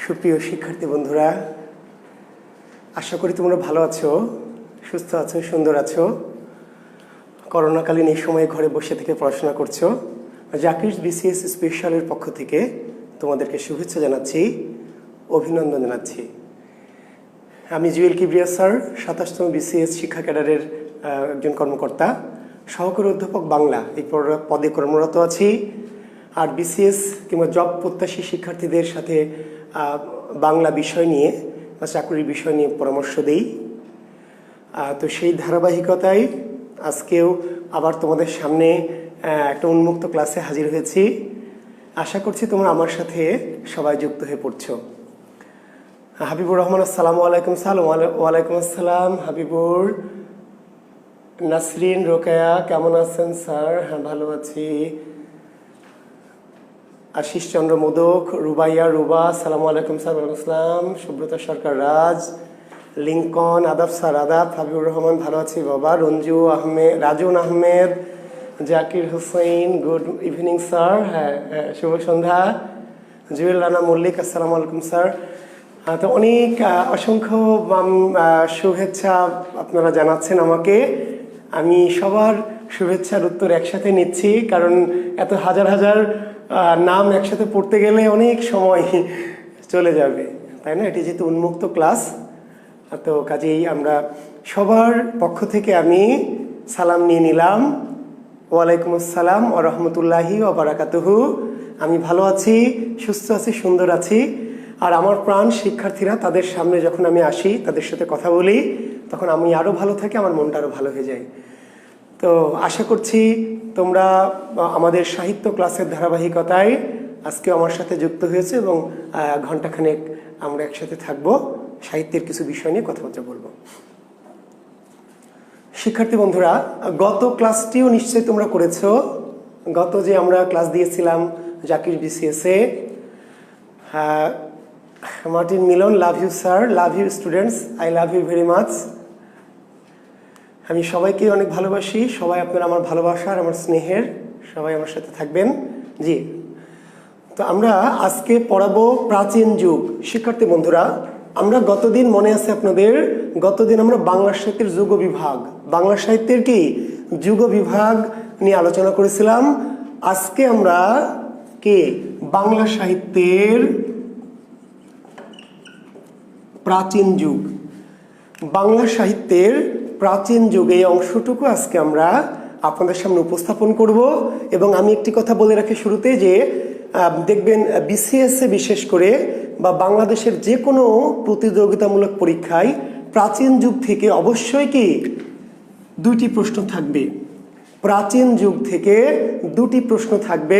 সুপ্রিয় শিক্ষার্থী বন্ধুরা, আশা করি তোমরা ভালো আছো, সুস্থ আছো, সুন্দর আছো। করোনাকালীন এই সময়ে ঘরে বসে থেকে পড়াশোনা করছো। জাকির বিসিএস স্পেশালের পক্ষ থেকে তোমাদেরকে শুভেচ্ছা জানাচ্ছি, অভিনন্দন জানাচ্ছি। আমি জুয়েল কিবরিয়া স্যার, 27তম বিসিএস শিক্ষা ক্যাডারের একজন কর্মকর্তা, সহকারী অধ্যাপক বাংলা এই পদে কর্মরত আছি। আর বিসিএস কিংবা জব প্রত্যাশী শিক্ষার্থীদের সাথে বাংলা বিষয় নিয়ে বা চাকরির বিষয় নিয়ে পরামর্শ দেই। তো সেই ধারাবাহিকতায় আজকেও আবার তোমাদের সামনে একটা উন্মুক্ত ক্লাসে হাজির হয়েছি। আশা করছি তোমরা আমার সাথে সবাই যুক্ত হয়ে পড়ছো। হাবিবুর রহমান, আসসালামু আলাইকুম। ওয়ালাইকুম আসসালাম হাবিবুর। নাসরিন, রোকেয়া, কেমন আছেন স্যার? হ্যাঁ, ভালো আছি। আশিস চন্দ্র মোদক, রুবাইয়া, রুবা, আসসালামু আলাইকুম স্যার। ওয়ালাইকুম আসসালাম। সুব্রতা সরকার, রাজ, লিঙ্কন, আদাব স্যার। আদাব। হাবিবুর রহমান, ভালো আছি বাবা। Ranju Ahmed, Rajun Ahmed, Zakir Hossain, good evening sir. হ্যাঁ, শুভ সন্ধ্যা। জুয়েল রানা মল্লিক, আসসালামু আলাইকুম স্যার। তো অনেক অসংখ্য শুভেচ্ছা আপনারা জানাচ্ছেন আমাকে। আমি সবার শুভেচ্ছার উত্তর একসাথে নিচ্ছি, কারণ এত হাজার হাজার নাম একসাথে পড়তে গেলে অনেক সময় চলে যাবে, তাই না? এটি যেহেতু উন্মুক্ত ক্লাস, তো কাজেই আমরা সবার পক্ষ থেকে আমি সালাম নিয়ে নিলাম। ওয়ালাইকুম আসসালাম ওয়া রাহমাতুল্লাহি ওয়া বারাকাতুহু। আমি ভালো আছি, সুস্থ আছি, সুন্দর আছি। আর আমার প্রাণ শিক্ষার্থীরা, তাদের সামনে যখন আমি আসি, তাদের সাথে কথা বলি, তখন আমি আরও ভালো থাকি, আমার মনটা আরও ভালো হয়ে যায়। তো আশা করছি তোমরা আমাদের সাহিত্য ক্লাসের ধারাবাহিকতায় আজকে আমার সাথে যুক্ত হয়েছে এবং ঘণ্টাখানেক আমরা একসাথে থাকবো, সাহিত্যের কিছু বিষয় নিয়ে কথাবার্তা বলবো। শিক্ষার্থী বন্ধুরা, গত ক্লাসটিও নিশ্চয়ই তোমরা করেছো। গত যে আমরা ক্লাস দিয়েছিলাম জাকির বিসিএসে, Martin Milon, love you sir, love you students, I love you very much. আমি সবাইকে অনেক ভালোবাসি, সবাই আপনারা আমার ভালোবাসার, আমার স্নেহের, সবাই আমার সাথে থাকবেন। জি, তো আমরা আজকে পড়াবো প্রাচীন যুগ। শিক্ষার্থী বন্ধুরা, আমরা গতদিন, মনে আছে আপনাদের, গতদিন আমরা বাংলা সাহিত্যের যুগ বিভাগ, বাংলা সাহিত্যের কি যুগ বিভাগ নিয়ে আলোচনা করেছিলাম। আজকে আমরা কি বাংলা সাহিত্যের প্রাচীন যুগ, বাংলা সাহিত্যের প্রাচীন যুগ, এই অংশটুকু আজকে আমরা আপনাদের সামনে উপস্থাপন করব। এবং আমি একটি কথা বলে রাখি শুরুতে, যে দেখবেন বিসিএসে বিশেষ করে বা বাংলাদেশের যে কোনো প্রতিযোগিতামূলক পরীক্ষায় প্রাচীন যুগ থেকে অবশ্যই কি দুটি প্রশ্ন থাকবে। প্রাচীন যুগ থেকে দুটি প্রশ্ন থাকবে।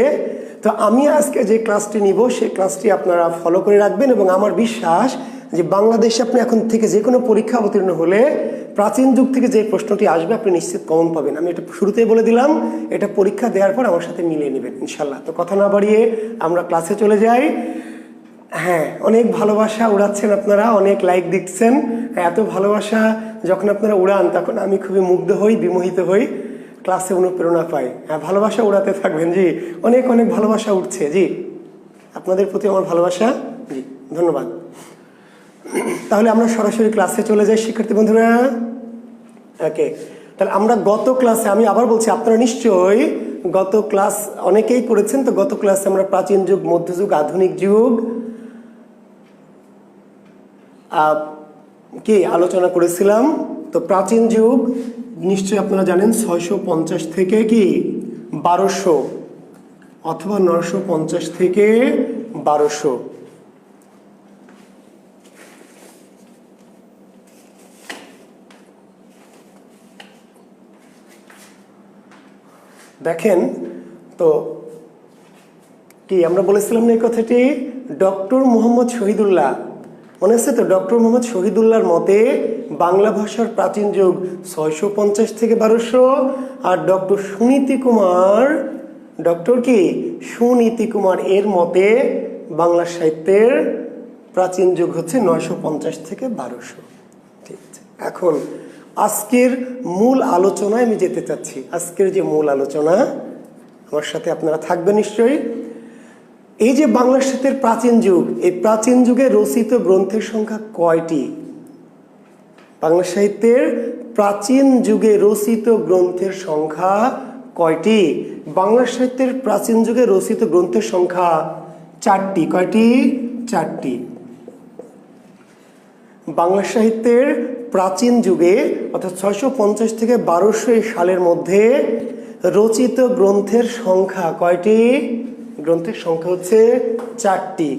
তো আমি আজকে যে ক্লাসটি নিব, সেই ক্লাসটি আপনারা ফলো করে রাখবেন এবং আমার বিশ্বাস যে বাংলাদেশে আপনি এখন থেকে যে কোনো পরীক্ষা অবতীর্ণ হলে প্রাচীন যুগ থেকে যে প্রশ্নটি আসবে আপনি নিশ্চিত কমন পাবেন। আমি এটা শুরুতেই বলে দিলাম, এটা পরীক্ষা দেওয়ার পর আমার সাথে মিলিয়ে নেবেন ইনশাল্লাহ। তো কথা না বাড়িয়ে আমরা ক্লাসে চলে যাই। হ্যাঁ, অনেক ভালোবাসা উড়াচ্ছেন আপনারা, অনেক লাইক দিচ্ছেন। এত ভালোবাসা যখন আপনারা উড়ান, তখন আমি খুবই মুগ্ধ হই, বিমোহিত হই, ক্লাসে অনুপ্রেরণা পাই। হ্যাঁ, ভালোবাসা উড়াতে থাকবেন। জি, অনেক অনেক ভালোবাসা উঠছে। জি, আপনাদের প্রতি আমার ভালোবাসা। জি, ধন্যবাদ। তাহলে আমরা সরাসরি ক্লাসে চলে যাই শিক্ষার্থী বন্ধুরা। ওকে, তাহলে আমরা গত ক্লাসে, আমি আবার বলছি, আপনারা নিশ্চয়ই গত ক্লাস অনেকেই করেছেন। তো গত ক্লাসে আমরা প্রাচীন যুগ, মধ্যযুগ, আধুনিক যুগ কি আলোচনা করেছিলাম। তো প্রাচীন যুগ নিশ্চয়ই আপনারা জানেন 650 থেকে কি 1200 অথবা 950 থেকে 1200। দেখেন তো কি আমরা বলেছিলাম না এই কথাটি, ডক্টর মোহাম্মদ শহীদুল্লাহ, মনে আছে তো? ডক্টর মোহাম্মদ শহীদুল্লাহর মতে বাংলা ভাষার প্রাচীন যুগ 650 থেকে 1200। আর ডক্টর সুনীতি কুমার, ডক্টর কি সুনীতি কুমার এর মতে বাংলা সাহিত্যের প্রাচীন যুগ হচ্ছে 950 থেকে 1200। ঠিক আছে, এখন আজকের মূল আলোচনায় আমি যেতে চাচ্ছি। আজকের যে মূল আলোচনা, আমার সাথে আপনারা থাকবেন নিশ্চয়ই। এই যে বাংলা সাহিত্যের প্রাচীন যুগ, এই প্রাচীন যুগে রচিত গ্রন্থের সংখ্যা কয়টি? বাংলা সাহিত্যের প্রাচীন যুগে রচিত গ্রন্থের সংখ্যা কয়টি? বাংলা সাহিত্যের প্রাচীন যুগে রচিত গ্রন্থের সংখ্যা 4টি। কয়টি? 4টি। বাংলা সাহিত্যের প্রাচীন যুগে অর্থাৎ 650 থেকে 1200 সালের মধ্যে রচিত গ্রন্থের সংখ্যা কয়টি? গ্রন্থের সংখ্যা হচ্ছে 4টি।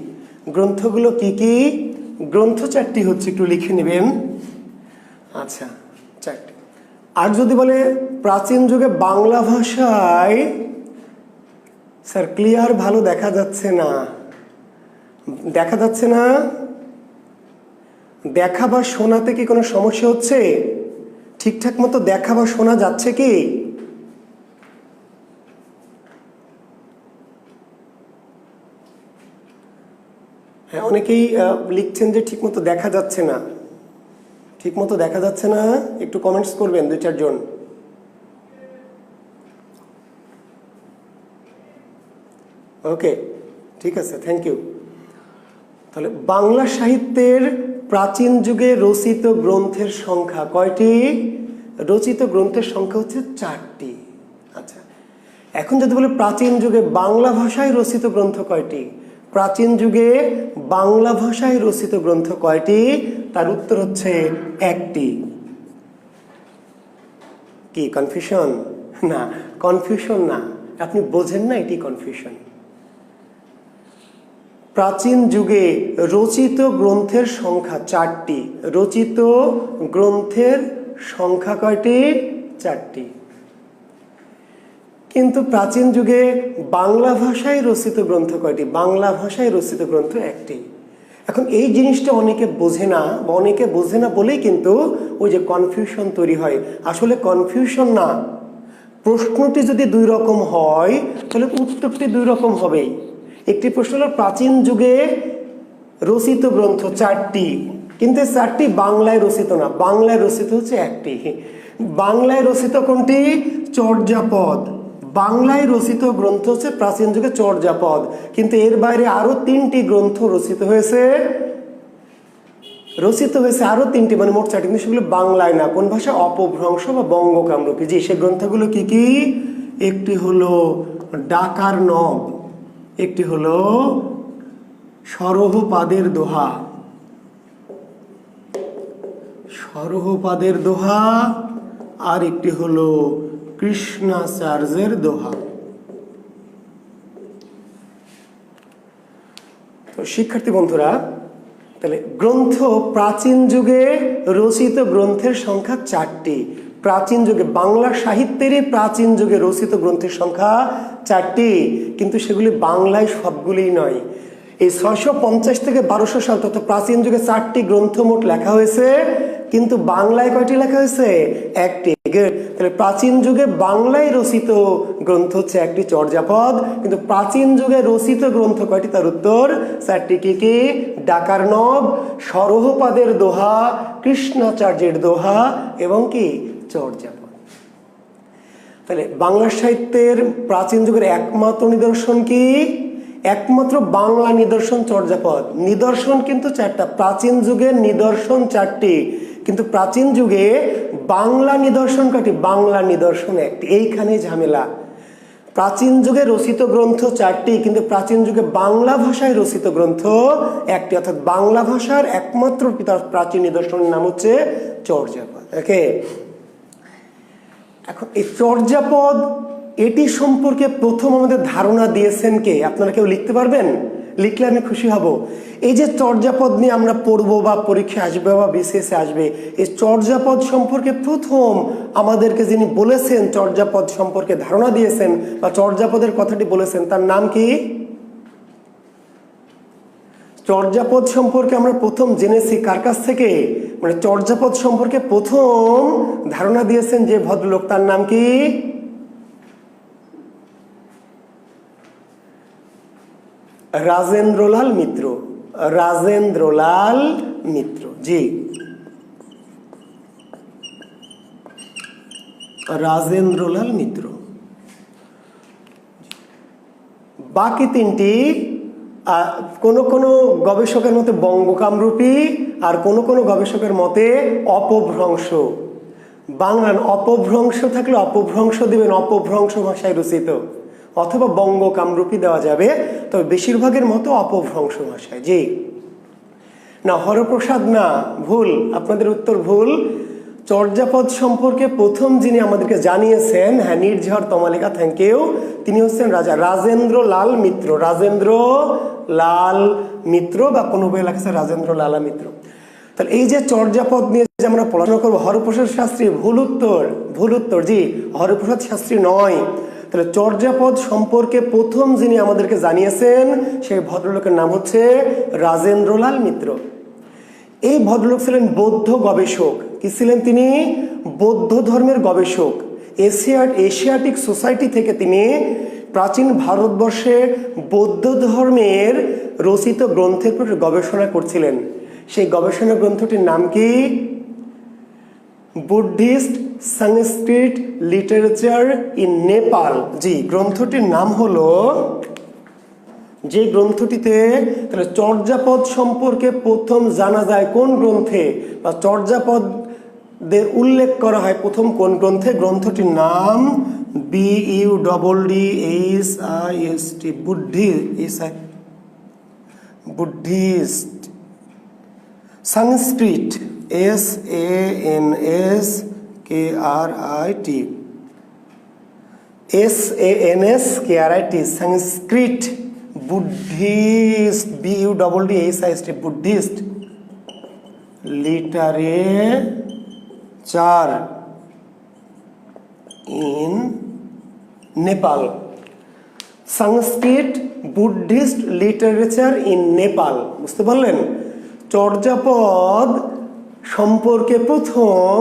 গ্রন্থগুলো কি কি? গ্রন্থ 4টি হচ্ছে, একটু লিখে নেবেন। আচ্ছা, 4টি। আর যদি বলে প্রাচীন যুগে বাংলা ভাষায়, স্যার ক্লিয়ার ভালো দেখা যাচ্ছে না, দেখা যাচ্ছে না? দেখা বা শোনাতে কি কোনো সমস্যা হচ্ছে? ঠিকঠাক মতো দেখা বা শোনা যাচ্ছে কি? হ্যাঁ, অনেকেই লিখছেন যে ঠিক মতো দেখা যাচ্ছে না। ঠিক মতো দেখা যাচ্ছে না, একটু কমেন্টস করবেন 2-4 জন। ওকে, ঠিক আছে, থ্যাংক ইউ। তাহলে বাংলা সাহিত্যের প্রাচীন যুগে রচিত গ্রন্থের সংখ্যা কয়টি? রচিত গ্রন্থের সংখ্যা হচ্ছে 4টি। আচ্ছা, এখন যদি বলে প্রাচীন যুগে বাংলা ভাষায় রচিত গ্রন্থ কয়টি? প্রাচীন যুগে বাংলা ভাষায় রচিত গ্রন্থ কয়টি? তার উত্তর হচ্ছে 1টি। কি কনফিউশন? না, কনফিউশন না, আপনি বোঝেন না, এটি কনফিউশন। প্রাচীন যুগে রচিত গ্রন্থের সংখ্যা 4টি। রচিত গ্রন্থের সংখ্যা কয়টি? 4টি। কিন্তু প্রাচীন যুগে বাংলা ভাষায় রচিত গ্রন্থ কয়টি? বাংলা ভাষায় রচিত গ্রন্থ 1টি। এখন এই জিনিসটা অনেকে বোঝে না, বা অনেকে বোঝে না বলেই কিন্তু ওই যে কনফিউশন তৈরি হয়। আসলে কনফিউশন না, প্রশ্নটি যদি 2 রকম হয় তাহলে উত্তরটি 2 রকম হবেই। একটি প্রশ্ন হলো প্রাচীন যুগে রচিত গ্রন্থ 4টি, কিন্তু 4টি বাংলায় রচিত না, বাংলায় রচিত হচ্ছে 1টি। বাংলায় রচিত কোনটি? চর্যাপদ। বাংলায় রচিত গ্রন্থ হচ্ছে প্রাচীন যুগে চর্যাপদ, কিন্তু এর বাইরে আরো 3টি গ্রন্থ রচিত হয়েছে আরো 3টি, মানে মোট 4টি, কিন্তু সেগুলো বাংলায় না। কোন ভাষা? অপভ্রংশ বা বঙ্গকামরূপী। জি, সেই গ্রন্থগুলো কি কি? একটি হলো ডাকার নব, একটি হলো সরহপাদের দোহা, সরহপাদের দোহা, আর একটি হলো কৃষ্ণাচার্যের দোহা। তো শিক্ষার্থী বন্ধুরা, তাহলে গ্রন্থ প্রাচীন যুগে রচিত গ্রন্থের সংখ্যা 4টি। প্রাচীন যুগে বাংলা সাহিত্যেরই প্রাচীন যুগে রচিত গ্রন্থের সংখ্যা 4টি, কিন্তু সেগুলি বাংলায় সবগুলিই নয়। এই 650 থেকে 1200 সাল তথা প্রাচীন যুগে 4টি গ্রন্থ মোট লেখা হয়েছে, কিন্তু বাংলায় কয়টি লেখা হয়েছে? 1টি। তাহলে প্রাচীন যুগে বাংলায় রচিত গ্রন্থ হচ্ছে 1টি, চর্যাপদ। কিন্তু প্রাচীন যুগে রচিত গ্রন্থ কয়টি? তার উত্তর 4টি। কি কি? ডাকার নব, সরহপাদের দোহা, কৃষ্ণাচার্যের দোহা এবং কি? চর্যাপদ। তাহলে বাংলা সাহিত্যের প্রাচীন যুগের একমাত্র নিদর্শন কি? একমাত্র বাংলা নিদর্শন চর্যাপদ। নিদর্শন কিন্তু 4টা, প্রাচীন যুগের নিদর্শন 4টি, কিন্তু প্রাচীন যুগে বাংলা নিদর্শন কয়টি? বাংলা নিদর্শন 1টি। এইখানে ঝামেলা। প্রাচীন যুগে রচিত গ্রন্থ 4টি, কিন্তু প্রাচীন যুগে বাংলা ভাষায় রচিত গ্রন্থ 1টি, অর্থাৎ বাংলা ভাষার একমাত্র প্রাচীন নিদর্শনের নাম হচ্ছে চর্যাপদ। ওকে, এখন এই চর্যাপদ এটি সম্পর্কে প্রথম আমাদের ধারণা দিয়েছেন কে? আপনারা কেউ লিখতে পারবেন? লিখলে আমি খুশি হব। এই যে চর্যাপদ নিয়ে আমরা পড়বো বা পরীক্ষা আসবে বা বিসিএসে আসবে, এই চর্যাপদ সম্পর্কে প্রথম আমাদেরকে যিনি বলেছেন, চর্যাপদ সম্পর্কে ধারণা দিয়েছেন বা চর্যাপদের কথাটি বলেছেন, তার নাম কি? চর্যাপদ সম্পর্কে আমরা প্রথম জেনেছি কার কাছ থেকে? মানে চর্যাপদ সম্পর্কে প্রথম ধারণা দিয়েছেন যে ভদ্রলোক, তার নাম কি? রাজেন্দ্রলাল মিত্র। রাজেন্দ্রলাল মিত্র, জি, রাজেন্দ্রলাল মিত্র। বাকি 3টি কোনো কোনো গবেষকের মতে বঙ্গকামরূপী, আর কোনো কোনো গবেষকের মতে অপভ্রংশ। বাংলার অপভ্রংশ থাকলে অপভ্রংশ দিবেন, অপভ্রংশ ভাষায় রচিত, অথবা বঙ্গকামরূপী দেওয়া যাবে, তবে বেশিরভাগের মতো অপভ্রংশ ভাষায়। জি না, হরপ্রসাদ না, ভুল, আপনাদের উত্তর ভুল। চর্যাপদ সম্পর্কে প্রথম যিনি আমাদেরকে জানিয়েছেন, হ্যাঁ, নির্ঝর তমালিকা, থ্যাংক ইউ, তিনি হচ্ছেন রাজা রাজেন্দ্র লাল মিত্র। রাজেন্দ্র লাল মিত্র, বা কোনো বই লেখা আছে রাজেন্দ্র লালা মিত্র। তাহলে এই যে চর্যাপদ নিয়ে যে আমরা পড়াশোনা করবো, হরপ্রসাদ শাস্ত্রী, ভুল উত্তর, ভুল উত্তর, জি, হরপ্রসাদ শাস্ত্রী নয়। তাহলে চর্যাপদ সম্পর্কে প্রথম যিনি আমাদেরকে জানিয়েছেন সেই ভদ্রলোকের নাম হচ্ছে রাজেন্দ্রলাল মিত্র। এই ভদ্রলোক ছিলেন বৌদ্ধ গবেষক। কি ছিলেন তিনি? বৌদ্ধ ধর্মের গবেষক। এশিয়াটিক সোসাইটি থেকে তিনি প্রাচীন ভারতবর্ষে বৌদ্ধ ধর্মের রচিত গ্রন্থের উপর গবেষণা করছিলেন। সেই গবেষণা গ্রন্থটির নাম কি? Buddhist Sanskrit literature in Nepal. জি, গ্রন্থটির নাম হলো, যে গ্রন্থটিতে তাহলে চর্যাপদ সম্পর্কে প্রথম জানা যায় কোন গ্রন্থে, বা চর্যাপদের উল্লেখ করা হয় প্রথম কোন গ্রন্থে, গ্রন্থটির নাম BUDDHIST, Buddhist Sanskrit, SANSKRIT, Sanskrit, Buddhist, BUDDHIST, Buddhist literature in Nepal. Sanskrit Buddhist literature in Nepal, বুঝতে পারলেন? চর্যাপদ সম্পর্কে প্রথম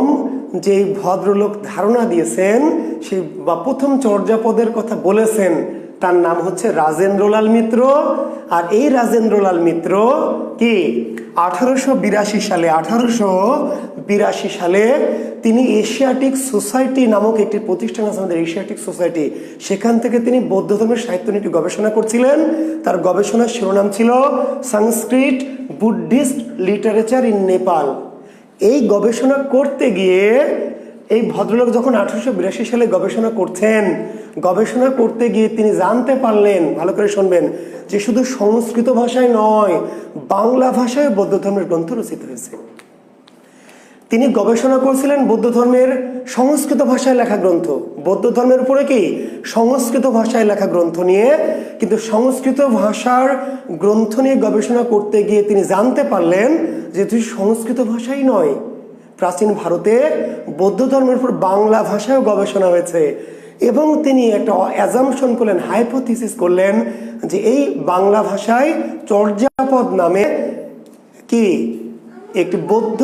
যে ভদ্রলোক ধারণা দিয়েছেন, সেই বা প্রথম চর্যাপদের কথা বলেছেন, তার নাম হচ্ছে রাজেন্দ্রলাল মিত্র। আর এই রাজেন্দ্রলাল মিত্র কি 1882 সালে তিনি এশিয়াটিক সোসাইটি নামক একটি প্রতিষ্ঠান আছে আমাদের, এশিয়াটিক সোসাইটি, সেখান থেকে তিনি বৌদ্ধ ধর্মের সাহিত্য নিয়ে গবেষণা করছিলেন। তার গবেষণার শিরোনাম ছিল সংস্কৃত বুদ্ধিস্ট লিটারেচার ইন নেপাল। এই গবেষণা করতে গিয়ে এই ভদ্রলোক যখন 1882 সালে গবেষণা করতে গিয়ে তিনি জানতে পারলেন, ভালো করে শুনবেন, যে শুধু সংস্কৃত ভাষায় নয়, বাংলা ভাষায় বৌদ্ধ ধর্মের গ্রন্থ রচিত হয়েছে। তিনি গবেষণা করছিলেন বৌদ্ধ ধর্মের সংস্কৃত ভাষায় লেখা গ্রন্থ, বৌদ্ধ ধর্মের উপরে কি সংস্কৃত ভাষায় লেখা গ্রন্থ নিয়ে, কিন্তু সংস্কৃত ভাষার গ্রন্থ নিয়ে গবেষণা করতে গিয়ে তিনি জানতে পারলেন যে তুই সংস্কৃত ভাষাই নয়, প্রাচীন ভারতে বৌদ্ধ ধর্মের উপর বাংলা ভাষায় গবেষণা হয়েছে। এবং তিনি একটা অ্যাজাম্পশন করলেন, হাইপোথিসিস করলেন, যে এই বাংলা ভাষায় চর্যাপদ নামে কি একটি বৌদ্ধ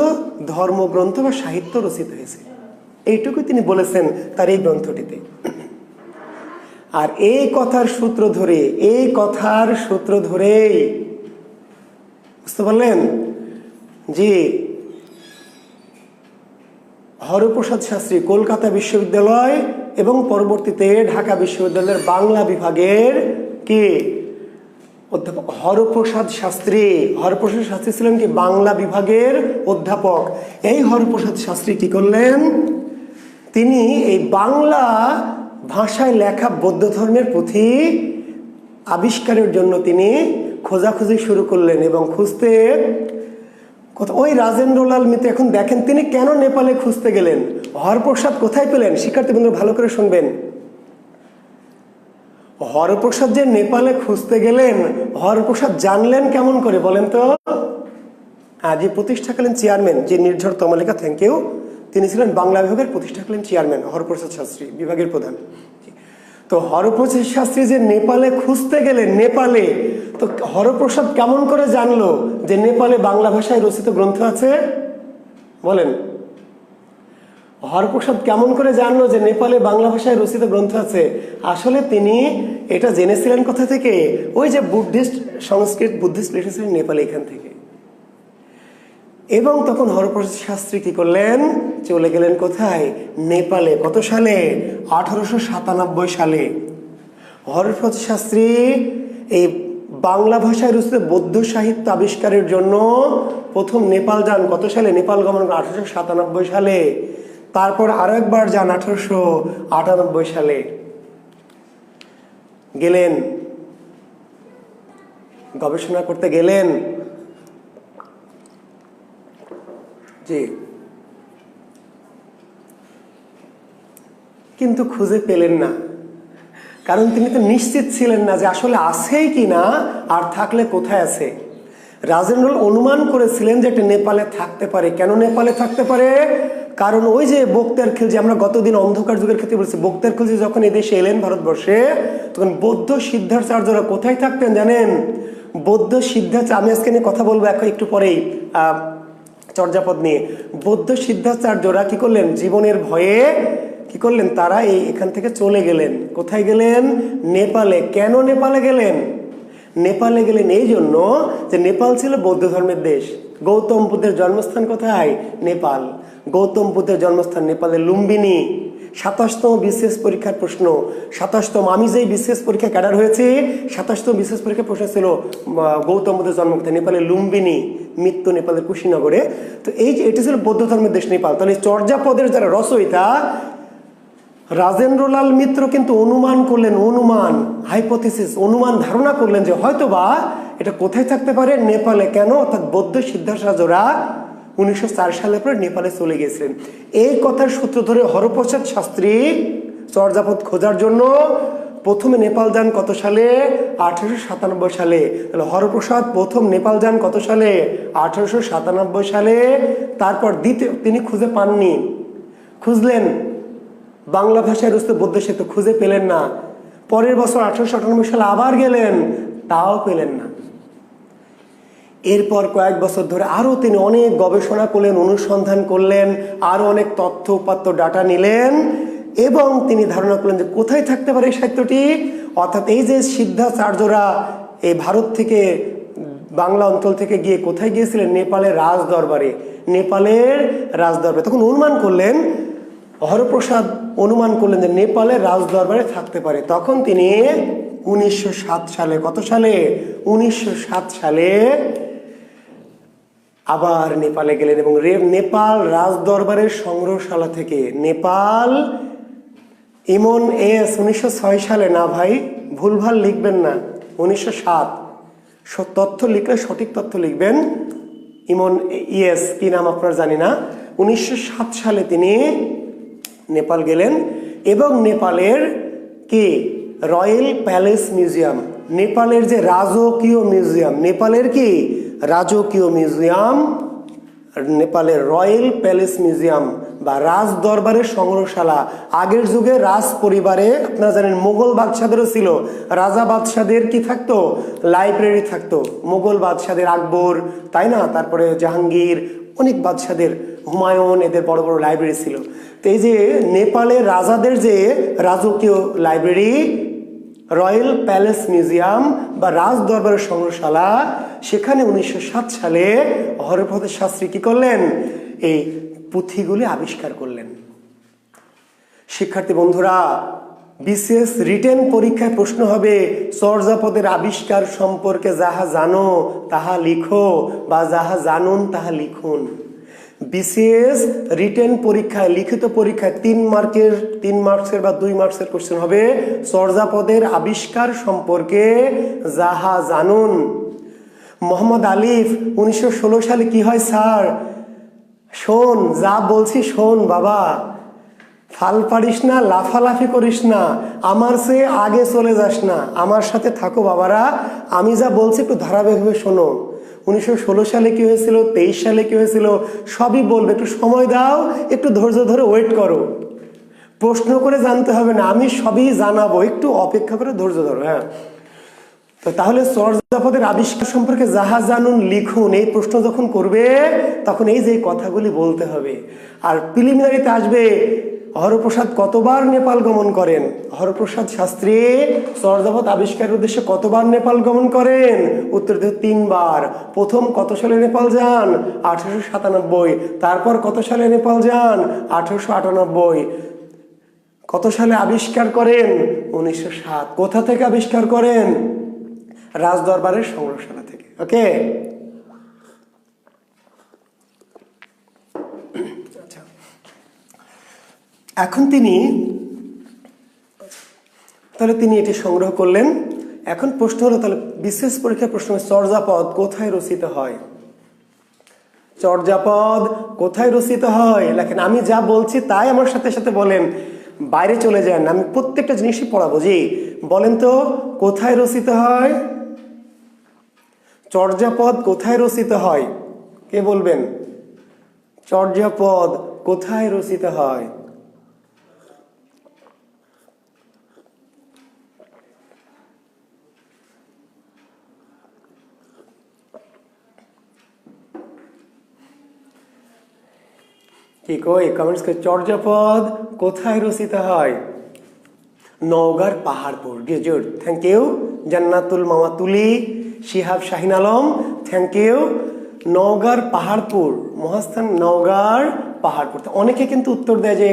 ধর্মগ্রন্থ বা সাহিত্য রচিত হয়েছে। এইটুকু তিনি বলেছেন তার এই গ্রন্থটিতে। আর এই কথার সূত্র ধরেই বুঝতে পারলেন, জি, হরপ্রসাদ শাস্ত্রী কলকাতা বিশ্ববিদ্যালয় এবং পরবর্তীতে ঢাকা বিশ্ববিদ্যালয়ের বাংলা বিভাগের কি অধ্যাপক হরপ্রসাদ শাস্ত্রী ছিলেন কি বাংলা বিভাগের অধ্যাপক। এই হরপ্রসাদ শাস্ত্রী কি করলেন? তিনি এই বাংলা ভাষায় লেখা বৌদ্ধ ধর্মের পুঁথি আবিষ্কারের জন্য তিনি খোঁজাখুঁজি শুরু করলেন। এবং খুঁজতে ওই রাজেন্দ্রলাল মিত্র, এখন দেখেন তিনি কেন নেপালে খুঁজতে গেলেন, হরপ্রসাদ কোথায় পেলেন? শিক্ষার্থীবৃন্দ ভালো করে শুনবেন। হরপ্রসাদ যে নেপালে খুঁজতে গেলেন, হরপ্রসাদ জানলেন কেমন করে বলেন তো? যে প্রতিষ্ঠাকালীন চেয়ারম্যান, যে নির্ঝর তমালিকা, থ্যাংক ইউ, তিনি ছিলেন বাংলা বিভাগের প্রতিষ্ঠাকালীন চেয়ারম্যান, হরপ্রসাদ শাস্ত্রী বিভাগের প্রধান। তো হরপ্রসাদ শাস্ত্রী যে নেপালে খুঁজতে গেলেন, নেপালে, তো হরপ্রসাদ কেমন করে জানলো যে নেপালে বাংলা ভাষায় রচিত গ্রন্থ আছে? বলেন, হরপ্রসাদ কেমন করে জানলো যে নেপালে বাংলা ভাষায় রচিত গ্রন্থ আছে? আসলে তিনি এটা জেনেছিলেন কোথা থেকে? ওই যে বুদ্ধিস্ট সংস্কৃত বুদ্ধিস্ট লিটারেচার নেপালে, এখান থেকে। এবং তখন হরপ্রসাদ শাস্ত্রী কি করলেন? চলে গেলেন কোথায়? নেপালে। কত সালে? 1897 সালে। হরপ্রসাদ শাস্ত্রী এই বাংলা ভাষায় রচিত বৌদ্ধ সাহিত্য আবিষ্কারের জন্য প্রথম নেপাল যান কত সালে? নেপাল গমন 1897 সালে। তারপর আরো একবার যান 1898 সালে গেলেন, গবেষণা করতে গেলেন। জি, কিন্তু খুঁজে পেলেন না, কারণ তিনি তো নিশ্চিত ছিলেন না যে আসলে আছেই কিনা, আর থাকলে কোথায় আছে। রাজেন্দ্রলাল অনুমান করেছিলেন যে এটা নেপালে থাকতে পারে। কেন নেপালে থাকতে পারে? কারণ ওই যে বক্তিয়ার খিলজি, আমরা গতদিন অন্ধকার যুগের ক্ষেত্রে বলছি, বক্তিয়ার খিলজি যখন এদেশে এলেন ভারতবর্ষে, তখন বৌদ্ধ সিদ্ধাচার্যরা কোথায় থাকতেন জানেন? বৌদ্ধ সিদ্ধাচার্য, আমি আজকে নিয়ে কথা বলবো এখন একটু পরেই চর্যাপদ নিয়ে। বৌদ্ধ সিদ্ধাচার্যরা কি করলেন? জীবনের ভয়ে কি করলেন? তারা এখান থেকে চলে গেলেন। কোথায় গেলেন? নেপালে। কেন নেপালে গেলেন? নেপালে গেলেন এই জন্য যে নেপাল ছিল বৌদ্ধ ধর্মের দেশ। গৌতম বুদ্ধের জন্মস্থান কোথায়? নেপাল। গৌতম বুদ্ধের জন্মস্থান নেপালের লুম্বিনী। 27তম বিশেষ পরীক্ষার প্রশ্ন, 27তম, আমি যেই বিশেষ পরীক্ষা ক্যাডার হয়েছে, 27তম বিশেষ পরীক্ষার প্রশ্ন ছিল গৌতম বুদ্ধের জন্ম কোথায়? নেপালের লুম্বিনী, মৃত্যু নেপালের কুশিনগরে। তো এই যে এটি ছিল বৌদ্ধ ধর্মের দেশ নেপাল। তাহলে চর্যাপদের যারা রচয়িতা রাজেন্দ্রলাল মিত্র কিন্তু অনুমান করলেন, অনুমান, হাইপোথিসিস, অনুমান, ধারণা করলেন যে হয়তোবা এটা কোথায় থাকতে পারে? নেপালে। কেন? অর্থাৎ বৌদ্ধ সিদ্ধাচার্যরা 1904 সালের পরে নেপালে চলে গেছিলেন। এই কথার সূত্র ধরে হরপ্রসাদ শাস্ত্রী চর্যাপদ খোঁজার জন্য প্রথমে নেপাল যান কত সালে? 1897 সালে। তাহলে হরপ্রসাদ প্রথম নেপাল যান কত সালে? 1897 সালে। তারপর দ্বিতীয় তিনি খুঁজে পাননি, খুঁজলেন বাংলা ভাষায় রচিত বৌদ্ধ সাহিত্য, খুঁজে পেলেন না। পরের বছর 1898 সালে আবার গেলেন, তাও পেলেন না। এরপর কয়েক বছর ধরে আরো তিনি অনেক গবেষণা করলেন, অনুসন্ধান করলেন, আরো অনেক তথ্য উপাত্ত ডাটা নিলেন, এবং তিনি ধারণা করলেন যে কোথায় থাকতে পারে এই সাহিত্যটি। অর্থাৎ এই যে সিদ্ধাচার্যরা এই ভারত থেকে, বাংলা অঞ্চল থেকে গিয়ে কোথায় গিয়েছিলেন? নেপালের রাজ দরবারে। নেপালের রাজ দরবারে তখন অনুমান করলেন, হরপ্রসাদ অনুমান করলেন যে নেপালের রাজ দরবারে থাকতে পারে। তখন তিনি 1907 সালে, কত সালে? 1907 সালে আবার নেপালে গেলেন, এবং নেপাল রাজ দরবারের সংগ্রহশালা থেকে, নেপাল ইমন এস 1906 সালে, না ভাই ভুলভাল লিখবেন না, 1907, তথ্য লিখলে সঠিক তথ্য লিখবেন। ইমন ইয়েস কি নাম আপনার জানি না। 1907 সালে তিনি নেপাল গেলেন, এবং নেপালের কি রয়্যাল প্যালেস মিউজিয়াম, নেপালের যে রাজকীয় মিউজিয়াম, নেপালের কি রাজকীয় মিউজিয়াম, নেপালের রয়্যাল প্যালেস মিউজিয়াম বা রাজ দরবারের সংগ্রহশালা। আগের যুগে রাজ পরিবারে আপনারা জানেন মোগল বাদশাদেরও ছিল, রাজা বাদশাদের কি থাকতো? লাইব্রেরি থাকতো। মোগল বাদশাদের, আকবর, তাই না, তারপরে জাহাঙ্গীর, অনেক বাদশাদের, হুমায়ুন, এদের বড় বড় লাইব্রেরি ছিল। তো এই যে নেপালের রাজাদের যে রাজকীয় লাইব্রেরি, রয়্যাল প্যালেস মিউজিয়াম বা রাজ দরবারের সংগ্রহশালা, সেখানে 1907 সালে হরপ্রসাদ শাস্ত্রী কি করলেন? এই পুঁথিগুলি আবিষ্কার করলেন। শিক্ষার্থী বন্ধুরা, বিশেষ রিটেন পরীক্ষায় প্রশ্ন হবে চর্যাপদের আবিষ্কার সম্পর্কে যাহা জানো তাহা লিখো, বা যাহা জানুন তাহা লিখুন। বিশেষ রিটেন পরীক্ষায়, লিখিত পরীক্ষায় 3 মার্কসের বা 2 মার্কসের কোশ্চেন হবে চর্যাপদের আবিষ্কার সম্পর্কে যাহা জানুন। মোহাম্মদ আলিফ 1916 সালে কি হয় স্যার? শোন, যা বলছি শোন বাবা, ফাল পারিস না, লাফালাফি করিস না, আমার চেয়ে আগে চলে যাস না, আমার সাথে থাকো বাবারা, আমি যা বলছি একটু ধারাবাহিকভাবে শোনো। 1916 সালে কি হয়েছিল, 23 সালে কি হয়েছিল, সবই বলবে, একটু সময় দাও, একটু ধৈর্য ধরে ওয়েট করো, প্রশ্ন করে জানতে হবে না, আমি সবই জানাবো, একটু অপেক্ষা করে ধৈর্য ধরো। হ্যাঁ, তো তাহলে চর্যাপদের আবিষ্কার সম্পর্কে যাহা জানুন লিখুন, এই প্রশ্ন যখন করবে তখন এই যে কথাগুলি বলতে হবে। আর প্রিলিমিনারিতে আসবে হরপ্রসাদ কতবার নেপাল গমন করেন? হরপ্রসাদ শাস্ত্রী চর্যাপদ আবিষ্কারের উদ্দেশ্যে কতবার নেপাল গমন করেন? উত্তর দিতে 3 বার। প্রথম কত সালে নেপাল যান? 1897। তারপর কত সালে নেপাল যান? 1898। কত সালে আবিষ্কার করেন? 1907। কোথা থেকে আবিষ্কার করেন? রাজদরবারের সংগ্রহশালা থেকে। ওকে, আচ্ছা, এখন তিনি এটি সংগ্রহ করলেন। এখন প্রশ্ন হলো, তাহলে বিশেষ পরীক্ষার প্রশ্ন, চর্যাপদ কোথায় রচিত হয়? চর্যাপদ কোথায় রচিত হয় লেখেন। আমি যা বলছি তাই আমার সাথে সাথে বলেন, বাইরে চলে যান, আমি প্রত্যেকটা জিনিসই পড়াবো। জি বলেন তো, কোথায় রচিত হয়? চর্যাপদ কোথায় রচিত হয়? কে বলবেন? চর্যাপদ কোথায় রচিত হয়? কি কই কমেন্টস করে, চর্যাপদ কোথায় রচিত হয়? নওগাঁর Paharpur. Good, thank you. Jannatul Mamatuli, Shihab Shahin Alam, thank you. নওগাঁর পাহাড়পুর, মহাস্থান নওগাঁর পাহাড়পুর। অনেকে কিন্তু উত্তর দেয় যে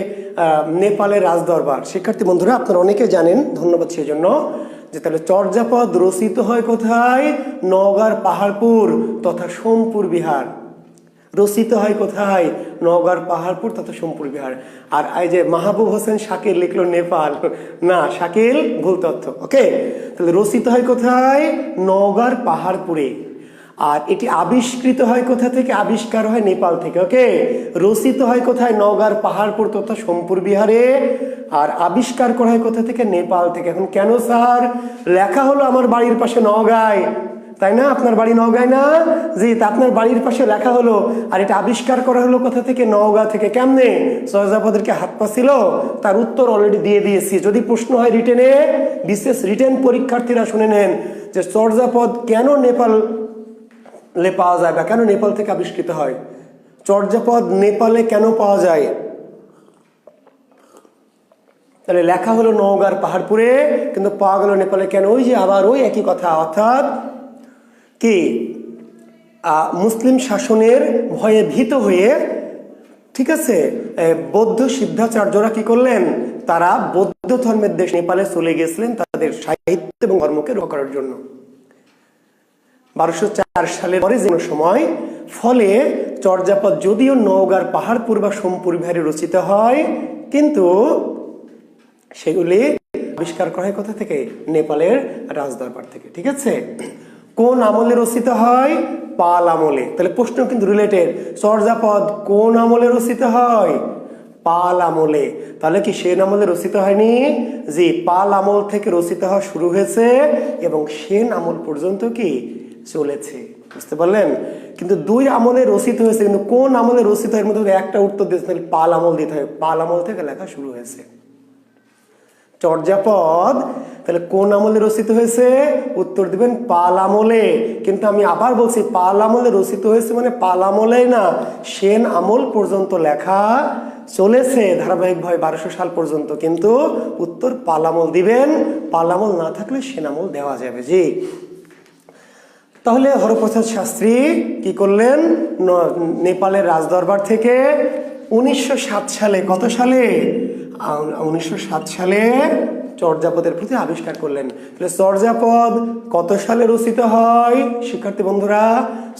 নেপালের রাজদরবার। শিক্ষার্থী বন্ধুরা, আপনারা অনেকে জানেন, ধন্যবাদ সেই জন্য। যে তাহলে চর্যাপদ রচিত হয় কোথায়? নওগাঁর পাহাড়পুর তথা সোমপুর বিহার। রচিত হয় কোথায়? নওগাঁর পাহাড়পুর তথা সোমপুর বিহার। আর এই যে মাহবুব হোসেন শাকিল লিখলো নেপাল, না শাকিল, ভুল তথ্য। ওকে, তাহলে রচিত হয় কোথায়? নওগাঁর পাহাড়পুরে। আর এটি আবিষ্কৃত হয় কোথা থেকে? আবিষ্কার হয় নেপাল থেকে। ওকে, রচিত হয় কোথায়? নওগাঁর পাহাড়পুর তথা সোমপুর বিহারে। আর আবিষ্কার করা হয় কোথা থেকে? নেপাল থেকে। এখন কেন স্যার? লেখা হলো আমার বাড়ির পাশে নওগাঁয়, তাই না? আপনার বাড়ি নওগাঁয় না? জি, তা আপনার বাড়ির পাশে লেখা হলো, আর এটা আবিষ্কার করা হলো কোথা থেকে? নওগাঁ থেকে। কেমনে? চর্যাপদের কি হাত পা ছিল? তার উত্তর অলরেডি দিয়ে দিয়েছি। যদি প্রশ্ন হয় রিটেনে, বিশেষ রিটেন পরীক্ষার্থীরা শুনে নেন যে চর্যাপদ কেন নেপালে পাওয়া যায় বা কেন নেপাল থেকে আবিষ্কৃত হয়। চর্যাপদ নেপালে কেন পাওয়া যায়? তাহলে লেখা হলো নওগাঁর পাহাড়পুরে, কিন্তু পাওয়া গেল নেপালে কেন? ওই যে আবার ওই একই কথা, অর্থাৎ কি মুসলিম শাসনের ভয়ে ভীত হয়ে, ঠিক আছে, বৌদ্ধ সিদ্ধাচার্যরা কি করলেন? তারা বৌদ্ধ ধর্মের দেশ নেপালে চলে গেছিলেন তাদের সাহিত্য এবং ধর্মকে রক্ষা করার জন্য। 1204 সালের পরে যে সময়, ফলে চর্যাপদ যদিও নওগাঁর পাহাড়পুর বা সোমপুর বিহারে রচিত হয়, কিন্তু সেগুলি আবিষ্কার করা হয় কোথা থেকে? নেপালের রাজদরবার থেকে। ঠিক আছে, কোন আমলে রচিত হয়? পাল আমলে। তাহলে প্রশ্ন কিন্তু রিলেটেড। চর্যাপদ কোন আমলে রচিত হয়? পাল আমলে। তাহলে কি সেন আমলে রচিত হয়নি? জি, পাল আমল থেকে রচিত হওয়া শুরু হয়েছে এবং সেন আমল পর্যন্ত কি চলেছে। বুঝতে পারলেন? কিন্তু দুই আমলে রচিত হয়েছে, কিন্তু কোন আমলে রচিত হয় এর মধ্যে একটা উত্তর দিতে, তাহলে পাল আমল দিতে হয়। পাল আমল থেকে লেখা শুরু হয়েছে চর্যাপদ। তাহলে কোন আমলে রচিত হয়েছে? উত্তর দিবেন পাল আমলে। কিন্তু আমি আবার বলছি, পাল আমলে রচিত হয়েছে মানে পাল আমলে না, সেন আমল পর্যন্ত লেখা চলেছে ধারাবাহিকভাবে 1200 সাল পর্যন্ত। কিন্তু উত্তর পাল আমল দিবেন। পাল আমল না থাকলে সেন আমল দেওয়া যাবে। জি, তাহলে হরপ্রসাদ শাস্ত্রী কি করলেন? নেপালের রাজদরবার থেকে 1907 সালে, কত সালে? 1907 সালে চর্যাপদের প্রতি আবিষ্কার করলেন। তাহলে চর্যাপদ কত সালে রচিত হয়? শিক্ষার্থী বন্ধুরা,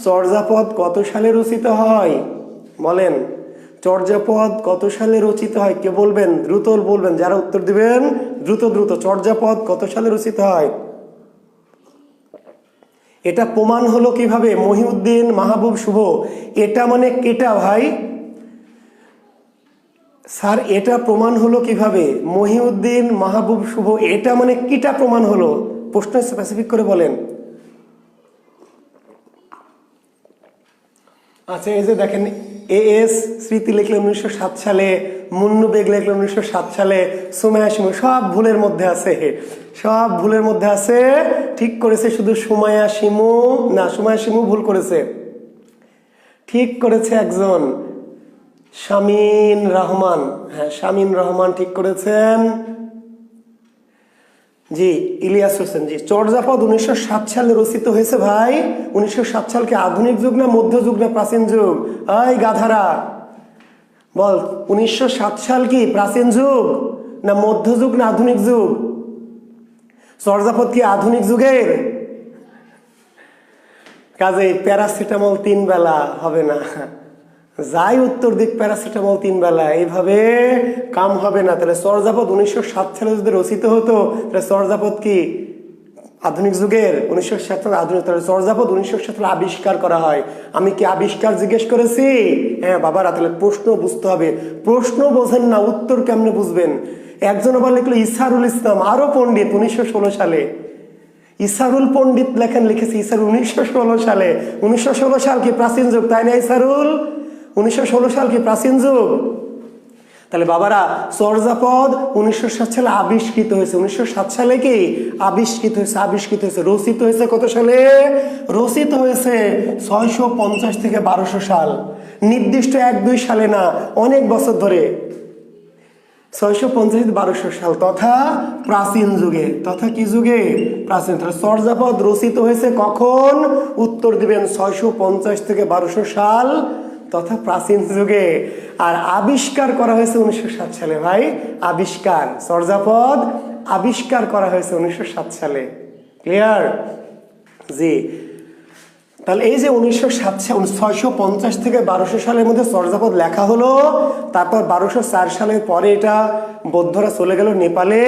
চর্যাপদ কত সালে রচিত হয় বলেন? চর্যাপদ কত সালে রচিত হয়? কে বলবেন? দ্রুত বলবেন, যারা উত্তর দিবেন দ্রুত দ্রুত। চর্যাপদ কত সালে রচিত হয়? এটা প্রমাণ হলো কিভাবে? মহিউদ্দিন মাহবুব শুভ। এটা মানে কেটা ভাই? স্যার এটা প্রমাণ হলো কিভাবে? মহিউদ্দিন মাহবুব শুভ, এটা মানে কিটা প্রমাণ হলো? প্রশ্ন স্পেসিফিক করে বলেন। আচ্ছা, এই যে দেখেন, এস স্মৃতি লিখলেন 1907 সালে, মুন্নু বেগ লিখলেন 1907 সালে, সুমাইয়া শিমু, সব ভুলের মধ্যে আছে, সব ভুলের মধ্যে আছে। ঠিক করেছে শুধু সুমাইয়া শিমু না, সুমাইয়া শিমু ভুল করেছে। ঠিক করেছে একজন, শামীন রহমান। হ্যাঁ, শামীন রহমান ঠিক করেছেন। জি, ইলিয়াস হোসেন। জি, চর্যাপদ 1907 সালে রচিত হয়েছে ভাই। 1907 সালকে আধুনিক যুগ না মধ্যযুগ না প্রাচীন যুগ? এই গাধারা বল, 1907 সাল কি প্রাচীন যুগ না মধ্যযুগ না আধুনিক যুগ? চর্যাপদ কি আধুনিক যুগের? কাজেই প্যারাসিটামল 3 বেলা হবে না, যাই উত্তর দিক প্যারাসিটামল 3 বেলা, এইভাবে কাম হবে না। তাহলে চর্যাপদ 1907 সালে যদি রচিত হতো তাহলে চর্যাপদ কি আধুনিক যুগের? 1907 সালে আধুনিক। তাহলে চর্যাপদ 1907 সালে আবিষ্কার করা হয়। আমি কি আবিষ্কার জিজ্ঞেস করেছি? হ্যাঁ বাবারা, তাহলে প্রশ্ন বুঝতে হবে। প্রশ্ন বোঝেন না, উত্তর কেমনে বুঝবেন? একজন আবার লিখলো ইসারুল ইসলাম, আরো পণ্ডিত, 1916 সালে। ইসারুল পণ্ডিত লিখেছে ইসারুল 1916 সালে। 1916 সাল কি প্রাচীন যুগ, তাই না ইসারুল? 1916 সাল কি প্রাচীন যুগ? তাহলে বাবারা চর্যাপদ 1907 সালে আবিষ্কৃত হয়েছে। 1907 সালে কি আবিষ্কৃত হয়েছে। রচিত হয়েছে কত সালে? রচিত হয়েছে 650 থেকে 1200 সাল, নির্দিষ্ট 1-2 সালে না, অনেক বছর ধরে। 650 থেকে 1200 সাল, তথা প্রাচীন যুগে। তথা কি যুগে? প্রাচীন। তাহলে চর্যাপদ রচিত হয়েছে কখন? উত্তর দিবেন 650 থেকে 1200 সাল, তথা প্রাচীন যুগে। আর আবিষ্কার করা হয়েছে 1907 সালে। ভাই আবিষ্কার, চর্যাপদ আবিষ্কার করা হয়েছে 1907 সালে। ক্লিয়ার? জি। তাহলে এই যে 650 থেকে 1200 সালের মধ্যে চর্যাপদ লেখা হলো, তারপর 1204 সালের পরে এটা বৌদ্ধরা চলে গেল নেপালে,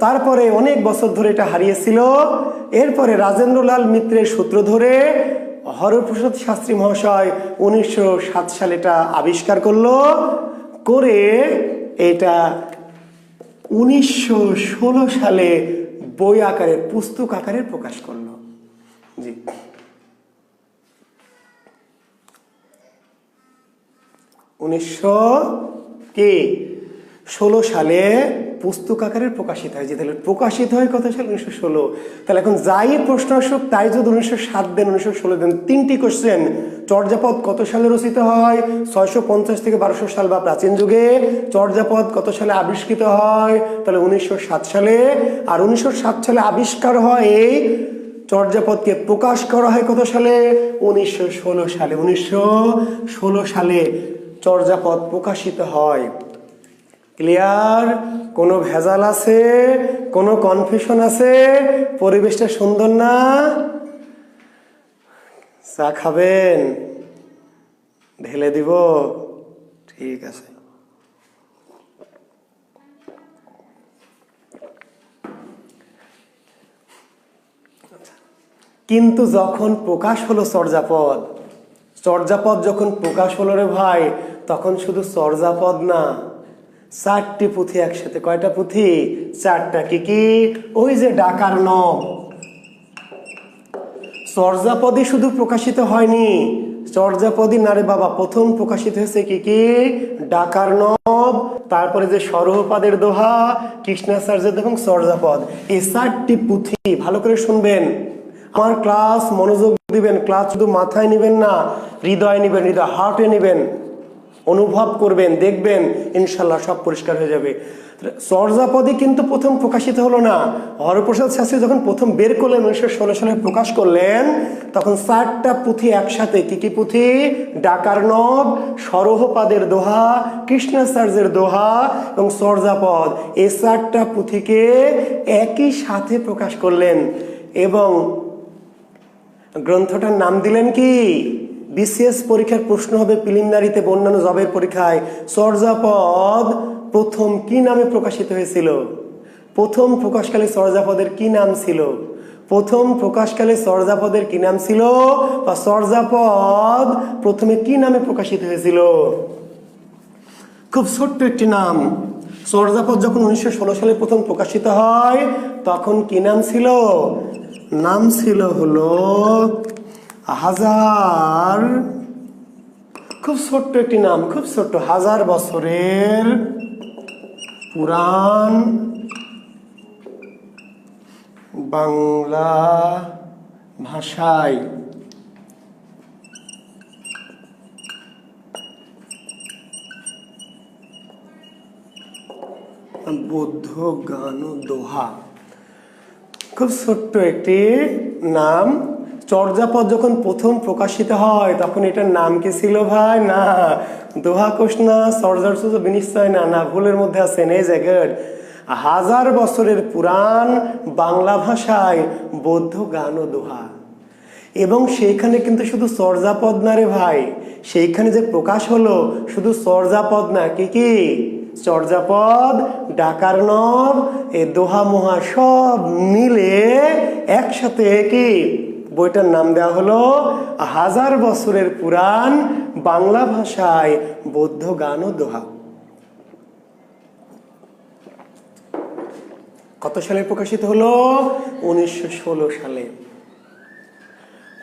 তারপরে অনেক বছর ধরে এটা হারিয়েছিল। এরপরে রাজেন্দ্রলাল মিত্রের সূত্র ধরে হরপ্রসাদ শাস্ত্রী মহাশয় 1907 সালে এটা আবিষ্কার করলো, করে এটা 1916 সালে বই আকারে, পুস্তক আকারে প্রকাশ করলো। জি। 1916 সালে পুস্তক আকারে প্রকাশিত হয়। যে তাহলে প্রকাশিত হয় কত সালে? 1916। তাহলে এখন যাই প্রশ্ন আসুক তাই যদি 1907 দেন, 1916 দেন, 3টি কোশ্চেন। চর্যাপদ কত সালে রচিত হয়? 650 থেকে 1200 সাল বা প্রাচীন যুগে। চর্যাপদ কত সালে আবিষ্কৃত হয়? তাহলে 1907 সালে। আর 1907 সালে আবিষ্কার হয় এই চর্যাপদকে প্রকাশ করা হয় কত সালে? 1916 সালে। 1916 সালে চর্যাপদ প্রকাশিত হয়। ক্লিয়ার? কোনো ভেজাল আছে? কোনো কনফিউশন আছে? পরিবেশটা সুন্দর না? চা খাবেন? ঢেলে দিব? ঠিক আছে। কিন্তু যখন প্রকাশ হলো চর্যাপদ, যখন প্রকাশ হলো রে ভাই, তখন শুধু চর্যাপদ না, 4টি পুঁথি একসাথে। কয়টা পুঁথি? 4টা। কি কি? ওই যে ডাকার নব। চর্যাপদই শুধু প্রকাশিত হয়নি, চর্যাপদই না রে বাবা, প্রথম প্রকাশিত হয়েছে কি কি? ডাকার নব, তারপরে যে সরহপাদের দোহা, কৃষ্ণাচার্যের এবং চর্যাপদ। এই 4টি পুঁথি ভালো করে শুনবেন। আমার ক্লাস মনোযোগ দিবেন, ক্লাস শুধু মাথায় নিবেন না, হৃদয় নিবেন, হৃদয় হার্টে নিবেন, অনুভব করবেন, দেখবেন ইনশাল্লাহ সব পরিষ্কার হয়ে যাবে। চর্যাপদই কিন্তু প্রথম প্রকাশিত হলো না। হরপ্রসাদ শাস্ত্রী যখন প্রথম বের করলেন, 1916 সালে প্রকাশ করলেন, তখন 4টা পুঁথি একসাথে। কি কি পুঁথি? ডাকার নব, সরহপাদের দোহা, কৃষ্ণাচার্যের দোহা এবং চর্যাপদ। এই 4টা পুঁথিকে একই সাথে প্রকাশ করলেন এবং গ্রন্থটার নাম দিলেন কি? বিসিএস পরীক্ষার প্রশ্ন হবে, প্রিলিমিনারিতে, অন্যান্য জবের পরীক্ষায়। চর্যাপদ প্রথম কি নামে প্রকাশিত হয়েছিল? প্রথম প্রকাশকালে চর্যাপদের কি নাম ছিল? প্রথম প্রকাশকালে চর্যাপদের কি নাম ছিল? বা চর্যাপদ প্রথমে কি নামে প্রকাশিত হয়েছিল? খুব ছোট্ট একটি নাম। চর্যাপদ যখন 1916 সালে প্রথম প্রকাশিত হয়, তখন কি নাম ছিল? নাম ছিল হলো হাজার, খুব ছোট্ট একটি নাম, খুব ছোট্ট, 1000 বছরের পুরাণ বাংলা ভাষায় বৌদ্ধ গান ও দোহা। খুব ছোট্ট একটি নাম। চর্যাপদ যখন প্রথম প্রকাশিত হয় তখন এটার নাম কি ছিল ভাই? না, দোহা কোষ না, চর্যাপদ বিনিশ্চয় না, না, ভুলের মধ্যে আছেন। এই জায়গায় 1000 বছরের পুরাণ বাংলা ভাষায় বৌদ্ধ গান ও দোহা। এবং সেইখানে কিন্তু শুধু চর্যাপদ না রে ভাই, সেইখানে যে প্রকাশ হলো শুধু চর্যাপদ না, কি কি চর্যাপদ, ডাকার নব, এ দোহা মোহা সব মিলে একসাথে কি বইটার নাম দেওয়া হলো 1000 বছরের পুরাণ বাংলা ভাষায় বৌদ্ধ গান ও দোহা। কত সালে প্রকাশিত হলো? 1916 সালে।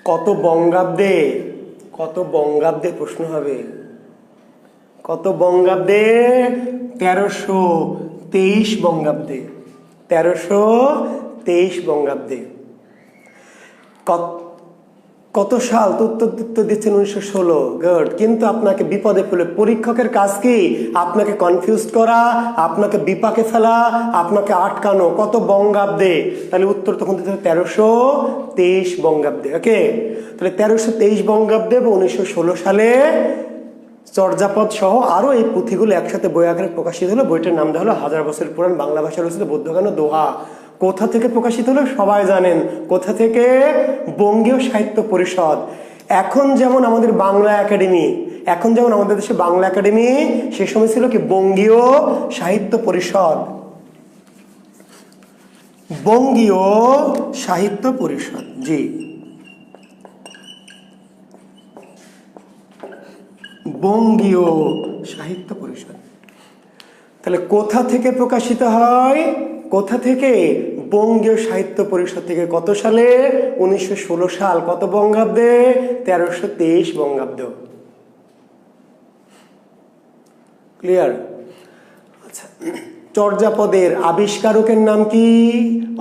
কত বঙ্গাব্দে? কত বঙ্গাব্দে প্রশ্ন হবে। কত বঙ্গাব্দে? 1323 বঙ্গাব্দে। 1323 বঙ্গাব্দে। কত সাল? উত্তর দিচ্ছেন 1916। গুড। কিন্তু আপনাকে বিপদে ফেলে, পরীক্ষকের কাজ কি? আপনাকে কনফিউজ করা, আপনাকে বিপাকে ফেলা, আপনাকে আটকানো। কত বঙ্গাব্দে? তাহলে উত্তর তখন দিতে হবে 1323 বঙ্গাব্দে। ওকে, তাহলে 1323 বঙ্গাব্দে বা 1916 সালে চর্যাপদ সহ আরো এই পুঁথিগুলো একসাথে বই আকারে প্রকাশিত হলো। বইটার নাম দেওয়া হলো 1000 বছর পুরাণ বাংলা ভাষায় রচিত বৌদ্ধ গান ও দোহা। কোথা থেকে প্রকাশিত হলো সবাই জানেন। কোথা থেকে? বঙ্গীয় সাহিত্য পরিষদ। এখন যেমন আমাদের বাংলা একাডেমি, এখন যেমন আমাদের দেশে বাংলা একাডেমি, সে সময় ছিল কি বঙ্গীয় সাহিত্য পরিষদ। বঙ্গীয় সাহিত্য পরিষদ, জি, বঙ্গীয় সাহিত্য পরিষদ। তাহলে কোথা থেকে প্রকাশিত হয়? কোথা থেকে? বঙ্গীয় সাহিত্য পরিষদ থেকে। কত সালে? 1916 সাল। কত বঙ্গাব্দে? 1323 বঙ্গাব্দ। ক্লিয়ার? আচ্ছা, চর্যাপদের আবিষ্কারকের নাম কি?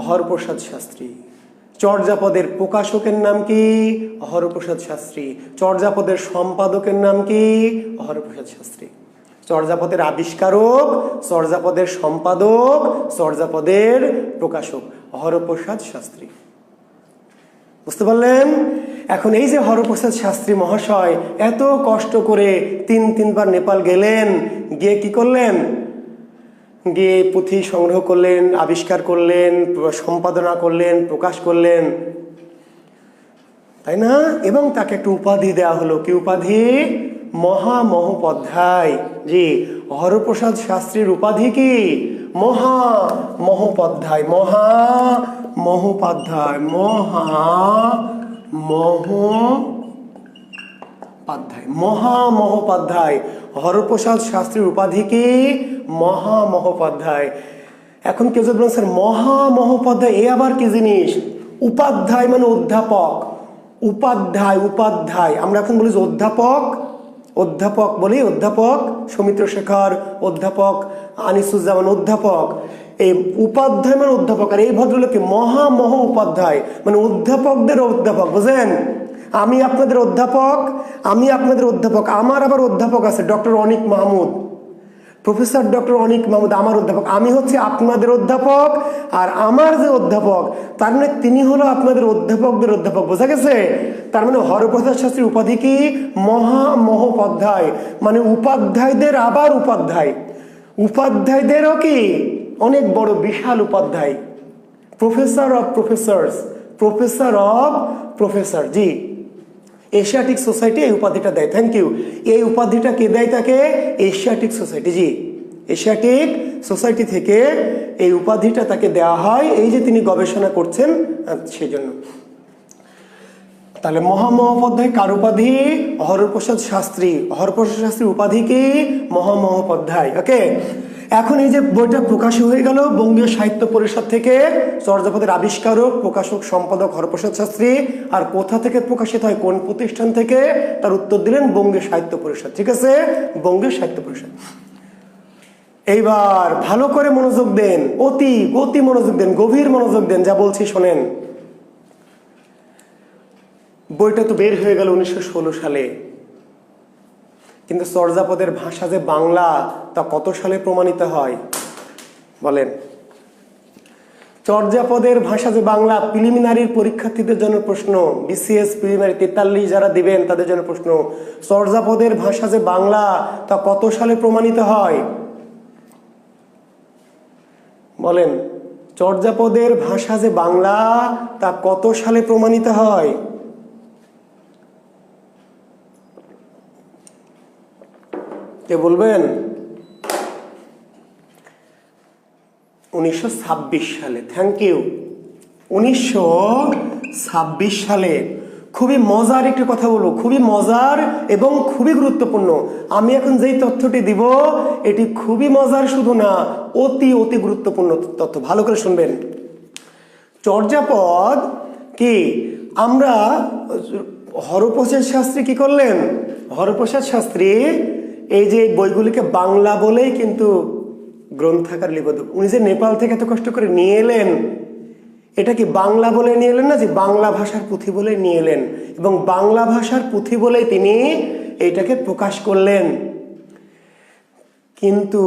হরপ্রসাদ শাস্ত্রী। চর্যাপদের প্রকাশকের নাম কি? হরপ্রসাদ শাস্ত্রী। চর্যাপদের সম্পাদকের নাম কি? হরপ্রসাদ শাস্ত্রী। চর্যাপদের আবিষ্কারক, চর্যাপদের সম্পাদক, চর্যাপদের প্রকাশক হরপ্রসাদ শাস্ত্রী। বুঝতে পারলেন? এখন এই যে হরপ্রসাদ শাস্ত্রী মহাশয় এত কষ্ট করে তিনবার নেপাল গেলেন, গিয়ে কি করলেন? গিয়ে পুঁথি সংগ্রহ করলেন, আবিষ্কার করলেন, সম্পাদনা করলেন, প্রকাশ করলেন, তাই না? এবং তাকে একটা উপাধি দেওয়া হলো। কি উপাধি? মহামহোপাধ্যায়। জি, হরপ্রসাদ শাস্ত্রীর উপাধি কি? মহামহোপাধ্যায়। মহামহোপাধ্যায়। মহামহোপাধ্যায়। হরপ্রসাদ শাস্ত্রীর উপাধি কি? মহামহোপাধ্যায়। এখন কেউ যদি বলেন স্যার মহামহোপাধ্যায় এ আবার কি জিনিস? উপাধ্যায় মানে অধ্যাপক। উপাধ্যায়, উপাধ্যায় আমরা এখন বলি যে অধ্যাপক, অধ্যাপক বলি, অধ্যাপক সৌমিত্র শেখর, অধ্যাপক আনিসুজ্জামান, অধ্যাপক। এই উপাধ্যায় মানে অধ্যাপক। আর এই ভদ্রলোককে উপাধ্যায় মানে অধ্যাপকদের অধ্যাপক। বুঝেন? আমি আপনাদের অধ্যাপক, আমি আপনাদের অধ্যাপক। আমার আবার অধ্যাপক আছে ডক্টর অনিক মাহমুদ, প্রফেসর ডক্টর অনিক মাহমুদ আমার অধ্যাপক। আমি হচ্ছে আপনাদের অধ্যাপক, আর আমার যে অধ্যাপক তার মানে তিনি হলো আপনাদের অধ্যাপকদের অধ্যাপক। বোঝা গেছে? তার মানে হরপ্রসাদ শাস্ত্রীর উপাধি কি? মহামহোপাধ্যায় মানে উপাধ্যায়দের আবার উপাধ্যায়। উপাধ্যায়দেরও কি অনেক বড় বিশাল উপাধ্যায়। Professor of professors, professor of professor. জি, এশিয়াটিক সোসাইটি এই উপাধিটা দেয়। Thank you. এই উপাধিটা কে দেয় তাকে? Asiatic society. জি, এশিয়াটিক সোসাইটি থেকে এই উপাধিটা তাকে দেওয়া হয়, এই যে তিনি গবেষণা করছেন সেই জন্য। তাহলে মহামহোপাধ্যায় কার উপাধি? হরপ্রসাদ শাস্ত্রী। হরপ্রসাদ শাস্ত্রীর উপাধি কি? মহামহোপাধ্যায়। ওকে, এখন এই যে বইটা প্রকাশ হয়ে গেল বঙ্গীয় সাহিত্য পরিষদ থেকে, চর্যাপদের আবিষ্কারক, প্রকাশক, সম্পাদক হরপ্রসাদ শাস্ত্রী। আর কোথা থেকে প্রকাশিত হয়, কোন প্রতিষ্ঠান থেকে? তার উত্তর দিলেন বঙ্গীয় সাহিত্য পরিষদ। ঠিক আছে, বঙ্গীয় সাহিত্য পরিষদ। এইবার ভালো করে মনোযোগ দেন, অতি অতি মনোযোগ দেন, গভীর মনোযোগ দেন, যা বলছি শোনেন। বইটা তো বের হয়ে গেল 1916 সালে, কিন্তু চর্যাপদের ভাষা যে বাংলা তা কত সালে প্রমাণিত হয় বলেন? চর্যাপদের ভাষা যে বাংলা, প্রিলিমিনারির পরীক্ষার্থীদের জন্য প্রশ্ন, বিসিএস প্রিলিমিনারি 43 যারা দিবেন তাদের জন্য প্রশ্ন। চর্যাপদের ভাষা যে বাংলা তা কত সালে প্রমাণিত হয় বলেন? চর্যাপদের ভাষা যে বাংলা তা কত সালে প্রমাণিত হয়? কে বলবেন? 1926 সালে। Thank you. 1926 সালে। খুবই মজার একটি কথা বলবো, খুবই মজার এবং খুবই গুরুত্বপূর্ণ। আমি এখন যেই তথ্যটি দিব এটি খুবই মজার শুধু না, অতি অতি গুরুত্বপূর্ণ তথ্য। ভালো করে শুনবেন। চর্যাপদ কি আমরা হরপ্রসাদ শাস্ত্রী কি করলেন? হরপ্রসাদ শাস্ত্রী এই যে বইগুলিকে বাংলা বলেই কিন্তু গ্রন্থাকার লিপিবদ্ধ। উনি যে নেপাল থেকে এত কষ্ট করে নিয়ে এলেন, এটা কি বাংলা বলে নিয়ে এলেন না, যে বাংলা ভাষার পুঁথি বলে নিয়ে এলেন, এবং বাংলা ভাষার পুঁথি বলে তিনি এইটাকে প্রকাশ করলেন। কিন্তু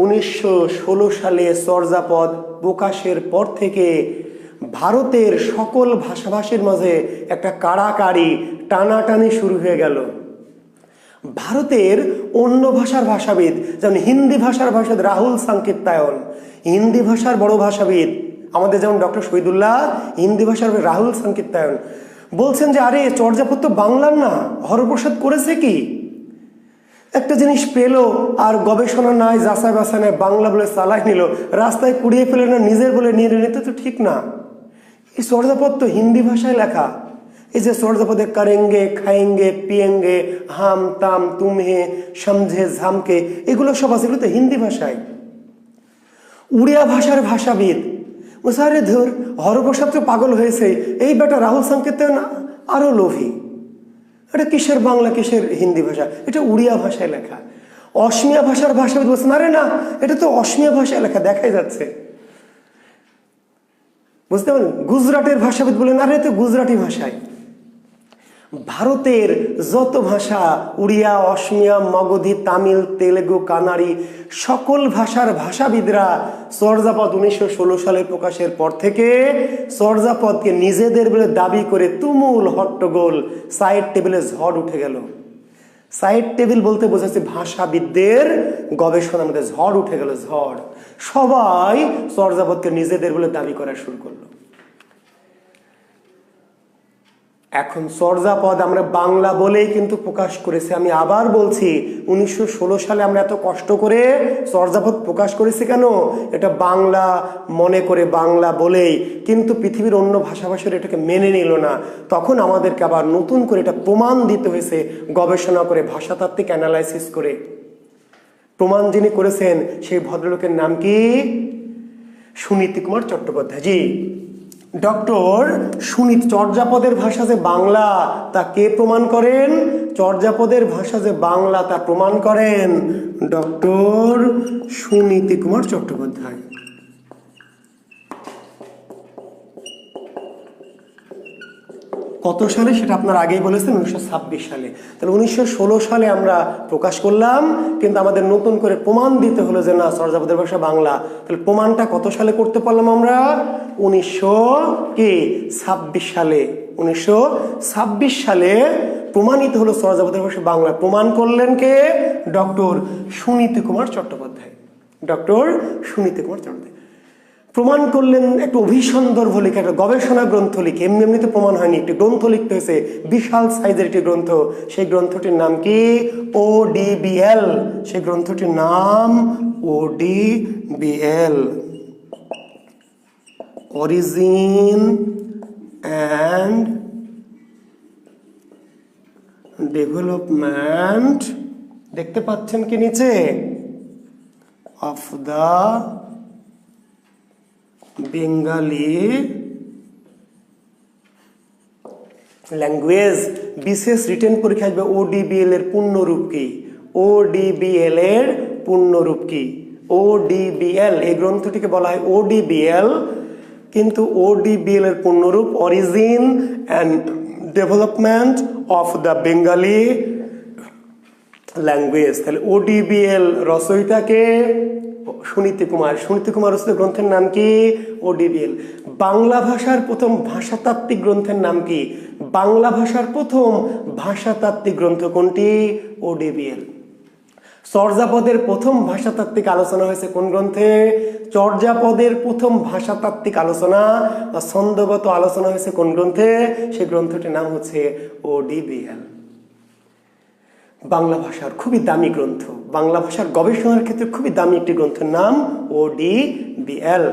1916 সালে চর্যাপদ প্রকাশের পর থেকে ভারতের সকল ভাষাভাষীর মাঝে একটা কাড়াকাড়ি টানাটানি শুরু হয়ে গেল। ভারতের অন্য ভাষার ভাষাবিদ, যেমন হিন্দি ভাষার ভাষাবিদ রাহুল সাংকিত্তায়ন, হিন্দি ভাষার বড় ভাষাবিদ আমাদের যেমন ডক্টর শহীদুল্লাহ, হিন্দি ভাষার রাহুল সাংকিত্তায়ন বলছেন যে আরে চর্যাপদ তো বাংলার না, হরপ্রসাদ করেছে কি? একটা জিনিস পেল আর গবেষণা নাই, যাচাই বাছাই নাই, বাংলা বলে চালাই নিল, রাস্তায় কুড়িয়ে ফেলে না, নিজের বলে নিয়ে নিতে তো ঠিক না। এই চর্যাপদ তো হিন্দি ভাষায় লেখা। এই যে চর্যাপদে করেঙ্গে, খায়েঙ্গে, পিয়েঙ্গে, হাম তাম তুমহে সমঝে ঝামকে, এগুলো সব আছে, এগুলো তো হিন্দি ভাষায়। উড়িয়া ভাষার ভাষাবিদ আরে ধর, হরপ্রসাদ তো পাগল হয়েছে, এই বেটা রাহুল সাংকিত্তায়ন আরো লোভী। এটা কিসের বাংলা কিসের হিন্দি ভাষা, এটা উড়িয়া ভাষায় লেখা। অসমিয়া ভাষার ভাষাবিদ বলছেন আরে না, এটা তো অসমিয়া ভাষায় লেখা, দেখাই যাচ্ছে। বুঝতে পারেন? গুজরাটের ভাষাবিদ বলেন আরে তো গুজরাটি ভাষায়। ভারতের যত ভাষা, উড়িয়া, অসমিয়া, মগধী, তামিল, তেলেগু, কানাড়ি, সকল ভাষার ভাষাবিদরা চর্যাপদ 1916 সালে প্রকাশের পর থেকে চর্যাপদকে নিজেদের বলে দাবি করে তুমুল হট্টগোল, সাইড টেবিলে ঝড় উঠে গেল। সাইড টেবিল বলতে বোঝাচ্ছে ভাষাবিদদের গবেষণার মধ্যে ঝড় উঠে গেল, ঝড়। সবাই চর্যাপদকে নিজেদের বলে দাবি করা শুরু করলো। এখন চর্যাপদ আমরা বাংলা বলেই কিন্তু প্রকাশ করেছি। আমি আবার বলছি, 1916 সালে আমরা এত কষ্ট করে চর্যাপদ প্রকাশ করেছি কেন? এটা বাংলা মনে করে, বাংলা বলেই। কিন্তু পৃথিবীর অন্য ভাষাভাষীরা এটাকে মেনে নিল না। তখন আমাদেরকে আবার নতুন করে এটা প্রমাণ দিতে হয়েছে, গবেষণা করে, ভাষাতাত্ত্বিক অ্যানালাইসিস করে। প্রমাণ যিনি করেছেন সেই ভদ্রলোকের নাম কি? সুনীতি কুমার চট্টোপাধ্যায়। জি, ডক্টর সুনীতি। চর্যাপদের ভাষা যে বাংলা তা কে প্রমাণ করেন? চর্যাপদের ভাষা যে বাংলা তা প্রমাণ করেন ডক্টর সুনীতি কুমার চট্টোপাধ্যায়। কত সালে সেটা আপনার আগেই বলেছেন, 1926 সালে। তাহলে 1916 সালে আমরা প্রকাশ করলাম, কিন্তু আমাদের নতুন করে প্রমাণ দিতে হলো যে না, চর্যাপদের ভাষা বাংলা। তাহলে প্রমাণটা কত সালে করতে পারলাম আমরা? 1926 সালে। 1926 সালে প্রমাণিত হলো চর্যাপদের ভাষা বাংলা। প্রমাণ করলেন কে? ডক্টর সুনীতি কুমার চট্টোপাধ্যায়। ডক্টর সুনীতি কুমার চট্টোপাধ্যায় প্রমাণ করলেন। একটু অভিসন্দর্ভ লিখে, একটা গবেষণা গ্রন্থ লিখে, এমনি এমনিতে প্রমাণ হয়নি, একটি গ্রন্থ লিখতে হয়েছে, বিশাল সাইজের একটি গ্রন্থ। সেই গ্রন্থটির নাম কি? ODBL। সেই গ্রন্থটির নাম ODBL, অরিজিন অ্যান্ড ডেভেলপমেন্ট, দেখতে পাচ্ছেন কি নিচে, অফ দা বেঙ্গালি ল্যাঙ্গুয়েজ। বিশেষ রিটেন পরীক্ষা আসবে ODBL এর পূর্ণরূপ কি? ODBL এর পূর্ণরূপ কি? ODBL, এই গ্রন্থটিকে বলা হয় ODBL, কিন্তু ODBL এর পূর্ণরূপ origin and development of the Bengali language. তাহলে ODBL রচয়িতাকে সুনীতি কুমার। সুনীতি কুমার রচিত গ্রন্থের নাম কি? ODBL। বাংলা ভাষার প্রথম ভাষাতাত্ত্বিক গ্রন্থের নাম কি? বাংলা ভাষার প্রথম ভাষাতাত্ত্বিক গ্রন্থ কোনটি? ODBL। চর্যাপদের প্রথম ভাষাতাত্ত্বিক আলোচনা হয়েছে কোন গ্রন্থে? চর্যাপদের প্রথম ভাষাতাত্ত্বিক আলোচনা বা ছন্দগত আলোচনা হয়েছে কোন গ্রন্থে? সেই গ্রন্থটির নাম হচ্ছে ODBL। বাংলা ভাষার খুবই দামি গ্রন্থ, বাংলা ভাষার গবেষণার ক্ষেত্রে খুবই দামি একটি গ্রন্থের নাম ODBL।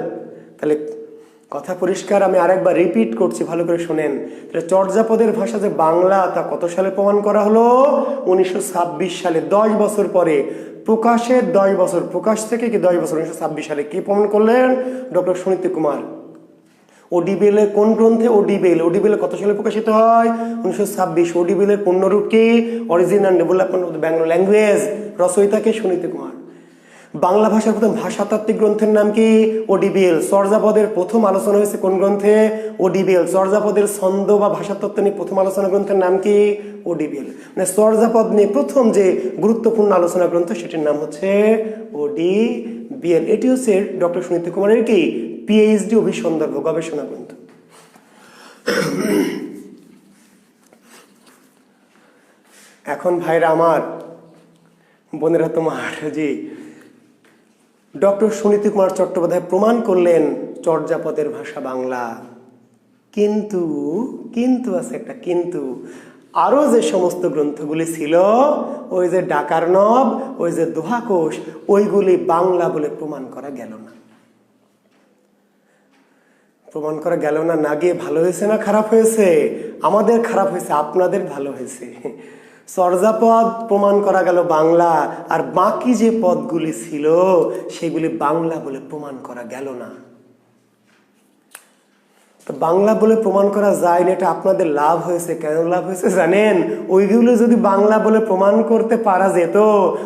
তাহলে কথা পরিষ্কার, আমি আরেকবার রিপিট করছি, ভালো করে শোনেন। তাহলে চর্যাপদের ভাষা যে বাংলা তা কত সালে প্রমাণ করা হলো? 1926 সালে, 10 বছর পরে। প্রকাশের 10 বছর, প্রকাশ থেকে কি 10 বছর, 1926 সালে কি প্রমাণ করলেন? ডক্টর সুনীতি কুমার। ODBL এর কোন গ্রন্থে? ODBL কত সালে প্রকাশিত হয়? 1926। ODBL এর পূর্ণরূপ কি? Origin and development of the Bangla language. রচয়িতাকে সুনীতি কুমার। বাংলা ভাষার প্রথম ভাষাতাত্ত্বিক গ্রন্থের নাম কি? ODBL। চর্যাপদের প্রথম আলোচনা হয়েছে কোন গ্রন্থে? ODBL। চর্যাপদের ছন্দ বা ভাষাতত্ত্ব নিয়ে প্রথম আলোচনা গ্রন্থের নাম কি? ODBL। মানে চর্যাপদ নিয়ে প্রথম যে গুরুত্বপূর্ণ আলোচনা গ্রন্থ সেটির নাম হচ্ছে ODBL। এটি হচ্ছে ডক্টর সুনীতি কুমারের কি PhD অভিসন্দর্ভ গবেষণা গ্রন্থ। এখন ভাইরা আমার, বোনেরা তোমার, জি, ডক্টর সুনীতি কুমার চট্টোপাধ্যায় প্রমাণ করলেন চর্যাপদের ভাষা বাংলা। কিন্তু আছে একটা কিন্তু, আরো যে সমস্ত গ্রন্থগুলি ছিল, ওই যে ডাকার্ণব, ওই যে দোহাকোষ, ওইগুলি বাংলা বলে প্রমাণ করা গেল না। প্রমাণ করা গেল না, না গিয়ে ভালো হয়েছে না খারাপ হয়েছে? আমাদের খারাপ হয়েছে, আপনাদের ভালো হয়েছে। চর্যাপদ প্রমাণ করা গেল বাংলা, আর বাকি যে পদগুলি ছিল সেগুলি বাংলা বলে প্রমাণ করা গেল না। তো বাংলা বলে প্রমাণ করা যায় না, এটা আপনাদের লাভ হয়েছে। কেন লাভ হয়েছে জানেন? ওইগুলো যদি বাংলা বলে প্রমাণ করতে পারা যেত,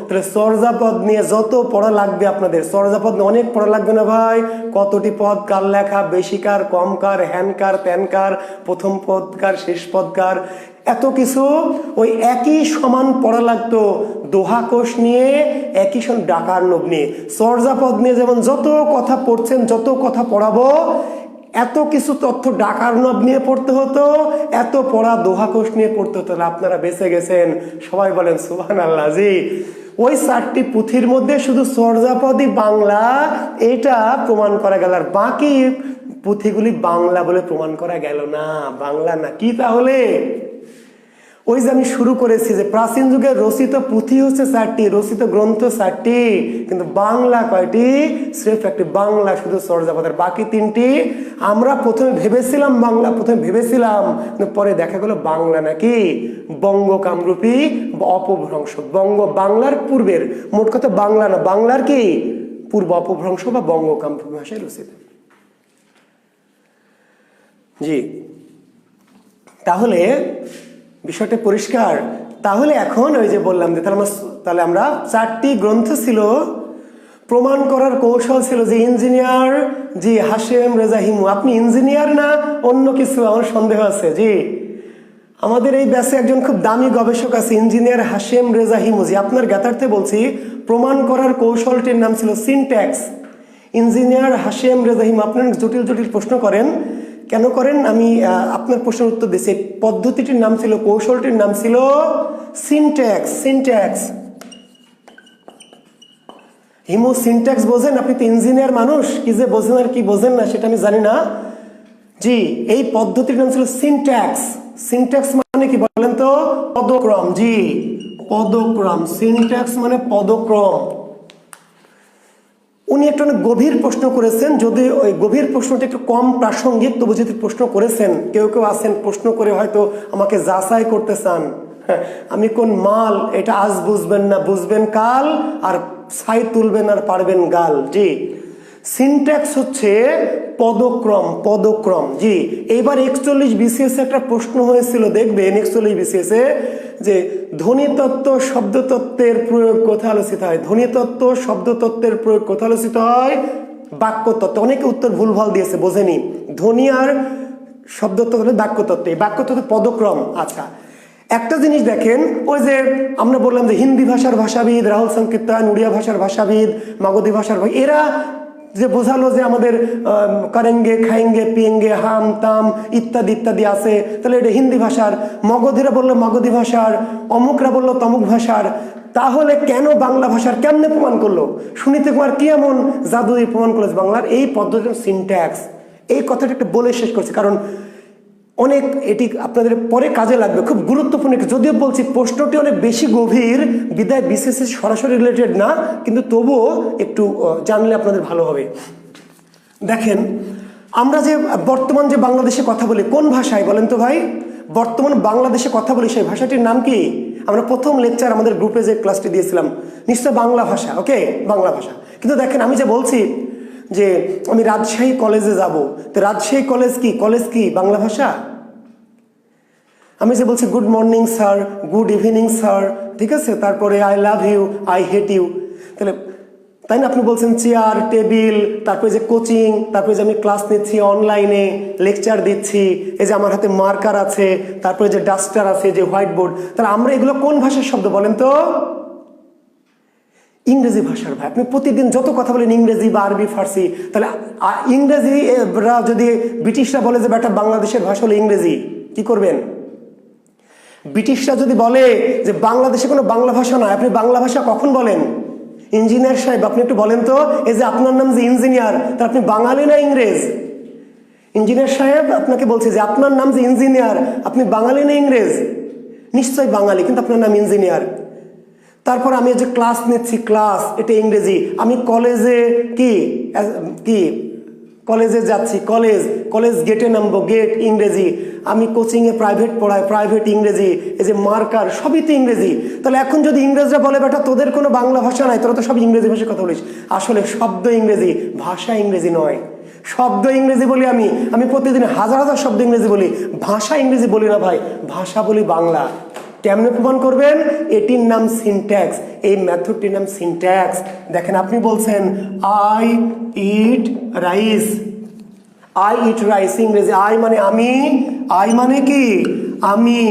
তাহলে চর্যাপদ নিয়ে যত পড়া লাগবে আপনাদের, চর্যাপদ নিয়ে অনেক পড়া লাগবে না ভাই? কতটি পদ কার লেখা, বেশিকার, কমকার, হ্যানকার, ত্যানকার, প্রথম পদকার, শেষ পদকার, এত কিছু ওই একই সমান পড়া লাগতো। দোহাকোষ নিয়ে একই সমান, ডাকার্ণব নিয়ে, চর্যাপদ নিয়ে যেমন যত কথা পড়ছেন, যত কথা পড়াবো, এত কিছু তথ্য ডাকার্ণব নিয়ে পড়তে হতো, এত পড়া দোহাকোষ নিয়ে পড়তে হতো। আপনারা বেঁচে গেছেন, সবাই বলেন সুবহানাল্লাহ। জি, ওই 4টি পুঁথির মধ্যে শুধু চর্যাপদই বাংলা, এটা প্রমাণ করা গেল, আর বাকি পুঁথিগুলি বাংলা বলে প্রমাণ করা গেল না। বাংলা না কি তাহলে? ওই যে আমি শুরু করেছি যে প্রাচীন যুগের রচিত পুঁথি হচ্ছে 4টি, রচিত গ্রন্থ 4টি, কিন্তু বাংলা কয়টি? স্রেফ একটি, বাংলা শুধু চর্যাপদের। বাকি 3টি আমরা প্রথমে ভেবেছিলাম বাংলা, কিন্তু পরে দেখা গেল বাংলা নাকি বঙ্গ কামরূপী বা অপভ্রংশ। বঙ্গ বাংলার পূর্বের, মোট কথা বাংলা না, বাংলার কি পূর্ব অপভ্রংশ বা বঙ্গ কামরূপী ভাষায় রচিত। জি, তাহলে বিষয়টা পরিষ্কার। তাহলে এখন ওই যে বললাম যে তাহলে আমরা 4টি গ্রন্থ ছিল, প্রমাণ করার কৌশল ছিল যে ইঞ্জিনিয়ার, জি, হাশেম রেজা হিমু। আপনি ইঞ্জিনিয়ার না অন্য কিছু? আমার সন্দেহ আছে। জি, আমাদের এই ব্যাচে একজন খুব দামি গবেষক আছে, ইঞ্জিনিয়ার হাশেম রেজা হিমু। জি, আপনার জ্ঞাতার্থে বলছি, প্রমাণ করার কৌশলটির নাম ছিল সিনট্যাক্স। ইঞ্জিনিয়ার হাশেম রেজা হিমু। আপনার জটিল জটিল প্রশ্ন করেন, কেন করেন? আমি আপনার প্রশ্নের উত্তর দিচ্ছি। পদ্ধতিটির নাম ছিল, কৌশলটির নাম ছিল সিনট্যাক্স। সিনট্যাক্স। হিমু, সিনট্যাক্স বোঝেন? আপনি তো ইঞ্জিনিয়ার মানুষ, কি যে বোঝেন আর কি বোঝেন না সেটা আমি জানি না। জি, এই পদ্ধতির নাম ছিল সিনট্যাক্স। সিনট্যাক্স মানে কি বলেন তো? পদক্রম। জি, পদক্রম। সিনট্যাক্স মানে পদক্রম। উনি একটা অনেক গভীর প্রশ্ন করেছেন, যদি ওই গভীর প্রশ্নটা একটু কম প্রাসঙ্গিক, তবু যদি প্রশ্ন করেছেন, কেউ কেউ আছেন প্রশ্ন করে হয়তো আমাকে যাচাই করতে চান, আমি কোন মাল, এটা আজ বুঝবেন না, বুঝবেন কাল, আর ছাই তুলবেন আর পারবেন গাল। জি, সিনট্যাক্স হচ্ছে পদক্রম। পদক্রম। জি, এইবার 41 BCS একটা প্রশ্ন হয়েছিল, দেখবেন 41 BCS যে ধ্বনিতত্ত্ব শব্দতত্ত্বের প্রয়োগ কোথায় আলোচিত হয়? ধ্বনিতত্ত্ব শব্দতত্ত্বের প্রয়োগ কোথায় আলোচিত হয়? বাক্যতত্ত্ব। অনেকে উত্তর ভুলভাল দিয়েছে, বোঝেনি। ধ্বনি আর শব্দতত্ত্ব হলো বাক্যতত্ত্ব, এই বাক্যতত্ত্ব পদক্রম। আচ্ছা, একটা জিনিস দেখেন, ওই যে আমরা বললাম যে হিন্দি ভাষার ভাষাবিদ রাহুল সংকীর্তন, উড়িয়া ভাষার ভাষাবিদ, মাগধী ভাষার, এরা যে বোঝালো যে আমাদের করেঙ্গে, খাইঙ্গে, পিয়েঙ্গে, হাম, তাম ইত্যাদি ইত্যাদি আছে, তাহলে এটা হিন্দি ভাষার। মগধীরা বললো মগধী ভাষার, অমুকরা বললো তমুক ভাষার। তাহলে কেন বাংলা ভাষার? কেমনে প্রমাণ করলো? সুনীতি কুমার কি এমন জাদুই প্রমাণ করেছে বাংলার? এই পদ্ধতি সিনট্যাক্স। এই কথাটা একটা বলে শেষ করছে, কারণ অনেক, এটি আপনাদের পরে কাজে লাগবে, খুব গুরুত্বপূর্ণ। যদিও বলছি প্রশ্নটি অনেক বেশি গভীর, বিদায় বিসিএস সরাসরি রিলেটেড না, কিন্তু তবুও একটু জানলে আপনাদের ভালো হবে। দেখেন, আমরা যে বর্তমান যে বাংলাদেশে কথা বলি কোন ভাষায় বলেন তো ভাই? বর্তমান বাংলাদেশে কথা বলি সেই ভাষাটির নাম কি? আমরা প্রথম লেকচার আমাদের গ্রুপে যে ক্লাসটি দিয়েছিলাম, নিশ্চয় বাংলা ভাষা। ওকে, বাংলা ভাষা। কিন্তু দেখেন, আমি যে বলছি যে আমি রাজশাহী কলেজে যাব, তো রাজশাহী কলেজ কি বাংলা ভাষা? আমি যে বলছি good morning sir, good evening sir, ঠিক আছে, তারপরে I love you, I hate you, তাহলে তাই না? আপনি বলছেন চেয়ার, টেবিল, তারপরে যে কোচিং, তারপরে যে আমি ক্লাস নিচ্ছি অনলাইনে, লেকচার দিচ্ছি, এই যে আমার হাতে মার্কার আছে, তারপরে যে ডাস্টার আছে, যে হোয়াইট বোর্ড, তাহলে আমরা এগুলো কোন ভাষার শব্দ বলেন তো? ইংরেজি ভাষার। ভাই, আপনি প্রতিদিন যত কথা বলেন ইংরেজি বা আরবি, ফার্সি, তাহলে ইংরেজি যদি ব্রিটিশরা বলে যে বেটা বাংলাদেশের ভাষা হলো ইংরেজি, কি করবেন? ব্রিটিশরা যদি বলে যে বাংলাদেশে কোনো বাংলা ভাষা নয়, আপনি বাংলা ভাষা কখন বলেন? ইঞ্জিনিয়ার সাহেব, আপনি একটু বলেন তো, এই যে আপনার নাম যে ইঞ্জিনিয়ার, তা আপনি বাঙালি না ইংরেজ? ইঞ্জিনিয়ার সাহেব, আপনাকে বলছে যে আপনার নাম যে ইঞ্জিনিয়ার, আপনি বাঙালি না ইংরেজ? নিশ্চয়ই বাঙালি, কিন্তু আপনার নাম ইঞ্জিনিয়ার। তারপর আমি যে ক্লাস নিচ্ছি, ক্লাস, এটা ইংরেজি। আমি কলেজে কি কলেজে যাচ্ছি, কলেজ গেটে নামবো, গেট ইংরেজি। আমি কোচিংয়ে প্রাইভেট পড়াই, প্রাইভেট ইংরেজি। এই যে মার্কার, সবই তো ইংরেজি। তাহলে এখন যদি ইংরেজরা বলে বেটা তোদের কোনো বাংলা ভাষা নাই, তোরা তো সব ইংরেজি ভাষায় কথা বলিস, আসলে শব্দ ইংরেজি, ভাষা ইংরেজি নয়। শব্দ ইংরেজি বলি আমি প্রতিদিন হাজার হাজার শব্দ ইংরেজি বলি, ভাষা ইংরেজি বলি না ভাই, ভাষা বলি বাংলা। কেমনে প্রমাণ করবেন? এটির নাম সিনট্যাক্স, এই মেথডটির নাম সিনট্যাক্স। দেখেন, আপনি বলছেন I eat rice, I eat rice ইংরেজি, আই মানে আমি, আই মানে কি আমি,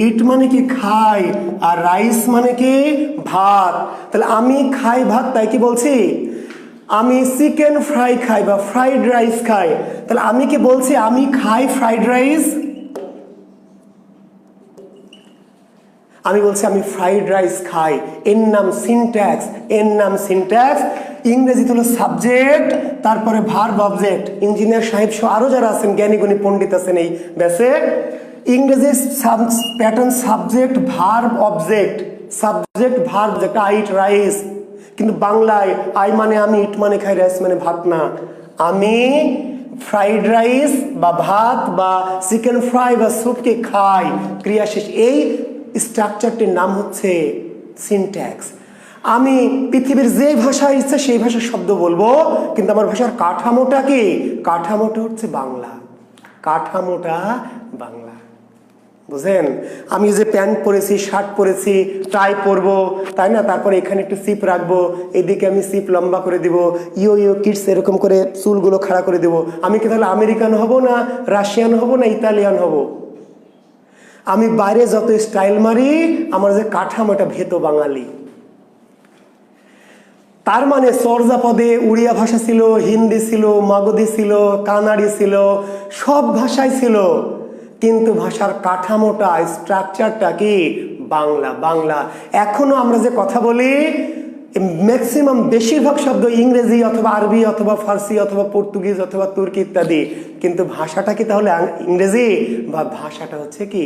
ইট মানে কি খাই, আর রাইস মানে কি ভাত। তাহলে আমি খাই ভাত, তাই কি বলছি? আমি চিকেন ফ্রাই খাই বা ফ্রাইড রাইস খাই, তাহলে আমি কি বলছি আমি খাই ফ্রাইড রাইস? আমি বলছি আমি ফ্রাইড রাইস খাই। এর নাম সিনট্যাক্স, এর নাম সিনট্যাক্স। ইংরেজিতে হলো সাবজেক্ট, তারপরে ভার্ব, অবজেক্ট। ইঞ্জিনিয়ার সাহেব সহ আরো যারা আছেন, জ্ঞানী গুণী পণ্ডিত আছেন এই ব্যাসে, ইংরেজি pattern subject verb object, subject verb, যেটা আই ইট রাইস। কিন্তু বাংলায় আই মানে আমি, ইট মানে খাই, রাইস মানে ভাত না। আমি ফ্রাইড রাইস বা ভাত বা চিকেন ফ্রাই বা স্যুপকে খাই, ক্রিয়া শেষ। এই স্ট্রাকচারটির নাম হচ্ছে সিনট্যাক্স। আমি পৃথিবীর যে ভাষা ইচ্ছে সেই ভাষার শব্দ বলবো, কিন্তু আমার ভাষার কাঠামোটা কি? কাঠামোটা হচ্ছে বাংলা, কাঠামোটা বাংলা। বুঝেন? আমি যে প্যান্ট পরেছি, শার্ট পরেছি, টাই পরবো, তাই না? তারপরে এখানে একটু সিপ রাখবো, এদিকে আমি সিপ লম্বা করে দিব, ইয়ো ইয়ো কিডস এরকম করে চুলগুলো খাড়া করে দেবো। আমি কি তাহলে আমেরিকান হব না, রাশিয়ান হব না, ইতালিয়ান হব? আমি বাইরে যত স্টাইল মারি, আমার যে কাঠামোটা ভেতো বাঙালি। তার মানে চর্যাপদে উড়িয়া ভাষা ছিল, হিন্দি ছিল, মাগধী ছিল, কানাড়ি ছিল, সব ভাষাই ছিল, কিন্তু ভাষার কাঠামোটা, স্ট্রাকচারটা কি? বাংলা, বাংলা। এখনো আমরা যে কথা বলি, ম্যাক্সিমাম বেশিরভাগ শব্দ ইংরেজি অথবা আরবি অথবা ফার্সি অথবা পর্তুগিজ অথবা তুর্কি ইত্যাদি, কিন্তু ভাষাটা কি তাহলে ইংরেজি? বা ভাষাটা হচ্ছে কি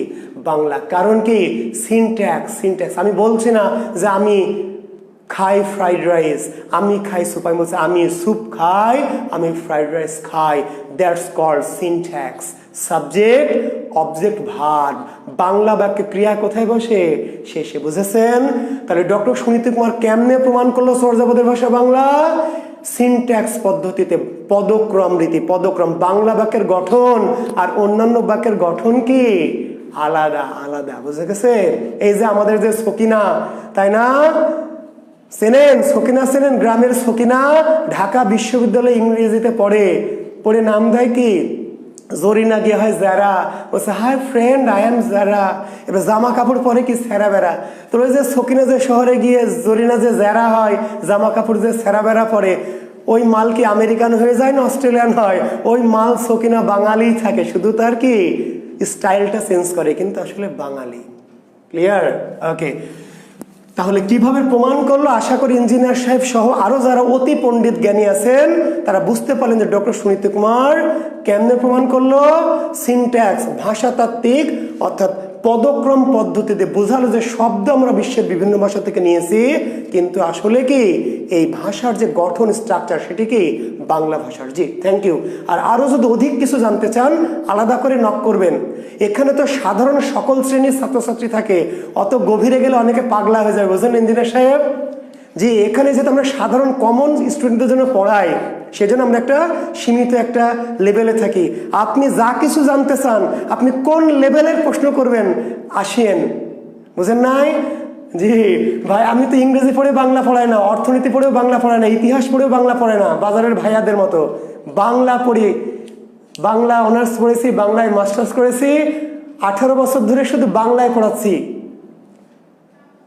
বাংলা। কারণ কি? Syntax, syntax. আমি বলছি না যে আমি খাই ফ্রাইড রাইস, আমি খাই স্যুপ, আমি বলছি আমি স্যুপ খাই, আমি ফ্রাইড রাইস খাই। That's called syntax. Subject, object, verb. Bangla বাক্যে ক্রিয়া কোথায় বসে? শেষে। বুঝেছেন? তাহলে ডক্টর সুনীতি কুমার কেমনে প্রমাণ করলো চর্যাপদের ভাষা বাংলা? সিনট্যাক্স পদ্ধতিতে, পদক্রম রীতি, পদক্রম। বাংলা বাক্যের গঠন আর অন্যান্য বাক্যের গঠন কি? আলাদা আলাদা। বুঝে গেছে? এই যে আমাদের যে সকিনা, তাই না? চেনেন সকিনা? চেনেন? গ্রামের সকিনা ঢাকা বিশ্ববিদ্যালয়ে ইংরেজিতে পড়ে নাম দেয় কি? জরিনা গিয়ে হয় যারা, বলছে হাই ফ্রেন্ড আই এম যারা। এবার জামা কাপড় পরে কি ছেঁড়া বেড়া। তো ওই যে সকিনা যে শহরে গিয়ে জরিনা যে যারা হয়, জামা কাপড় যে ছেঁড়া বেড়া পরে, ওই মাল কি আমেরিকান হয়ে যায় না অস্ট্রেলিয়ান হয়? ওই মাল সকিনা বাঙালি থাকে, শুধু তার কি স্টাইলটা চেঞ্জ করে, কিন্তু আসলে বাঙালি। ক্লিয়ার? ওকে। তাহলে কিভাবে প্রমাণ করলো? আশা করি ইঞ্জিনিয়ার সাহেব সহ আরো যারা অতি পণ্ডিত জ্ঞানী আছেন তারা বুঝতে পারলেন যে ডক্টর সুনীতি কুমার কেমনে প্রমাণ করলো। সিনট্যাক্স, ভাষাতাত্ত্বিক অর্থাৎ পদক্রম পদ্ধতিতে বোঝালো যে শব্দ আমরা বিশ্বের বিভিন্ন ভাষা থেকে নিয়েছি, কিন্তু আসলে কি এই ভাষার যে গঠন স্ট্রাকচার সেটি কি বাংলা ভাষার। জি, থ্যাংক ইউ। আর আরো যদি অধিক কিছু জানতে চান আলাদা করে নক করবেন। এখানে তো সাধারণ সকল শ্রেণীর ছাত্রছাত্রী থাকে, অত গভীরে গেলে অনেকে পাগলা হয়ে যায়, বুঝলেন ইঞ্জিনিয়ার সাহেব? জি, এখানে যেহেতু আমরা সাধারণ কমন স্টুডেন্টদের জন্য পড়াই, সেজন্য আমরা একটা সীমিত একটা লেভেলে থাকি। আপনি যা কিছু জানতে চান, আপনি কোন লেভেলের প্রশ্ন করবেন আসেন, বুঝেন নাই? জি ভাই, আমি তো ইংরেজি পড়ে বাংলা পড়াই না, অর্থনীতি পড়েও বাংলা পড়াই না, ইতিহাস পড়েও বাংলা পড়াই না, বাজারের ভাইয়াদের মতো বাংলা পড়ি। বাংলা অনার্স করেছি, বাংলায় মাস্টার্স করেছি, 18 বছর ধরে শুধু বাংলায় পড়াচ্ছি,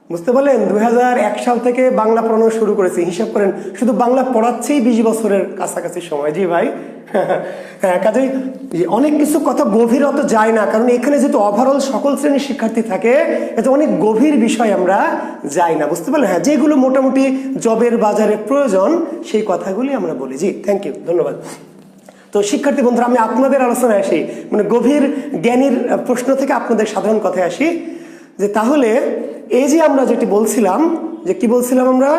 বুঝতে পারলেন? 2001 সাল থেকে বাংলা পড়ানো শুরু করেছি। হিসাব করেন, শুধু বাংলা পড়াচ্ছি 20 বছরের কাছাকাছি সময়। জি ভাই, হ্যাঁ, কাজেই অনেক কিছু কথা গভীর অত যায় না, কারণ এখানে যেহেতু ওভারঅল সকল শ্রেণীর শিক্ষার্থী থাকে, এতে অনেক গভীর বিষয় আমরা যাই না, বুঝতে পারলেন? হ্যাঁ, যেগুলো মোটামুটি জবের বাজারে প্রয়োজন সেই কথাগুলি আমরা বলি। জি, থ্যাংক ইউ, ধন্যবাদ। তো শিক্ষার্থী বন্ধুরা, আমি আপনাদের আলোচনায় আসি, মানে গভীর জ্ঞানীর প্রশ্ন থেকে আপনাদের সাধারণ কথায় আসি, যে তাহলে এই যে আমরা যেটি বলছিলাম, যে কি বলছিলাম আমরা,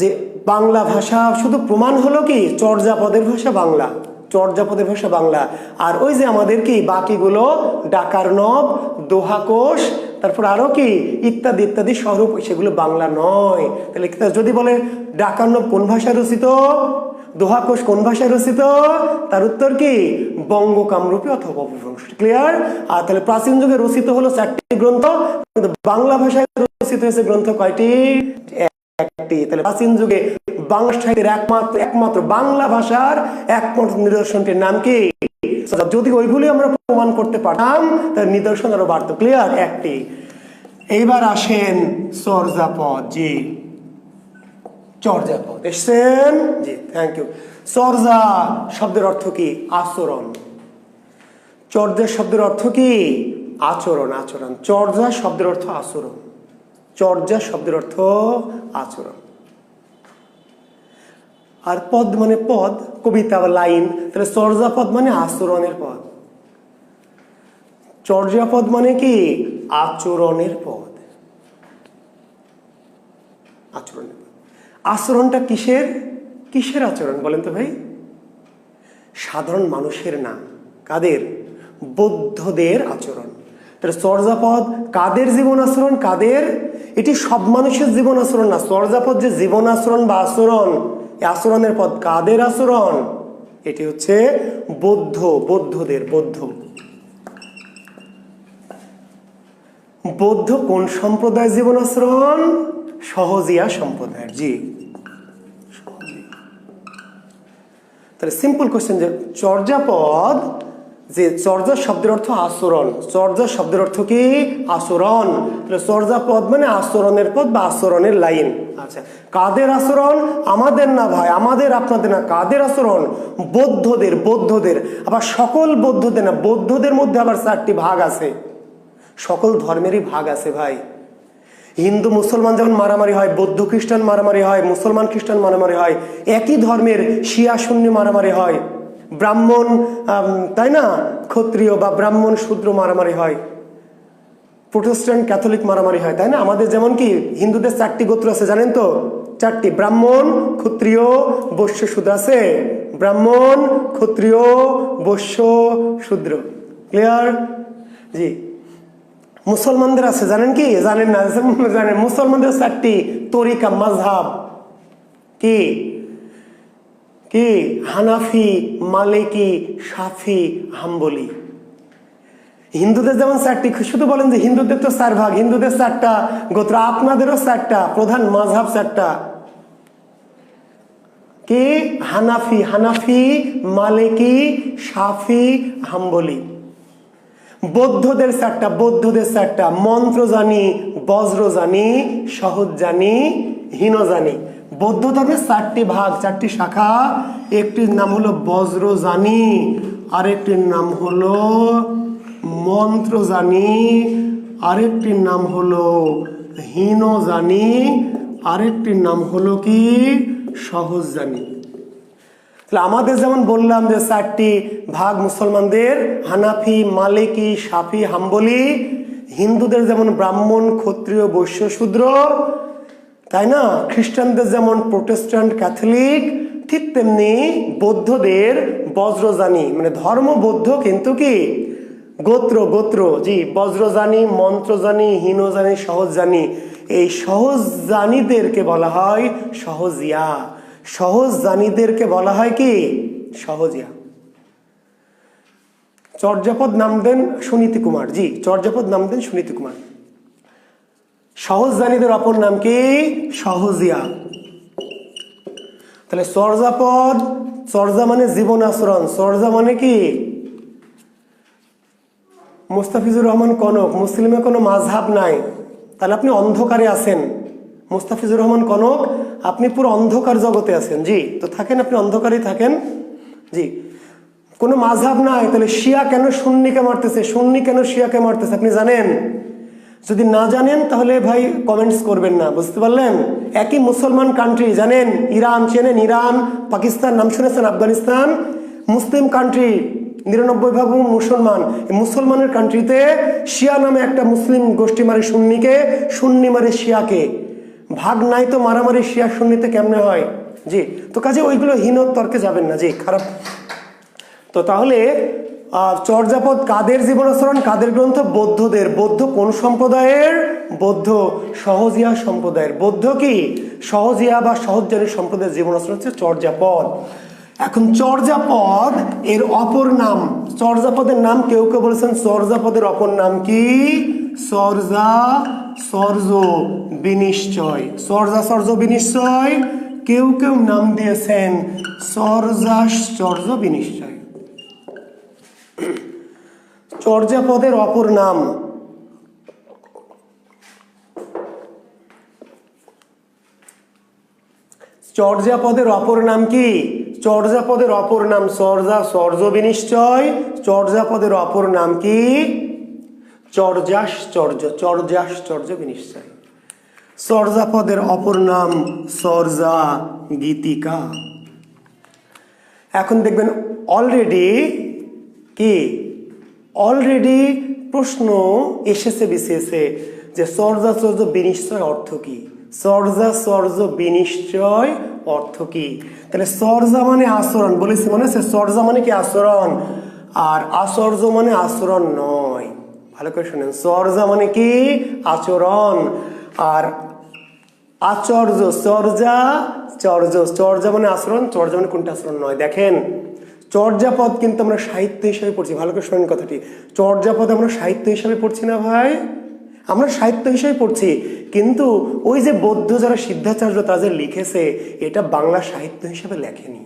যে বাংলা ভাষা শুধু প্রমাণ হলো কি চর্যাপদের ভাষা বাংলা, চর্যাপদের ভাষা বাংলা। আর ওই যে আমাদের কি বাকিগুলো ডাকার নব, দোহাকোষ, তারপর আরো কি ইত্যাদি ইত্যাদি স্বরূপ, সেগুলো বাংলা নয়। তাহলে যদি বলে ডাকার নব কোন ভাষায় রচিত, দোহাকোষ কোন ভাষায় রচিত, তার উত্তর কি বঙ্গ কামরূপী অথবা অপভ্রংশ। ক্লিয়ার? আর তাহলে প্রাচীন যুগে রচিত হলো 4টি গ্রন্থ, কিন্তু বাংলা ভাষায় রচিত হয়েছে গ্রন্থ কয়টি? একটি। তাহলে প্রাচীন যুগে বাংলা সাহিত্যের একমাত্র বাংলা ভাষার একমাত্র নিদর্শনটির নাম কি? যদি ওইগুলি আমরা প্রমাণ করতে পারতাম তাহলে নিদর্শন আরো বাড়তো। ক্লিয়ার? একটি। এইবার আসেন চর্যাপদ। জি, চর্যাপদ এসছেন। জি, থ্যাংক ইউ। চর্যা শব্দের অর্থ কি? আচরণ। চর্যা শব্দের অর্থ কি? আচরণ। আচরণ। চর্যা শব্দের অর্থ আচরণ। চর্যা শব্দের অর্থ আচরণ। আর পদ মানে পদ, কবিতা বা লাইন। তাহলে চর্যাপদ মানে আচরণের পদ। চর্যাপদ মানে কি? আচরণের পদ। আচরণের পদ। আচরণটা কিসের? কিসের আচরণ বলেন তো ভাই? সাধারণ মানুষের না। কাদের? বৌদ্ধদের আচরণ। তাহলে চর্যাপদ কাদের জীবন আচরণ? কাদের? এটি সব মানুষের জীবন আচরণ না। চর্যাপদ যে জীবন আচরণ বা আচরণ, এই আচরণের পদ কাদের আচরণ? এটি হচ্ছে বৌদ্ধদের। বৌদ্ধ কোন সম্প্রদায়ের জীবন আচরণ? সহজিয়া সম্প্রদায়ের। জি, তাহলে সিম্পল কোশ্চেন, যে চর্যাপদ, যে চর্যা শব্দের অর্থ আচরণ, চর্যা শব্দের অর্থ কি? আচরণ। তাহলে চর্যাপদ মানে আচরণের পদ বা আচরণের লাইন। আচ্ছা, কাদের আচরণ? আমাদের না ভাই, আমাদের আপনাদের না। কাদের আচরণ? বৌদ্ধদের। আবার সকল বৌদ্ধদের না, বৌদ্ধদের মধ্যে আবার 4টি ভাগ আছে। সকল ধর্মেরই ভাগ আছে ভাই। হিন্দু মুসলমান যেমন মারামারি হয়, বৌদ্ধ খ্রিস্টান মারামারি হয়, মুসলমান খ্রিস্টান মারামারি হয়, একই ধর্মের শিয়া সুন্নি মারামারি হয়, ব্রাহ্মণ তাই না ক্ষত্রিয় বা ব্রাহ্মণ শূদ্র মারামারি হয়, প্রোটেস্ট্যান্ট ক্যাথলিক মারামারি হয়, তাই না? আমাদের যেমন কি হিন্দুদের 4টি গোত্র আছে, জানেন তো? 4টি, ব্রাহ্মণ, ক্ষত্রিয়, বৈশ্য, শূদ্র আছে। ব্রাহ্মণ, ক্ষত্রিয়, বৈশ্য, শূদ্র। ক্লিয়ার? জি। মুসলমানদের আছে, জানেন কি? জানেন না? জানেন, মুসলমানদের 4টি তরিকা, মাযহাব। কি কি? হানাফি, মালিকি, শাফি, হাম্বলি। হিন্দুদের যেমন 4টি, শুধু বলেন যে হিন্দুদের তো 4 ভাগ, হিন্দুদের 4টা গোত্র, আপনাদেরও 4টা প্রধান মাযহাব, 4টা কি? হানাফি, মালিকি, শাফি, হাম্বলি। বৌদ্ধদের 4টা, মন্ত্র জানি, বজ্র জানি, সহজ জানি, হীন জানি। বৌদ্ধ ধর্মের 4টি ভাগ, 4টি শাখা। একটির নাম হলো বজ্র জানি, আরেকটির নাম হলো মন্ত্র জানি, আরেকটির নাম হলো হীনও জানি, আরেকটির নাম হলো কি সহজ জানি। তাহলে আমাদের যেমন বললাম যে 4টি ভাগ মুসলমানদের হানাফি, মালিকি, শাফি, হাম্বলি। হিন্দুদের যেমন ব্রাহ্মণ, ক্ষত্রিয়, বৈশ্য, শূদ্র, তাই না? খ্রিস্টানদের যেমন প্রোটেস্ট্যান্ট, ক্যাথলিক, ঠিক তেমনি বৌদ্ধদের বজ্রযানী, মানে ধর্ম বৌদ্ধ কিন্তু কি গোত্র গোত্র, জি, বজ্রযানী, মন্ত্রযানী, হীনযানী, সহজযানী। এই সহজযানীদেরকে বলা হয় সহজিয়া। সহজযানীদেরকে বলা হয় কি সহজিয়া। চর্যাপদ নাম দেন সুনীতি কুমার, জি, চর্যাপদ নাম দেন সুনীতি কুমার। সহজযানীদের অপর নাম কি সহজিয়া। তাহলে চর্যাপদ, চর্যা মানে জীবন আচরণ, চর্যা মানে কি মুস্তাফিজুর রহমান কনক, মুসলিমে কোনো মাযহাব নাই, তাহলে আপনি অন্ধকারে আছেন। মুস্তাফিজুর রহমান কনক, আপনি পুরো অন্ধকার জগতে আছেন, জি, তো থাকেন, আপনি অন্ধকারেই থাকেন, জি। কোনো মাযহাব নাই, তাহলে শিয়া কেন সুন্নিকে মারতেছে, সুন্নি কেন শিয়াকে মারতেছে আপনি জানেন? যদি না জানেন তাহলে ভাই কমেন্টস করবেন না, বুঝতে পারলেন? একই মুসলমান কান্ট্রি, জানেন ইরান চেনেন? ইরান, পাকিস্তান নাম শুনেছেন? আফগানিস্তান মুসলিম কান্ট্রি, 99% মুসলমান। এই মুসলমানের কান্ট্রিতে শিয়া নামে একটা মুসলিম গোষ্ঠী মারে সুন্নিকে, সুন্নি মারে শিয়াকে। ভাগ নাই তো মারামারি শিয়া সুন্নিতে কেমনে হয়? জি, তো কাজে ওইগুলো হীন তর্কে যাবেন না, জি, খারাপ। তো তাহলে চর্যাপদ কাদের জীবনাচরণ, কাদের গ্রন্থ? বৌদ্ধদের। বৌদ্ধ কোন সম্প্রদায়ের? বৌদ্ধ সহজিয়া সম্প্রদায়ের। বৌদ্ধ কি সহজিয়া বা সহজজানী সম্প্রদায়ের জীবনাচরণ হচ্ছে চর্যাপদ। এখন চর্যাপদ এর অপর নাম, চর্যাপদের নাম কেউ কেউ বলেছেন চর্যাপদের অপর নাম কি চর্যা চর্য বিনিশ্চয়। চর্যা চর্য বিনিশ্চয়, কেউ কেউ নাম দিয়েছেন চর্যাশ্চর্য বিনিশ্চয়। চর্যাপদের অপর নাম চর্যাপদের অপর নাম কি? চর্যাপদের অপর নাম চর্যা চর্য বিনিশ্চয়। চর্যাপদের অপর নাম কি চর্যাশ্চর্য, চর্যাশ্চর্য বিনিশ্চয়। চর্যাপদের অপর নাম চর্যা গীতিকা। এখন দেখবেন অলরেডি কি অলরেডি প্রশ্ন এসেছে বিসিএসে যে চর্যাচর্য বিনিশ্চয় অর্থ কি? চর্যাচর্য বিনিশ্চয় অর্থ কি? তাহলে চর্যা মানে আচরণ, বলেছি মনে আছে? চর্যা মানে কি আচরণ, আর আচর্য মানে আচরণ নয়। ভালো করে শুনেন, চর্যা মানে কি আচরণ, আর আচর্য চর্যা চর্য, চর্যা মানে আচরণ, চর্যা মানে কোনটা আচরণ নয়। দেখেন চর্যাপদ কিন্তু আমরা সাহিত্য হিসাবে পড়ছি, ভালো করে শোনেন কথাটি। চর্যাপদ আমরা সাহিত্য হিসাবে পড়ছি না ভাই, আমরা সাহিত্য হিসাবে পড়ছি, কিন্তু ওই যে বৌদ্ধ যারা সিদ্ধাচার্য তারা যে লিখেছে এটা বাংলা সাহিত্য হিসাবে লেখেনি,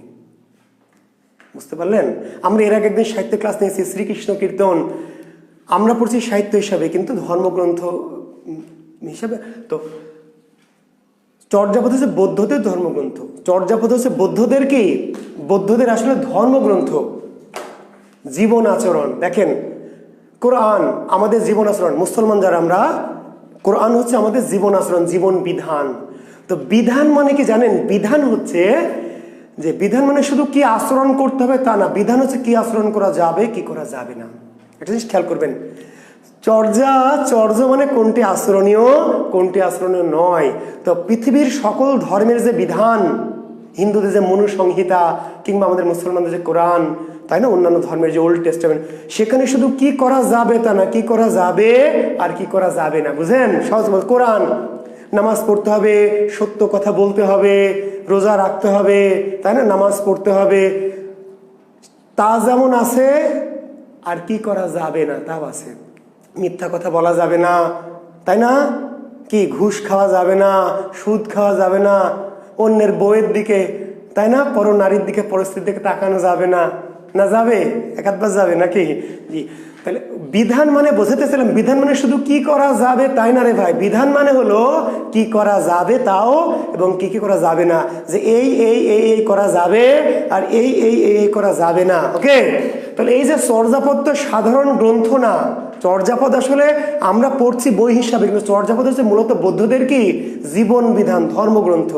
বুঝতে পারলেন? আমরা এর আগে একদিন সাহিত্য ক্লাস নিয়েছি শ্রীকৃষ্ণ কীর্তন, আমরা পড়ছি সাহিত্য হিসাবে কিন্তু ধর্মগ্রন্থ হিসাবে। তো চর্যাপদ হচ্ছে বৌদ্ধদের ধর্মগ্রন্থ, চর্যাপদ হচ্ছে বৌদ্ধদের কি বৌদ্ধদের আসলে ধর্মগ্রন্থ, জীবন আচরণ। দেখেন কোরআন আমাদের জীবন আচরণ, মুসলমান যারা আমরা, কোরআন হচ্ছে আমাদের জীবন আচরণ, জীবন বিধান। তো বিধান মানে কি জানেন? বিধান হচ্ছে যে বিধান মানে শুধু কি আচরণ করতে হবে তা না, বিধান হচ্ছে কি আচরণ করা যাবে কি করা যাবে না। একটা জিনিস খেয়াল করবেন, চর্যা চর্য মানে কোনটি আচরণীয় কোনটি আচরণীয় নয়। তো পৃথিবীর সকল ধর্মের যে বিধান, হিন্দুদের যে মনু সংহিতা কিংবা আমাদের মুসলমানদের যে কোরআন, তাই না, অন্যান্য ধর্মের যে ওল্ড টেস্টামেন্ট, সেখানে শুধু কি করা যাবে তা না, কি করা যাবে আর কি করা যাবে না। বুঝেন? সহজ বল, কোরআন নামাজ পড়তে হবে, সত্য কথা বলতে হবে, রোজা রাখতে হবে, তাই না, নামাজ পড়তে হবে, তা যেমন আছে, আর কি করা যাবে না তাও আছে। মিথ্যা কথা বলা যাবে না, তাই না, কি ঘুষ খাওয়া যাবে না, সুদ খাওয়া যাবে না, অন্যের বউয়ের দিকে, তাই না, পর নারীর দিকে পরিস্থিতির দিকে তাকানো যাবে না, না যাবে একাধবার যাবে নাকি? জি, তাহলে বিধান মানে বোঝাতেছিলাম, বিধান মানে শুধু কি করা যাবে তাই না রে ভাই, বিধান মানে হলো কি করা যাবে তাও এবং কি কি করা যাবে না, যে এই এই এই এই করা যাবে আর এই এই এই এই করা যাবে না। ওকে, তাহলে এই যে চর্যাপদ তো সাধারণ গ্রন্থ না, চর্যাপদ আসলে আমরা পড়ছি বই হিসাবে, কিন্তু চর্যাপদ হচ্ছে মূলত বৌদ্ধদের কি জীবন বিধান, ধর্মগ্রন্থ।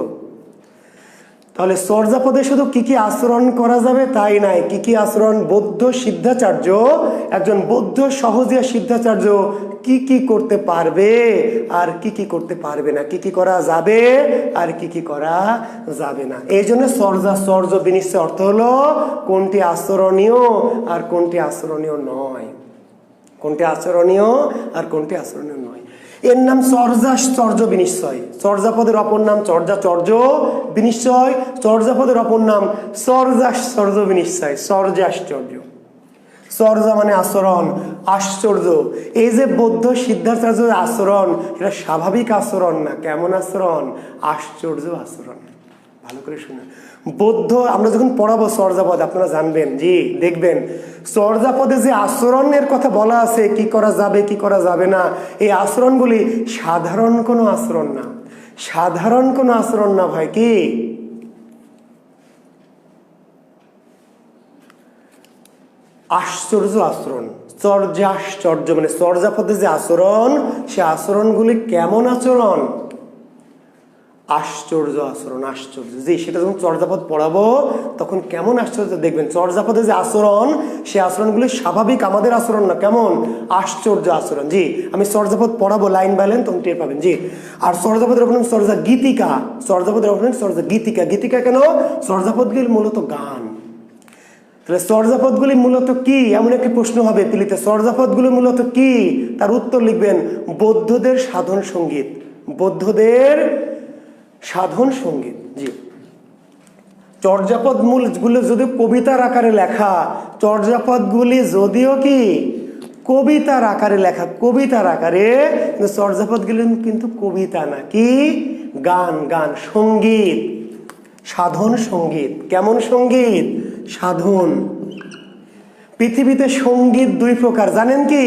তাহলে চর্যাপদে শুধু কি কি আচরণ করা যাবে তাই নাই, কি কি আচরণ বৌদ্ধ সিদ্ধাচার্য, একজন বৌদ্ধ সহজিয়া সিদ্ধাচার্য কি কি করতে পারবে আর কি কি করতে পারবে না, কি কি করা যাবে আর কি কি করা যাবে না। এই জন্য চর্য বিনিশ্চয় অর্থ হলো কোনটি আচরণীয় আর কোনটি আচরণীয় নয়, কোনটি আচরণীয় আর কোনটি আচরণীয় নয়। এর নাম চর্য বিনিশ্চয়। চর্যাপদের অপর নাম চর্য বিনিশ্চয়, চর্যাপদের অপর নাম চর্য বিনিশ্চয়, চর্যাশ্চর্য। চর্যা মানে আচরণ, আশ্চর্য। এই যে বৌদ্ধ সিদ্ধাচার্যের আচরণ, এটা স্বাভাবিক আচরণ না, কেমন আচরণ, আশ্চর্য আচরণ। ভালো করে শুনে বৌদ্ধ আমরা যখন পড়াবো চর্যাপদ আপনারা জানবেন, জি দেখবেন চর্যাপদে যে আচরণের কথা বলা আছে, কি করা যাবে কি করা যাবে না, এই আচরণগুলি সাধারণ কোনো আচরণ না, সাধারণ কোনো আচরণ না ভাই, কি আশ্চর্য আচরণ। চর্যাশ্চর্য মানে চর্যাপদে যে আচরণ, সে আচরণগুলি কেমন আচরণ, আশ্চর্য আচরণ, আশ্চর্য। জি সেটা যখন চর্যাপদ পড়াবো তখন কেমন আশ্চর্য দেখবেন, চর্যাপদে যে আচরণ সে আচরণগুলি স্বাভাবিক আমাদের আচরণ না, কেমন আশ্চর্য আচরণ। জি আমি চর্যাপদ পড়াবো লাইন বাই লাইন, তখন টের পাবেন। জি আর চর্যাপদের অপর নাম চর্যা গীতিকা, চর্যাপদের অপর নাম চর্যা গীতিকা। গীতিকা কেন, চর্যাপদগুলি মূলত গান। তাহলে চর্যাপদগুলি মূলত কি, এমন একটি প্রশ্ন হবে পিলিতে, চর্যাপদগুলি মূলত কি, তার উত্তর লিখবেন বৌদ্ধদের সাধন সঙ্গীত, বৌদ্ধদের সাধন সঙ্গীত। জি চর্যাপদ মূলগুলো যদিও কবিতার আকারে লেখা, চর্যাপদগুলি যদিও কি কবিতার আকারে লেখা, কবিতার আকারে, কিন্তু চর্যাপদগুলি কিন্তু কবিতা না, কি গান, গান সঙ্গীত, সাধন সঙ্গীত। কেমন সঙ্গীত, সাধন। পৃথিবীতে সঙ্গীত দুই প্রকার জানেন কি,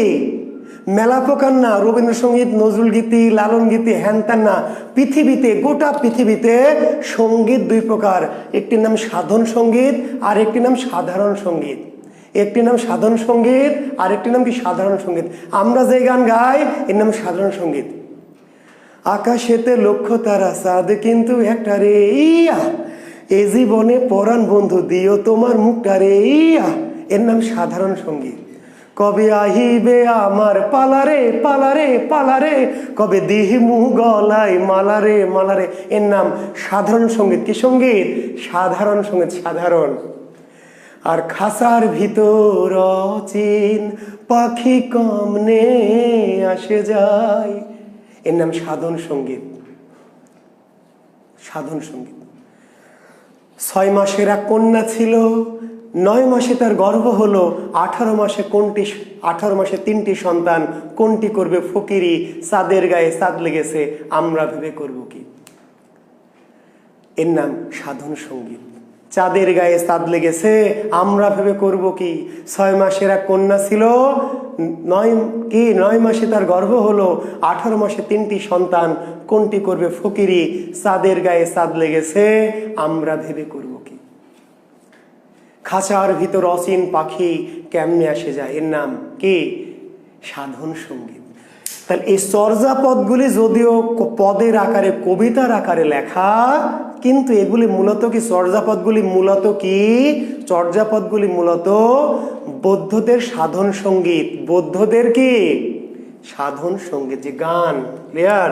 মেলা প্রকার না, রবীন্দ্রসঙ্গীত, নজরুল গীতি, লালন গীতি, হ্যান ত্যান না, পৃথিবীতে গোটা পৃথিবীতে সঙ্গীত দুই প্রকার, একটির নাম সাধন সঙ্গীত আর একটি নাম সাধারণ সঙ্গীত। একটি নাম সাধন সঙ্গীত আর একটি নাম কি সাধারণ সঙ্গীত। আমরা যে গান গাই এর নাম সাধারণ সঙ্গীত। আকাশেতে লক্ষ তারা চাঁদ কিন্তু একটা রে ইয়া, এ জীবনে পরাণ বন্ধু দিও তোমার মুখটা রে ইয়া, এর নাম সাধারণ সঙ্গীত। কবে আহিবে আমার পালারে পালারে পালারে, কবে দিহিমু গলায় মালারে মালারে, এর নাম সাধারণ সঙ্গীত। কি সঙ্গীত, সাধারণ সঙ্গীত, সাধারণ। আর খাঁচার ভিতর অচিন পাখি কমনে আসে যায়, এর নাম সাধন সঙ্গীত, সাধন সঙ্গীত। 6 মাসের এক কন্যা ছিল, 9 মাসে তার গর্ভ হলো, 18 মাসে 3টি সন্তান, কোনটি করবে ফকিরি, চাঁদের গায়ে চাঁদ লেগেছে আমরা ভেবে করব কি, এর নাম সাধন সঙ্গীত। চাঁদের গায়ে চাঁদ লেগেছে আমরা ভেবে করব কি, 6 মাসের এক কন্যা ছিল, 9 মাসে তার গর্ভ হলো, 18 মাসে 3টি সন্তান, কোনটি করবে ফকিরি, চাঁদের গায়ে চাঁদ লেগেছে আমরা ভেবে করব কি। খাঁচার ভিতর অচিন পাখি কেমনে আসে যায়, এর নাম কি সাধন সঙ্গীত। তাহলে এই চর্যাপদগুলি যদিও পদের আকারে কবিতার আকারে লেখা, কিন্তু এগুলি মূলত কি, চর্যাপদগুলি মূলত কি, চর্যাপদগুলি মূলত বৌদ্ধদের সাধন সঙ্গীত, বৌদ্ধদের কি সাধন সঙ্গীত, যে গান। ক্লিয়ার?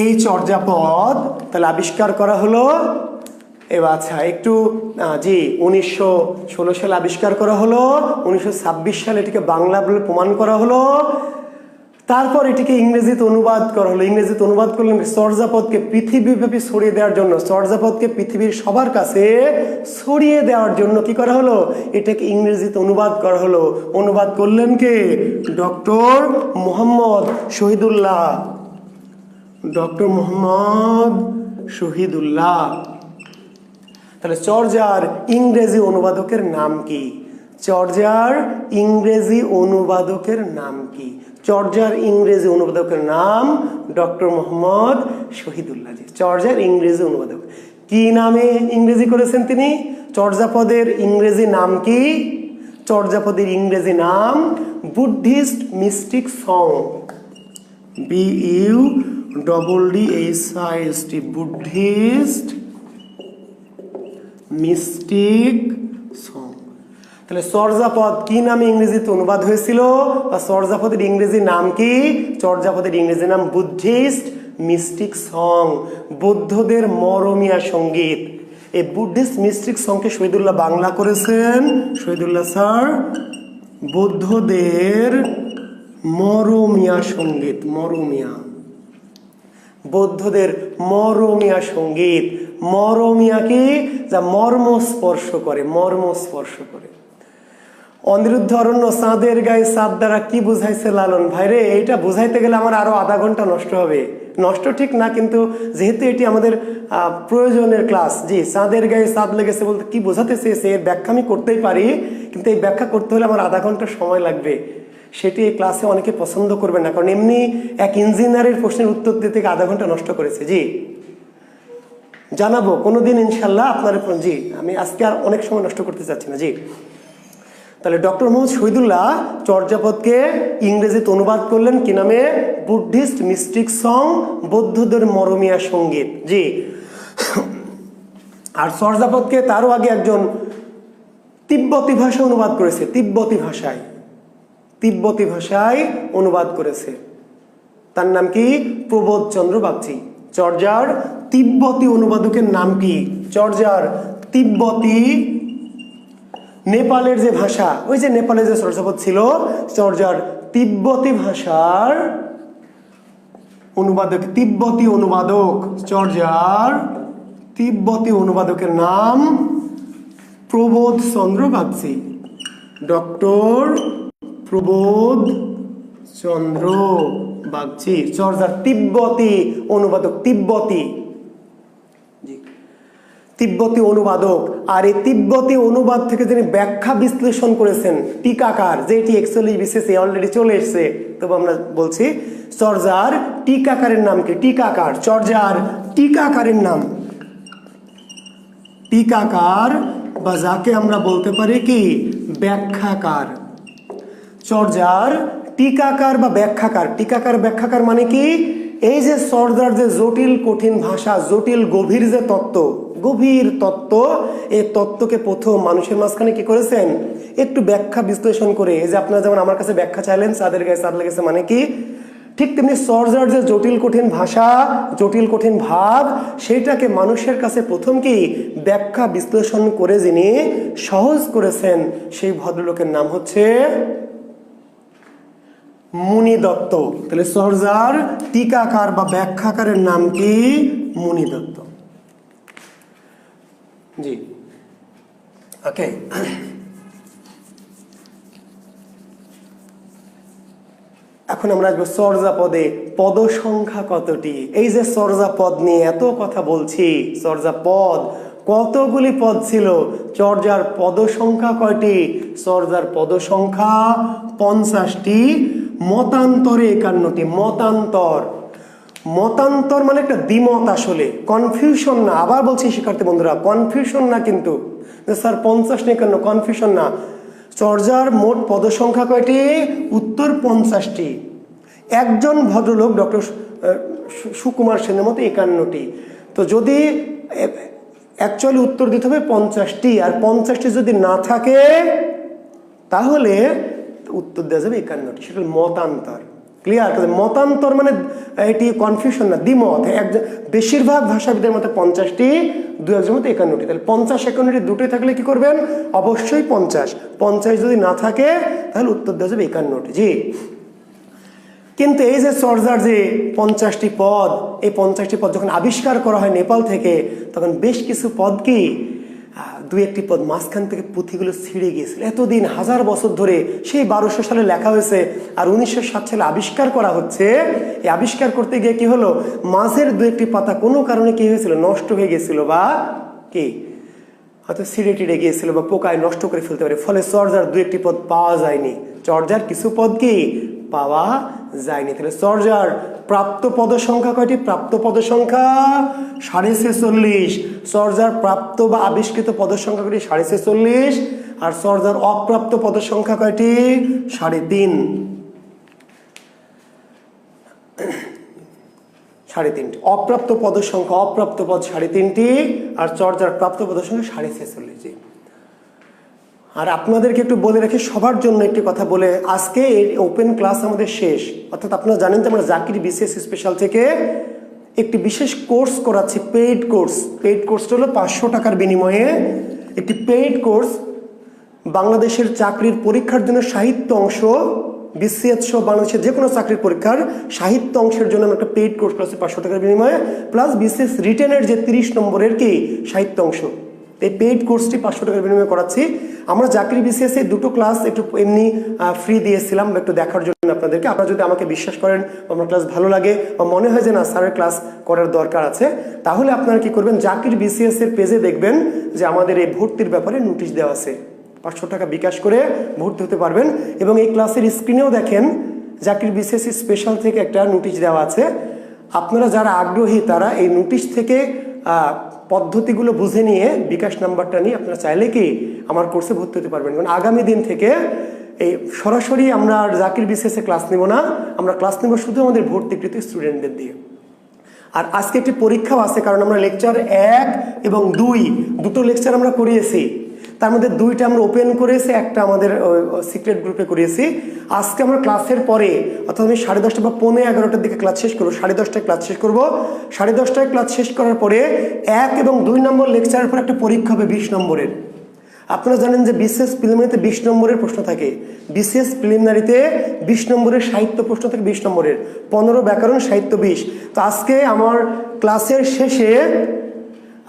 এই চর্যাপদ তাহলে আবিষ্কার করা হলো, এবার আচ্ছা একটু জি 1916 সালে আবিষ্কার করা হলো, 1926 সালে এটিকে বাংলা বলে প্রমাণ করা হলো, তারপর এটিকে ইংরেজিতে অনুবাদ করা হলো। ইংরেজিতে অনুবাদ করলেন চর্যাপদকে পৃথিবীব্যাপী ছড়িয়ে দেওয়ার জন্য, চর্যাপদকে পৃথিবীর সবার কাছে ছড়িয়ে দেওয়ার জন্য কি করা হলো, এটাকে ইংরেজিতে অনুবাদ করা হলো। অনুবাদ করলেন কে, ডক্টর মোহাম্মদ শহীদুল্লাহ, ডক্টর মোহাম্মদ শহীদুল্লাহ। তাহলে চর্যার ইংরেজি অনুবাদকের নাম কি, চর্যার ইংরেজি অনুবাদকের নাম কি, চর্যার ইংরেজি অনুবাদকের নাম ডক্টর মোহাম্মদ শহীদুল্লাহ। জি চর্যার ইংরেজি অনুবাদক কি নামে ইংরেজি করেছেন তিনি, চর্যাপদের ইংরেজি নাম কি, চর্যাপদের ইংরেজি নাম Buddhist mystic song. BUDDHIST Buddhist mystic song. তাহলে চর্যাপদ কি নামে ইংরেজিতে অনুবাদ হয়েছিল, বা চর্যাপদের ইংরেজি নাম কি? চর্যাপদের ইংরেজি নাম বুদ্ধিস্ট মিস্টিক সং, বৌদ্ধদের মরমিয়া সঙ্গীত। এই বুদ্ধিস্ট মিস্টিক সংকে শহীদুল্লাহ বাংলা করেছেন, শহীদুল্লাহ স্যার, বৌদ্ধদের মরমিয়া সঙ্গীত। মরমিয়া, বৌদ্ধদের মরমিয়া সঙ্গীত। মরমিয়া কি? যা মর্ম স্পর্শ করে, মর্ম স্পর্শ করে। অনিরুদ্ধ অরণ্য চাঁদের গায়ে চাঁদ দ্বারা কি বুঝাইছে লালন ভাইরে? এটা বুঝাইতে গেলে আমার আরো আধা ঘন্টা নষ্ট হবে। নষ্ট ঠিক না, কিন্তু যেহেতু এটি আমাদের প্রয়োজনের ক্লাস, জি চাঁদের গায়ে চাঁদ লেগেছে বলতে কি বোঝাতে চেয়েছে এর ব্যাখ্যা আমি করতেই পারি, কিন্তু এই ব্যাখ্যা করতে হলে আমার আধা ঘন্টা সময় লাগবে। সেটি এই ক্লাসে অনেকে পছন্দ করবে না, কারণ এমনি এক ইঞ্জিনিয়ারের প্রশ্নের উত্তর দিতে আধা ঘন্টা নষ্ট করেছে। জি জানাবো কোনোদিন ইনশাল্লাহ আপনার। জি আমি আজকে আর অনেক সময় নষ্ট করতে চাচ্ছি না। জি তাহলে ডক্টর মোহাম্মদ শহীদুল্লাহ চর্যাপদকে ইংরেজিতে অনুবাদ করলেন কি নামে? বুদ্ধিস্ট মিস্টিক সং, বৌদ্ধদের মরমিয়া সঙ্গীত। জি আর চর্যাপদকে তারও আগে একজন তিব্বতী ভাষায় অনুবাদ করেছে, তিব্বতী ভাষায়, তিব্বতী ভাষায় অনুবাদ করেছে। তার নাম কি? প্রবোধচন্দ্র বাগচি। চর্যার তিব্বতী অনুবাদকের নাম কি? চর্যার তিব্বতী, নেপালের যে ভাষা, ওই যে নেপালের যে চর্যাপদ ছিল, চর্যার তিব্বতী ভাষার অনুবাদক, তিব্বতী অনুবাদক, চর্যার তিব্বতী অনুবাদকের নাম প্রবোধচন্দ্র বাগচি। ডক্টর প্রবোধ চন্দ্র বাগচি, চর্যার তিব্বতী অনুবাদক, তিব্বতী, তিব্বতী অনুবাদক। আর এই তিব্বতী অনুবাদ থেকে যিনি ব্যাখ্যা বিশ্লেষণ করেছেন, টিকাকার, যেটি 41 বিশেষে অলরেডি চলে এসছে, তবে আমরা বলছি চর্যার টিকাকারের নাম কি? টিকাকার। চর্যার টিকাকারের নাম টিকাকার, বা যাকে আমরা বলতে পারি কি? ব্যাখ্যাকার। চর্যার টিকাকার বা ব্যাখ্যাকার। টিকাকার ব্যাখ্যাকার মানে কি? এই যে চর্যার যে জটিল কঠিন ভাষা, জটিল গভীর যে তত্ত্ব, গভীর তত্ত্ব, এই তত্ত্বকে প্রথম মানুষের মাঝখানে কি করেছেন? একটু ব্যাখ্যা বিশ্লেষণ করে। এই যে আপনারা যেমন আমার কাছে ব্যাখ্যা চাইলেন চাঁদের গায়ে চাঁদ লেগেছে মানে কি, ঠিক তেমনি চর্যার যে জটিল কঠিন ভাষা, জটিল কঠিন ভাব, সেইটাকে মানুষের কাছে প্রথম কি ব্যাখ্যা বিশ্লেষণ করে যিনি সহজ করেছেন, সেই ভদ্রলোকের নাম হচ্ছে মুনি দত্ত। তাহলে চর্যার টিকাকার বা ব্যাখ্যাকারের নাম কি? মুনি দত্ত। জি ওকে। এখন আমরা আসবো চর্যাপদে পদ সংখ্যা কতটি। এই যে চর্যাপদ নিয়ে এত কথা বলছি, চর্যাপদ কতগুলি পদ ছিল, চর্যার পদ সংখ্যা কয়টি? চর্যার পদ সংখ্যা 50টি, মতান্তরে 51টি। মতান্তর, মতান্তর মানে একটা দ্বিমত, আসলে কনফিউশন না। আবার বলছি শিক্ষার্থী বন্ধুরা, কনফিউশন না কিন্তু, স্যার 50 না 51, কনফিউশন না। চর্যার মোট পদ সংখ্যা কয়টি? উত্তর 50টি। একজন ভদ্রলোক ডক্টর সুকুমার সেনের মতো 51টি। তো যদি অ্যাকচুয়ালি উত্তর দিতে হবে 50টি, আর 50টি যদি না থাকে তাহলে উত্তর দেওয়া যাবে 51টি। সেটা মতান্তর। ক্লিয়ার? মতান্তর মানে এটি কনফিউশন না, দ্বিমত। বেশিরভাগ ভাষাবিদের মতে 50টি, দু একজন মতে 51টি। তাহলে 50 51টি দুটোই থাকলে কি করবেন? অবশ্যই 50। 50 যদি না থাকে তাহলে উত্তর দেওয়া যাবে 51টি। জি কিন্তু এই যে চর্যার যে 50টি পদ, এই 50টি পদ যখন আবিষ্কার করা হয় নেপাল থেকে, তখন বেশ কিছু পদ কি দুই একটি পদ মাঝখান থেকে পুঁথিগুলো ছিঁড়ে গিয়েছিল। এতদিন হাজার বছর ধরে, সেই 1200 সালে লেখা হয়েছে, আর 1907 সালে আবিষ্কার করা হচ্ছে। এই আবিষ্কার করতে গিয়ে কি হলো, মাঝের দু একটি পাতা কোনো কারণে কি হয়েছিল, নষ্ট হয়ে গেছিল, বা কি হয়তো ছিঁড়ে টিড়ে গিয়েছিল, বা পোকায় নষ্ট করে ফেলতে পারে। ফলে চর্যার দু একটি পদ পাওয়া যায়নি। চর্যার কিছু পদ কি পাওয়া যায়নি। তাহলে চর্যার প্রাপ্ত পদ সংখ্যা কয়টি? প্রাপ্ত পদ সংখ্যা 46.5। চর্যার প্রাপ্ত বা আবিষ্কৃত পদ সংখ্যা কয়টি? 46.5। আর চর্যার অপ্রাপ্ত পদ সংখ্যা কয়টি? 3.5। 3.5 অপ্রাপ্ত পদ সংখ্যা, অপ্রাপ্ত পদ 3.5টি, আর চর্যার প্রাপ্ত পদ সংখ্যা 46.5। আর আপনাদেরকে একটু বলে রাখি, সবার জন্য একটি কথা বলে আজকে এই ওপেন ক্লাস আমাদের শেষ। অর্থাৎ আপনারা জানেন যে আমরা জাকির বিসিএস স্পেশাল থেকে একটি বিশেষ কোর্স করাচ্ছি, পেইড কোর্স। পেইড কোর্সটা হলো 500 টাকার বিনিময়ে একটি পেইড কোর্স, বাংলাদেশের চাকরির পরীক্ষার জন্য সাহিত্য অংশ, বিসিএস সহ বাংলাদেশের যে কোনো চাকরির পরীক্ষার সাহিত্য অংশের জন্য আমরা একটা পেইড কোর্স করেছি 500 টাকার বিনিময়ে, প্লাস বিসিএস রিটেনের যে 30 নম্বরের কি সাহিত্য অংশ, এই পেইড কোর্সটি 500 টাকার বিনিময়ে করাচ্ছি। আমরা জাকির বিসিএস এই দুটো ক্লাস একটু এমনি ফ্রি দিয়েছিলাম একটু দেখার জন্য আপনাদেরকে। আপনারা যদি আমাকে বিশ্বাস করেন, আমার ক্লাস ভালো লাগে বা মনে হয় যে না স্যারের ক্লাস করার দরকার আছে, তাহলে আপনারা কি করবেন, জাকির বিসিএস এর পেজে দেখবেন যে আমাদের এই ভর্তির ব্যাপারে নোটিশ দেওয়া আছে। 500 টাকা বিকাশ করে ভর্তি হতে পারবেন। এবং এই ক্লাসের স্ক্রিনেও দেখেন জাকির বিসিএস স্পেশাল থেকে একটা নোটিশ দেওয়া আছে। আপনারা যারা আগ্রহী তারা এই নোটিশ থেকে পদ্ধতিগুলো বুঝে নিয়ে বিকাশ নাম্বারটা নিয়ে আপনারা চাইলে কি আমার কোর্সে ভর্তি হতে পারবেন। কারণ আগামী দিন থেকে এই সরাসরি আমরা জাকির বিসিএস এ ক্লাস নেব না, আমরা ক্লাস নেব শুধু আমাদের ভর্তিকৃত স্টুডেন্টদের দিয়ে। আর আজকে একটি পরীক্ষাও আছে, কারণ আমরা লেকচার 1 এবং 2 দুটো লেকচার আমরা করিয়েছি। তার মধ্যে 2টা আমরা ওপেন করেছি, একটা আমাদের সিক্রেট গ্রুপে করিয়েছি। আজকে আমরা ক্লাসের পরে, অর্থাৎ আমি 10:30 বা 11:15 দিকে ক্লাস শেষ করবো, 10:30টায় ক্লাস শেষ করবো। 10:30টায় ক্লাস শেষ করার পরে 1 এবং 2 নম্বর লেকচারের পর একটা পরীক্ষা হবে 20 নম্বরের। আপনারা জানেন যে বিসিএস প্রিলিমিনারিতে 20 নম্বরের প্রশ্ন থাকে। বিসিএস প্রিলিমিনারিতে 20 নম্বরের সাহিত্য প্রশ্ন থাকে, 20 নম্বরের, 15 ব্যাকরণ, সাহিত্য 20। তো আজকে আমার ক্লাসের শেষে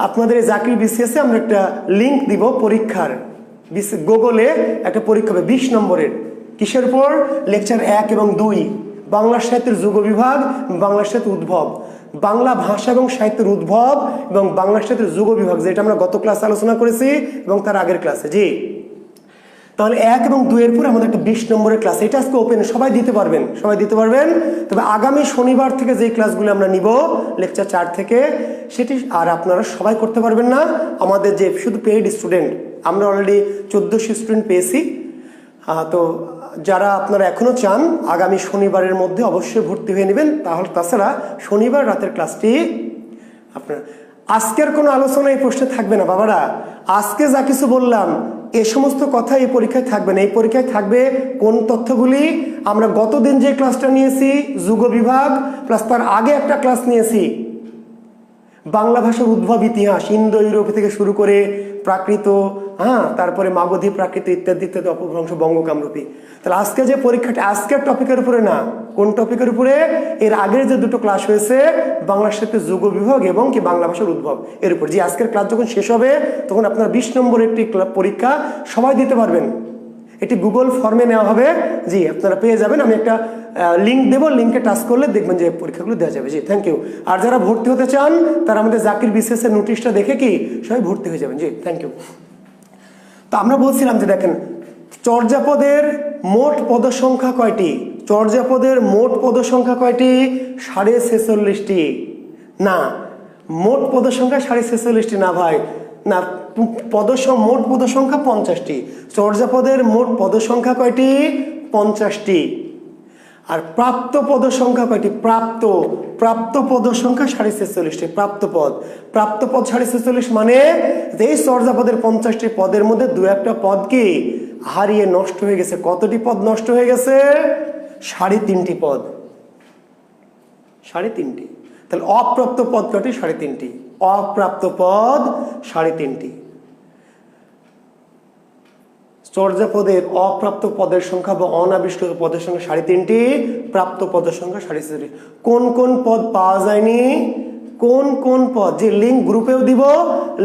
আপনাদের এই জাকির বিসিএসে আমরা একটা লিঙ্ক দিব পরীক্ষার, গুগলে একটা পরীক্ষা হবে 20 নম্বরের। কিসের উপর? লেকচার 1 এবং 2, বাংলা সাহিত্যের যুগ বিভাগ, বাংলা সাহিত্যের উদ্ভব, বাংলা ভাষা এবং সাহিত্যের উদ্ভব এবং বাংলা সাহিত্যের যুগ বিভাগ, যেটা আমরা গত ক্লাসে আলোচনা করেছি এবং তার আগের ক্লাসে। জি, তাহলে 1 এবং 2 এর পর আমাদের একটা 20 নম্বরের ক্লাস, এটা আজকে ওপেন, সবাই দিতে পারবেন, সবাই দিতে পারবেন। তবে আগামী শনিবার থেকে যে ক্লাসগুলো আমরা নিব লেকচার 4 থেকে, সেটি আর আপনারা সবাই করতে পারবেন না। আমাদের যে শুধু পেইড স্টুডেন্ট, আমরা অলরেডি 1400 স্টুডেন্ট পেয়েছি। তো যারা আপনারা এখনও চান আগামী শনিবারের মধ্যে অবশ্যই ভর্তি হয়ে নেবেন। তাহলে তাছাড়া শনিবার রাতের ক্লাসটি আপনার, আজকের কোনো আলোচনা এই প্রশ্নে থাকবে না বাবারা। আজকে যা কিছু বললাম এ সমস্ত কথা এই পরীক্ষায় থাকবে না। এই পরীক্ষায় থাকবে কোন তথ্যগুলি আমরা গতদিন যে ক্লাসটা নিয়েছি যুগ বিভাগ, প্লাস তার আগে একটা ক্লাস নিয়েছি বাংলা ভাষার উদ্ভব ইতিহাস, ইন্দো ইউরোপ থেকে শুরু করে প্রাকৃত, তারপরে মাগধী প্রাকৃত ইত্যাদি ইত্যাদি, অপভ্রংশ, বঙ্গকামরূপী। তাহলে আজকে যে পরীক্ষাটা আজকের টপিকের উপরে না, কোন টপিকের উপরে? এর আগের যে দুটো ক্লাস হয়েছে বাংলা সাহিত্যের যুগ বিভাগ এবং কি বাংলা ভাষার উদ্ভব, এর উপর। যে আজকের ক্লাস যখন শেষ হবে তখন আপনার 20 নম্বরের একটি পরীক্ষা সবাই দিতে পারবেন। এটি গুগল ফর্মে নেওয়া হবে, জি আপনারা পেয়ে যাবেন। আমি একটা লিঙ্ক দেবো, লিঙ্কে টাচ করলে দেখবেন যে পরীক্ষাগুলো দেওয়া যাবে। জি, থ্যাংক ইউ। আর যারা ভর্তি হতে চান তারা আমাদের জাকির বিসিএস এর নোটিশটা দেখে কি সবাই ভর্তি হয়ে যাবেন। জি, থ্যাংক ইউ। তো আমরা বলছিলাম যে দেখেন চর্যাপদের মোট পদ সংখ্যা কয়টি? চর্যাপদের মোট পদ সংখ্যা কয়টি? 46.5টি। না, মোট পদ সংখ্যা 46.5টি না ভাই, না, মোট পদ সংখ্যা 50টি। চর্যাপদের মোট পদ সংখ্যা কয়টি? 50টি। আর প্রাপ্ত পদ সংখ্যা কয়টি? প্রাপ্ত পদ সংখ্যা 46.5টি। প্রাপ্ত পদ 46.5 মানে এই চর্যাপদের 50টি পদের মধ্যে 2-1টা পদ কি হারিয়ে নষ্ট হয়ে গেছে। কতটি পদ নষ্ট হয়ে গেছে? 3.5টি পদ। 3.5টি। তাহলে অপ্রাপ্ত পদ কয়টি? 3.5টি। অপ্রাপ্ত পদ 3.5টি। চর্যাপদের অপ্রাপ্ত পদের সংখ্যা বা অনাবিষ্কৃত পদের সংখ্যা 3.5টি, প্রাপ্ত পদের সংখ্যা 46টি। কোন কোন পদ পাওয়া যায়নি? কোন কোন পদ? যে লিঙ্ক গ্রুপেও দিব,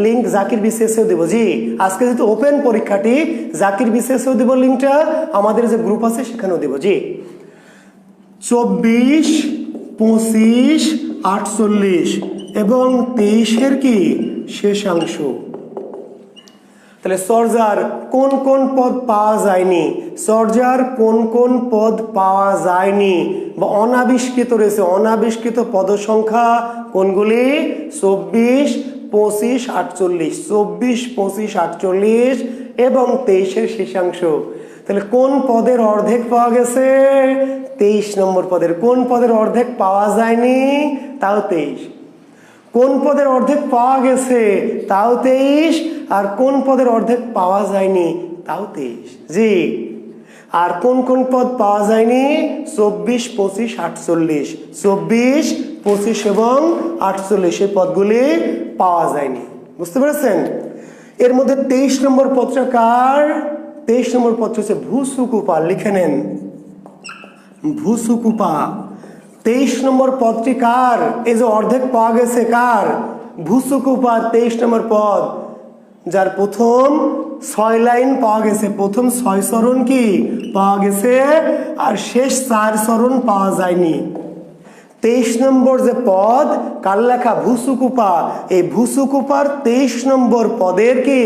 লিঙ্ক জাকির বিসিএসেও দিব। জি, আজকে যেহেতু ওপেন পরীক্ষাটি, জাকির বিসিএসেও দিব লিঙ্কটা, আমাদের যে গ্রুপ আছে সেখানেও দিব। জি, 24, 25, 48 এবং 23-এর কি শেষাংশ। তাহলে সরজার কোন কোন পদ পাওয়া যায়নি, সরজার কোন কোন পদ পাওয়া যায়নি বা অনাবিষ্কৃত রয়েছে, অনাবিষ্কৃত পদ সংখ্যা কোনগুলি? 24, 25, 48, 24, 25, 48 এবং 23-এর শেষাংশ। তাহলে কোন পদের অর্ধেক পাওয়া গেছে? 23 নম্বর পদের। কোন পদের অর্ধেক পাওয়া যায়নি? তাও 23। কোন পদের অর্ধেক পাওয়া গেছে? তাও 23। আর কোন পদের অর্ধেক পাওয়া যায়নি? তাও 23। জি। আর কোন কোন পদ পাওয়া যায়নি? 24, 25, 48। 24, 25 এবং 48 এই পদগুলি পাওয়া যায়নি। বুঝতে পেরেছেন? এর মধ্যে 23 নম্বর পদটা কার? 23 নম্বর পদ হচ্ছে ভূসুকুপা। লিখে নেন, ভূসুকুপা। 23 নম্বর পদটি কার? এই যে অর্ধেক পাওয়া গেছে কার? ভূসুকুপা 23 নম্বর পদ, যার প্রথম 6 লাইন পাওয়া গেছে, প্রথম 6 চরণ কি পাওয়া গেছে আর শেষ 4 চরণ পাওয়া যায়নি। 23 নম্বর যে পদ কার লেখা? ভূসুকুপা। এই ভূসুকুপার 23 নম্বর পদের কি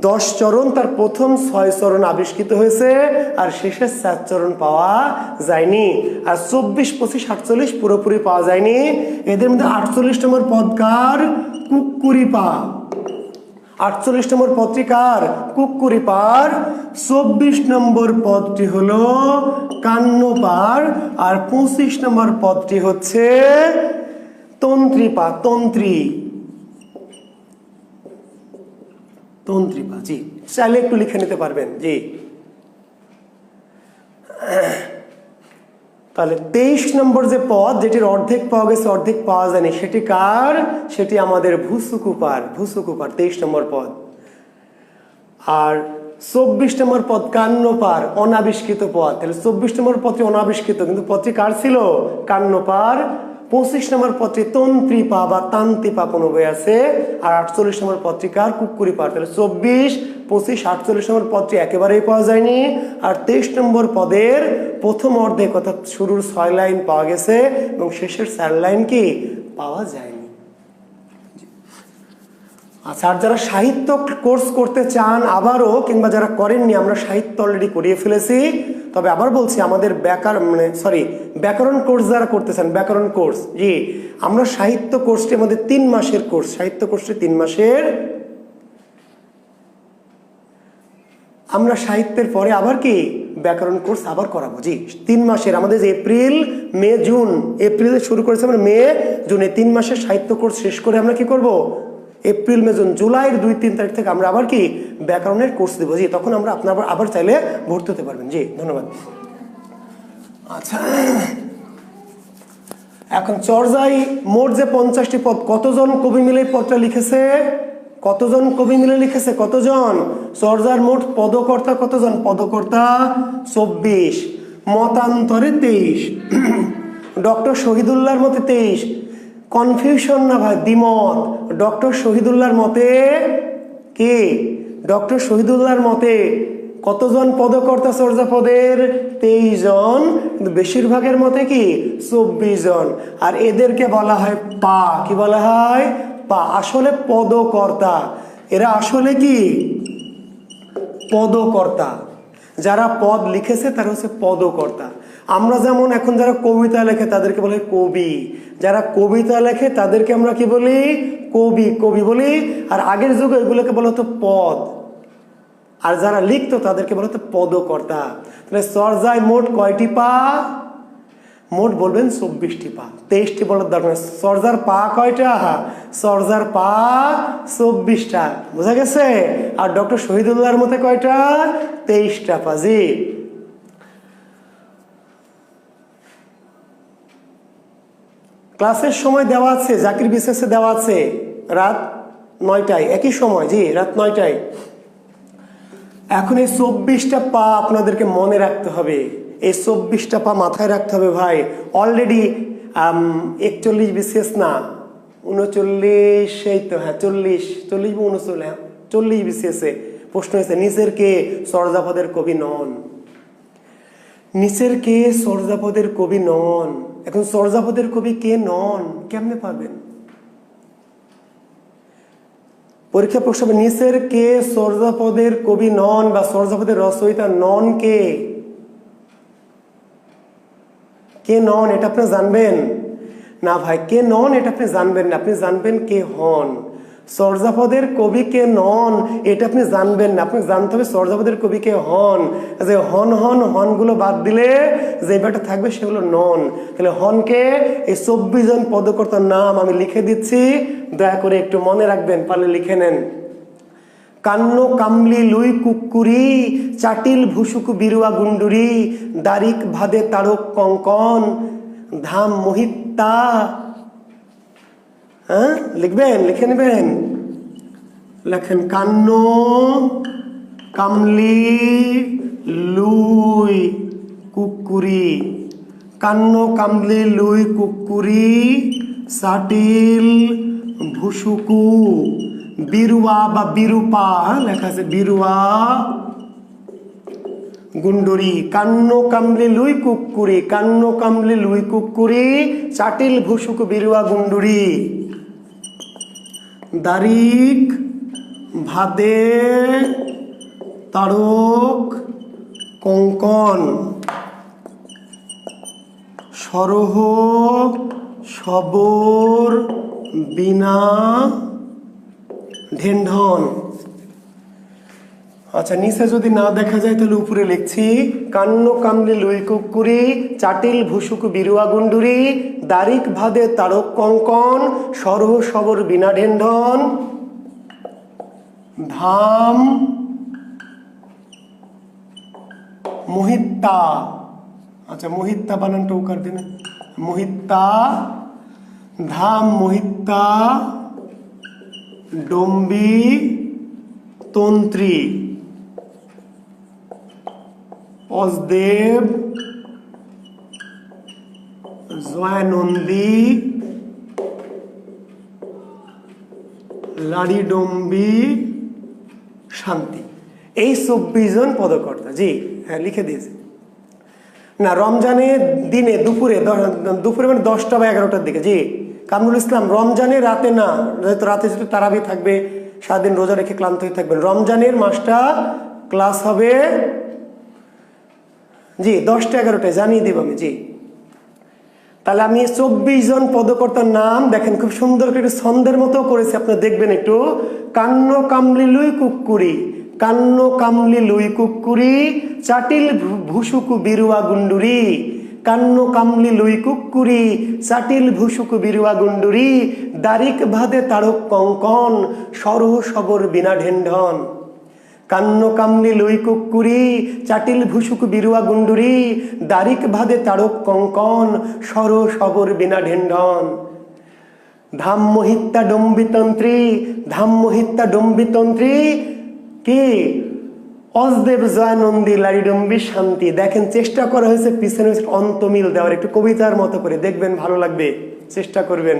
10 চরণ, তার প্রথম 6 চরণ আবিষ্কৃত হয়েছে আর শেষের 4 চরণ পাওয়া যায়নি। আর 24, 25, 48 পুরোপুরি পাওয়া যায়নি। এদের মধ্যে 48 নম্বর পদ কার? কুক্কুরিপা। 48 নম্বর পদটি কার? কুক্কুরিপার। 24 নম্বর পদটি হলো কান্নপার আর 25 নম্বর পদটি হচ্ছে তন্ত্রীপা। তন্ত্রীপা। জি, চাইলে একটু লিখে নিতে পারবেন। জি, তাহলে 23 নম্বর যে পদ, যেটির অর্ধেক পাওয়া গেছে অর্ধেক পাওয়া যায়নি, সেটি কার? সেটি আমাদের ভূসুকুপার। 23 নম্বর পদ। আর 24 নম্বর পদ কান্নপার, অনাবিষ্কৃত পদ। তাহলে 24 নম্বর পদটি অনাবিষ্কৃত, কিন্তু পদটি কার ছিল? কান্নপার। 25 নম্বর পদটি তন্ত্রীপা বা তান্ত্রিপা কোনো বই আছে। আর 48 নম্বর পদটি কার? কুক্কুরিপার। তাহলে 24, 25, 48 নম্বর পদটি একেবারেই পাওয়া যায়নি। আর 23 নম্বর পদের প্রথম অর্ধেক অর্থাৎ শুরুর 6 লাইন পাওয়া গেছে এবং শেষের 4 লাইন কি পাওয়া যায়নি। আচ্ছা, আর যারা সাহিত্য কোর্স করতে চান আবারও, কিংবা যারা করেননি, আমরা সাহিত্য অলরেডি করিয়ে ফেলেছি। তবে আবার বলছি, আমাদের ব্যাকরণ কোর্স যারা করতে চান, ব্যাকরণ কোর্স, জি, আমরা সাহিত্য কোর্সটি আমাদের 3 মাসের কোর্স। সাহিত্য কোর্সটি 3 মাসের। আমরা সাহিত্যের পরে আবার কি ব্যাকরণ কোর্স আবার করাবো। জি, 3 মাসের। আমাদের যে এপ্রিল, মে, জুন, এপ্রিলে শুরু করেছে আমরা, মে, জুন, এই 3 মাসের সাহিত্য কোর্স শেষ করে আমরা কি করব? এপ্রিল, মে, জুন, জুলাইয়ের 2-3 তারিখ থেকে আমরা আবার কি ব্যাকরণের কোর্স দেবো। জি, তখন আমরা আপনার আবার চাইলে ভর্তি হতে পারবেন। জি, ধন্যবাদ। আচ্ছা, এখন চর্যায় মোট যে 50টি পদ, কতজন কবি মিলে পদটা লিখেছে? কতজন কবি মিলে লিখেছে? কতজন? চর্যার মোট পদকর্তা কতজন? পদকর্তা 24, মতান্তরে 23, ডক্টর শহীদুল্লাহর মতে 23। কনফিউশন না ভাই, দ্বিমত। ডক্টর শহীদুল্লাহর মতে কি? ডক্টর শহীদুল্লাহর মতে কতজন পদকর্তা চর্যা পদের? 23 জন, কিন্তু বেশিরভাগের মতে কি 24 জন। আর এদেরকে বলা হয় পা। কি বলা হয়? পা। আসলে পদকর্তা, এরা আসলে কি পদকর্তা। যারা পদ লিখেছে তারা হচ্ছে পদকর্তা। আমরা যেমন এখন যারা কবিতা লেখে তাদেরকে বলে কবি, যারা কবিতা লেখে তাদেরকে আমরা কি বলি? কবি বলি। আর আগের যুগে এগুলোকে বলা হতো পদ, আর যারা লিখতো তাদেরকে বলা হতো পদকর্তা। তাহলে চর্যায় মোট কয়টি পা? মোট বলবেন 24টি পা। 23টি বলার দরকার। চর্যার পা কয়টা? চর্যার পা 24টা। বোঝা গেছে? আর ডক্টর শহীদুল্লাহর মতে কয়টা? 23টা পা। জি, ক্লাসের সময় দেওয়া আছে, জাকির বিশেষে দেওয়া আছে রাত 9টায়, একই সময়। জি, রাত 9টায়। এখন এই 24টা পা আপনাদেরকে মনে রাখতে হবে। এই 24টা পা মাথায় রাখতে হবে ভাই। অলরেডি 41 বিশেষ না, 39, এই তো, হ্যাঁ 40 বা 39, হ্যাঁ 40 বিশেষে প্রশ্ন হয়েছে, নিচের কে চর্যাপদের কবি নন? নিচের কে চর্যাপদের কবি নন? এখন চর্যাপদের কবি কে নন কেমনে পাবেন? পরীক্ষা প্রশ্ন হবে, নিচের কে চর্যাপদের কবি নন বা চর্যাপদের রচয়িতা নন? কে কে নন এটা আপনি জানবেন না ভাই? কে নন এটা আপনি জানবেন না, আপনি জানবেন কে হন। চর্যাপদের কবি কে নন এটা আপনি জানবেন না, আপনি জানতে হবে চর্যাপদের কবি কে হন। যে হন হন হনগুলো বাদ দিলে যে ব্যাটা থাকবে সেগুলো নন। তাহলে হনকে এই 24 জন পদকর্তার নাম আমি লিখে দিচ্ছি, দয়া করে একটু মনে রাখবেন, পারলে লিখে নেন। কান্ন কামলি লুই কুকুরি, চাটিল ভুসুকু বিরুয়া গুন্ডুরি, দারিক ভাদে তারক কঙ্কন, ধাম মোহিতা। হ্যাঁ, লিখবেন, লিখে নেবেন। লেখেন, কান্ন কামলি লুই কুকুরি, কান্ন কামলি লুই কুকুরি, চাটিল ভুসুকু বিরুয়া বা বিরূপা, লেখা আছে বিরুয়া গুন্ডুরি। কান্ন কামলি লুই কুকুরি, কান্ন কামলি লুই কুকুরি, চাটিল ভুসুকু বিরুয়া গুন্ডুরি, দারিক ভাদে তারক কঙ্কন, সরহ সবর বিনা ঢেন্ঢন। আচ্ছা, নিচে যদি না দেখা যায় তাহলে উপরে লিখছি, কান্ন কামলি লুই কুকুরি, চাটিল ভুসুকু বিরুয়া গুন্ডুরি, দারিক ভাদে তারক কঙ্কন, সরহ সবর বিনা ঢেন্ঢন, ধাম মোহিতা। আচ্ছা, মোহিতা বানানটা উকার দিন, মোহিতা, ধাম মোহিতা ডম্বি তন্ত্রী, অজদেব জয়ানন্দী লাড়িডম্বি শান্তি। এই 24 জন পদকর্তা। জি হ্যাঁ, লিখে দিয়েছি না? রমজানের দিনে দুপুরে মানে 10টা বা 11টার দিকে। জি কামরুল ইসলাম, রমজানের রাতে না, যেহেতু রাতে যেহেতু তারাবি থাকবে, সারাদিন রোজা রেখে ক্লান্ত হয়ে থাকবেন, রমজানের মাসটা ক্লাস হবে জি 10টা 11টায়, জানিয়ে দিব আমি। জি তাহলে আমি 24 জন পদকর্তার নাম দেখেন, খুব সুন্দর করে ছন্দের মতো করেছি, আপনি দেখবেন একটু। কান্ন কামলি লুই কুকুরি, কান্ন কামলি লুই কুকুরি, চাটিল ভুসুকু বিরুয়া গুন্ডুরি, কান্ন কামলি লুই কুকুরি, চাটিল ভুসুকু বিরুয়া গুন্ডুরি, দারিক ভাদে তারক কঙ্কন, সরহ সবর বিনা ঢেন্ঢন। কান্ন কামলি লুই কুকুরি, চাটিল ভুসুকু বিরুয়া গুন্ডুরি, দারিক ভাদে তারক কঙ্কন, সরহ সবর বিনা ঢেন্ঢন। ধাম মোহিতা ডম্বিতন্ত্রী, ধাম মোহিতা ডম্বিতন্ত্রী কি? অজদেব জয়ানন্দী লাড়িডম্বি শান্তি। দেখেন, চেষ্টা করা হয়েছে পিছনে অন্তমিল দেওয়ার, একটু কবিতার মতো করে, দেখবেন ভালো লাগবে, চেষ্টা করবেন।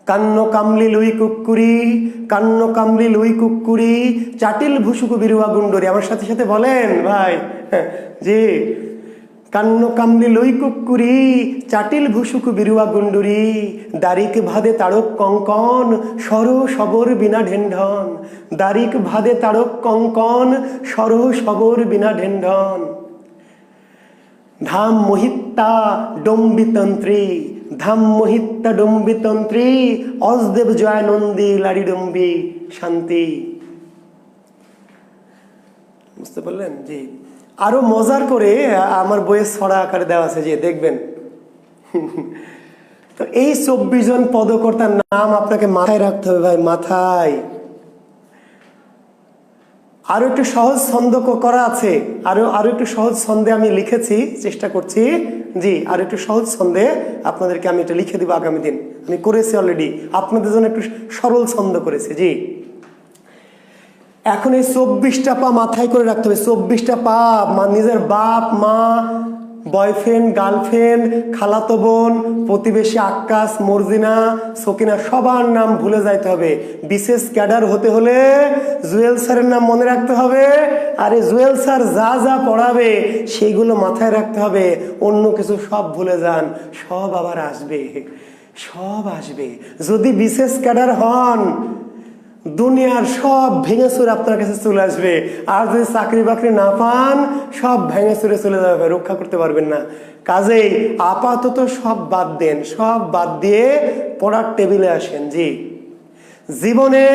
কান্ন কামলি লুই কুকুরি, কান্ন কামলি লুই কুকুরি, চাটিল ভুসুকু বিরুয়া গুন্ডুরি। আমার সাথে সাথে বলেন ভাই। জি, কান্ন কামলি লুই কুকুরি, চাটিল ভুসুকু বিরুয়া গুন্ডুরি, দারিক ভাদে তারক কঙ্কন, সরহ সবর বিনা ঢেন্ঢন, দারিক ভাদে তারক কঙ্কন, সরহ সবর বিনা ঢেন্ঢন। ধাম মোহিতা ডম্বিতন্ত্রী, ধাম মোহিতা ডম্বিতন্ত্রী, অজদেব জয়ানন্দী লাড়িডম্বি শান্তি। বুঝতে পারলেন? জি আরো মজার করে আমার বইয়ে ছড়া আকারে দেওয়া আছে, যে দেখবেন। তো এই 24 জন পদকর্তার নাম আপনাকে মাথায় রাখতে হবে ভাই, মাথায়। আরো একটু সহজ ছন্দ করা আছে, আরো একটু সহজ ছন্দে আমি লিখেছি, চেষ্টা করছি। জি আরো একটু সহজ ছন্দে আপনাদেরকে আমি এটা লিখে দিব আগামী দিন, আমি করেছি অলরেডি, আপনাদের জন্য একটু সরল ছন্দ করেছি। জি এখন এই 24টা পা মাথায় করে রাখতে হবে। 24টা পা, নিজের বাপ মা, বয়ফ্রেন্ড, গার্লফ্রেন্ড, খালাতো বোন, প্রতিবেশী আক্কাস, মর্জিনা, সকিনা, সবার নাম ভুলে যাইতে হবে। বিশেষ ক্যাডার হতে হলে জুয়েল স্যারের নাম মনে রাখতে হবে, আর এই জুয়েল স্যার যা যা পড়াবে সেইগুলো মাথায় রাখতে হবে। অন্য কিছু সব ভুলে যান, সব আবার আসবে, সব আসবে। যদি বিশেষ ক্যাডার হন, দুনিয়ার সব ভেঙে চুরে আপনার কাছে চলে আসবে। আর যদি চাকরি বাকরি না পান, সব ভেঙে চুরে চলে যাবে, রক্ষা করতে পারবেন না। কাজেই আপাতত সব বাদ দেন, সব বাদ দিয়ে পড়ার টেবিলে আসেন। জি, জীবনে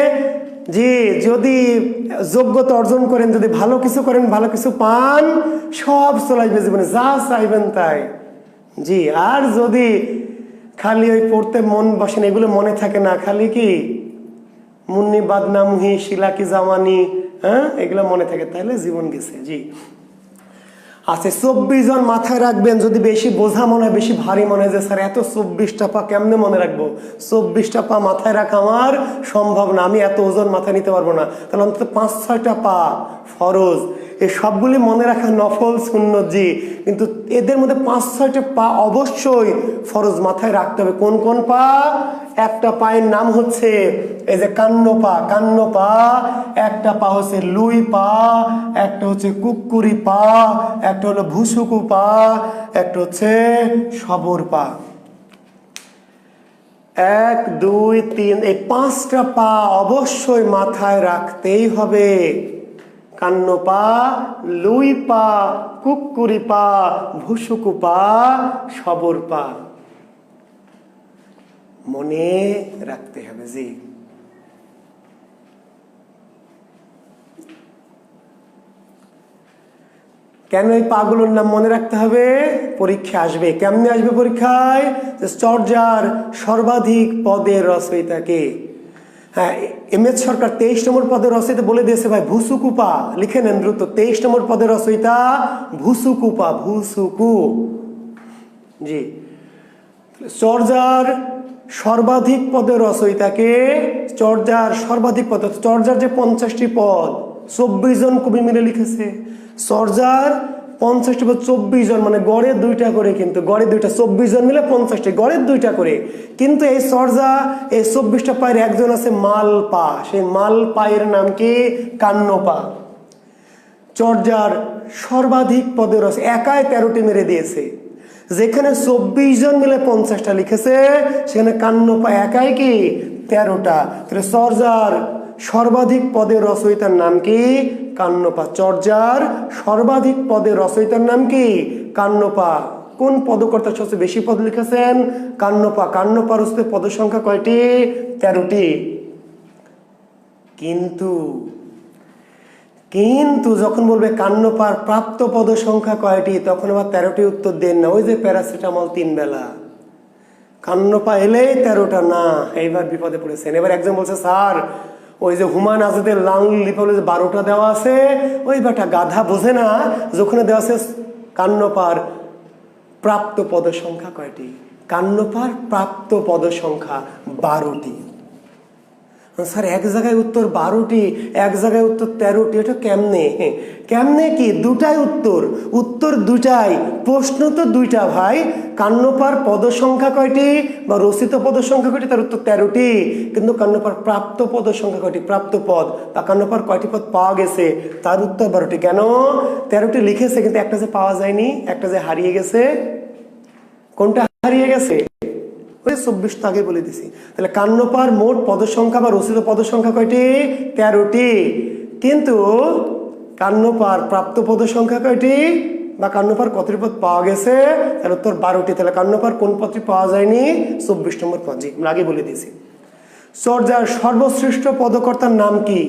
জি যদি যোগ্যতা অর্জন করেন, যদি ভালো কিছু করেন, ভালো কিছু পান, সব চলে আসবে জীবনে, যা চাইবেন তাই। জি, আর যদি খালি ওই পড়তে মন বসেন, এগুলো মনে থাকে না, খালি কি মুন্নি বাদনামহি শিলা কি জামানি, হ্যাঁ, এগুলো মনে থাকে, তাহলে জীবন গেছে। জি, আচ্ছা, 24 জন মাথায় রাখবেন। যদি বেশি বোঝা মনে হয়, বেশি ভারী মনে হয় যে স্যার এত 24টা পা কেমনে মনে রাখবো, 24টা পা মাথায় রাখা আমার সম্ভব না, আমি এত ওজন মাথায় নিতে পারবো না, তাহলে অন্তত 5-6টা পা ফরজ। এই সবগুলি মনে রাখা নফল সুন্নত। জি, কিন্তু এদের মধ্যে 5-6টা পা অবশ্যই ফরজ মাথায় রাখতে হবে। কোন কোন পা? একটা পায়ের নাম হচ্ছে এই যে কান্ন পা, কান্ন পা। একটা পা হচ্ছে লুই পা, একটা হচ্ছে কুক্কুরি পা, একটা হলো ভুসুকু পা, একটা হচ্ছে সবর পা। 1, 2, 3 এই 5টা পা অবশ্যই মাথায় রাখতেই হবে। কান্ন পা, লুই পা, কুক্কুরি পা, ভুসুকু পা, সবর পা মনে রাখতে হবে। জি, কেন এই পাগুলোর নাম মনে রাখতে হবে? পরীক্ষা আসবে। কেমনে আসবে পরীক্ষায়? চর্যার সর্বাধিক পদের রচয়িতাকে। হ্যাঁ, এম.এস. সরকার 23 নম্বর পদের রচয়িতা বলে দিয়েছে ভাই, ভুসুকুপা। লিখে নেন দ্রুত, 23 নম্বর পদের রচয়িতা ভুসুকুপা, ভুসুকু। জি, চর্যার সর্বাধিক পদের রচয়িতাকে। চর্যার সর্বাধিক পদ, চর্যার যে 50টি পদ 24 জন কবি মিলে লিখেছে। চর্যার 50টি পদ 24 জন, মানে গড়ে 2টা করে, কিন্তু গড়ে 2টা, 24 জন মিলে 50টি, গড়ে 2টা করে। কিন্তু এই চর্যা, এই 24টা পায়ের একজন আছে মালপা, সেই মালপায়ের নাম কি? কান্নপা। চর্যার সর্বাধিক পদের রচয়িতা একাই 13টি মেরে দিয়েছে। যেখানে 24 জন মিলে 50টা লিখেছে, সেখানে কান্নপা একাই কি 13টা। তাহলে চর্যার সর্বাধিক পদের রচয়িতার নাম কি? কান্নপা। চর্যার সর্বাধিক পদের রচয়িতার নাম কি? কান্নপা। কোন পদকর্তা সবচেয়ে বেশি পদ লিখেছেন? কান্নপা। কান্নপার হচ্ছে পদের সংখ্যা কয়টি? 13টি। কিন্তু কিন্তু যখন বলবে কান্নপার প্রাপ্ত পদ সংখ্যা কয়টি, তখন আবার 13টি উত্তর দেন না। ওই যে প্যারাসিটামল 3 বেলা, কান্নপা এলেই 13টা না। এইবার বিপদে পড়েছেন। এবার একজন বলছে স্যার, ওই যে হুমায়ুন আজাদের লাল লিপলে 12টা দেওয়া আছে, ওই বেটা গাধা বোঝে না, যেখানে দেওয়া আছে কান্নপার প্রাপ্ত পদ সংখ্যা কয়টি। কান্নপার প্রাপ্ত পদ সংখ্যা 12টি। স্যার এক জায়গায় উত্তর 12টি, এক জায়গায় উত্তর 13টি, এটা কেমনে? কেমনে কি? দুটাই উত্তর, উত্তর দুটাই, প্রশ্ন তো দুইটা ভাই। কান্নপার পদ সংখ্যা কয়টি বা রচিত পদ সংখ্যা কয়টি, তার উত্তর 13টি। কিন্তু কান্নপার প্রাপ্ত পদ সংখ্যা কয়টি, প্রাপ্ত পদ বা কান্নপার কয়টি পদ পাওয়া গেছে, তার উত্তর 12টি। কেন? 13টি লিখেছে, কিন্তু একটা যে পাওয়া যায়নি, একটা যে হারিয়ে গেছে। কোনটা হারিয়ে গেছে? 24 তো আগে বলে দিছি। তাহলে কান্নপার মোট পদ সংখ্যা বা রচিত পদ সংখ্যা কয়টি? 13টি। কিন্তু কান্নপার প্রাপ্ত পদ সংখ্যা কয়টি বা কান্নপার কতটি পদ পাওয়া গেছে, তার উত্তর 12টি। তাহলে কান্নপার কোন পদটি পাওয়া যায়নি? 24 নম্বর পদ। জি, আমরা আগে বলে দিয়েছি। চর্যার সর্বশ্রেষ্ঠ পদকর্তার নাম কি?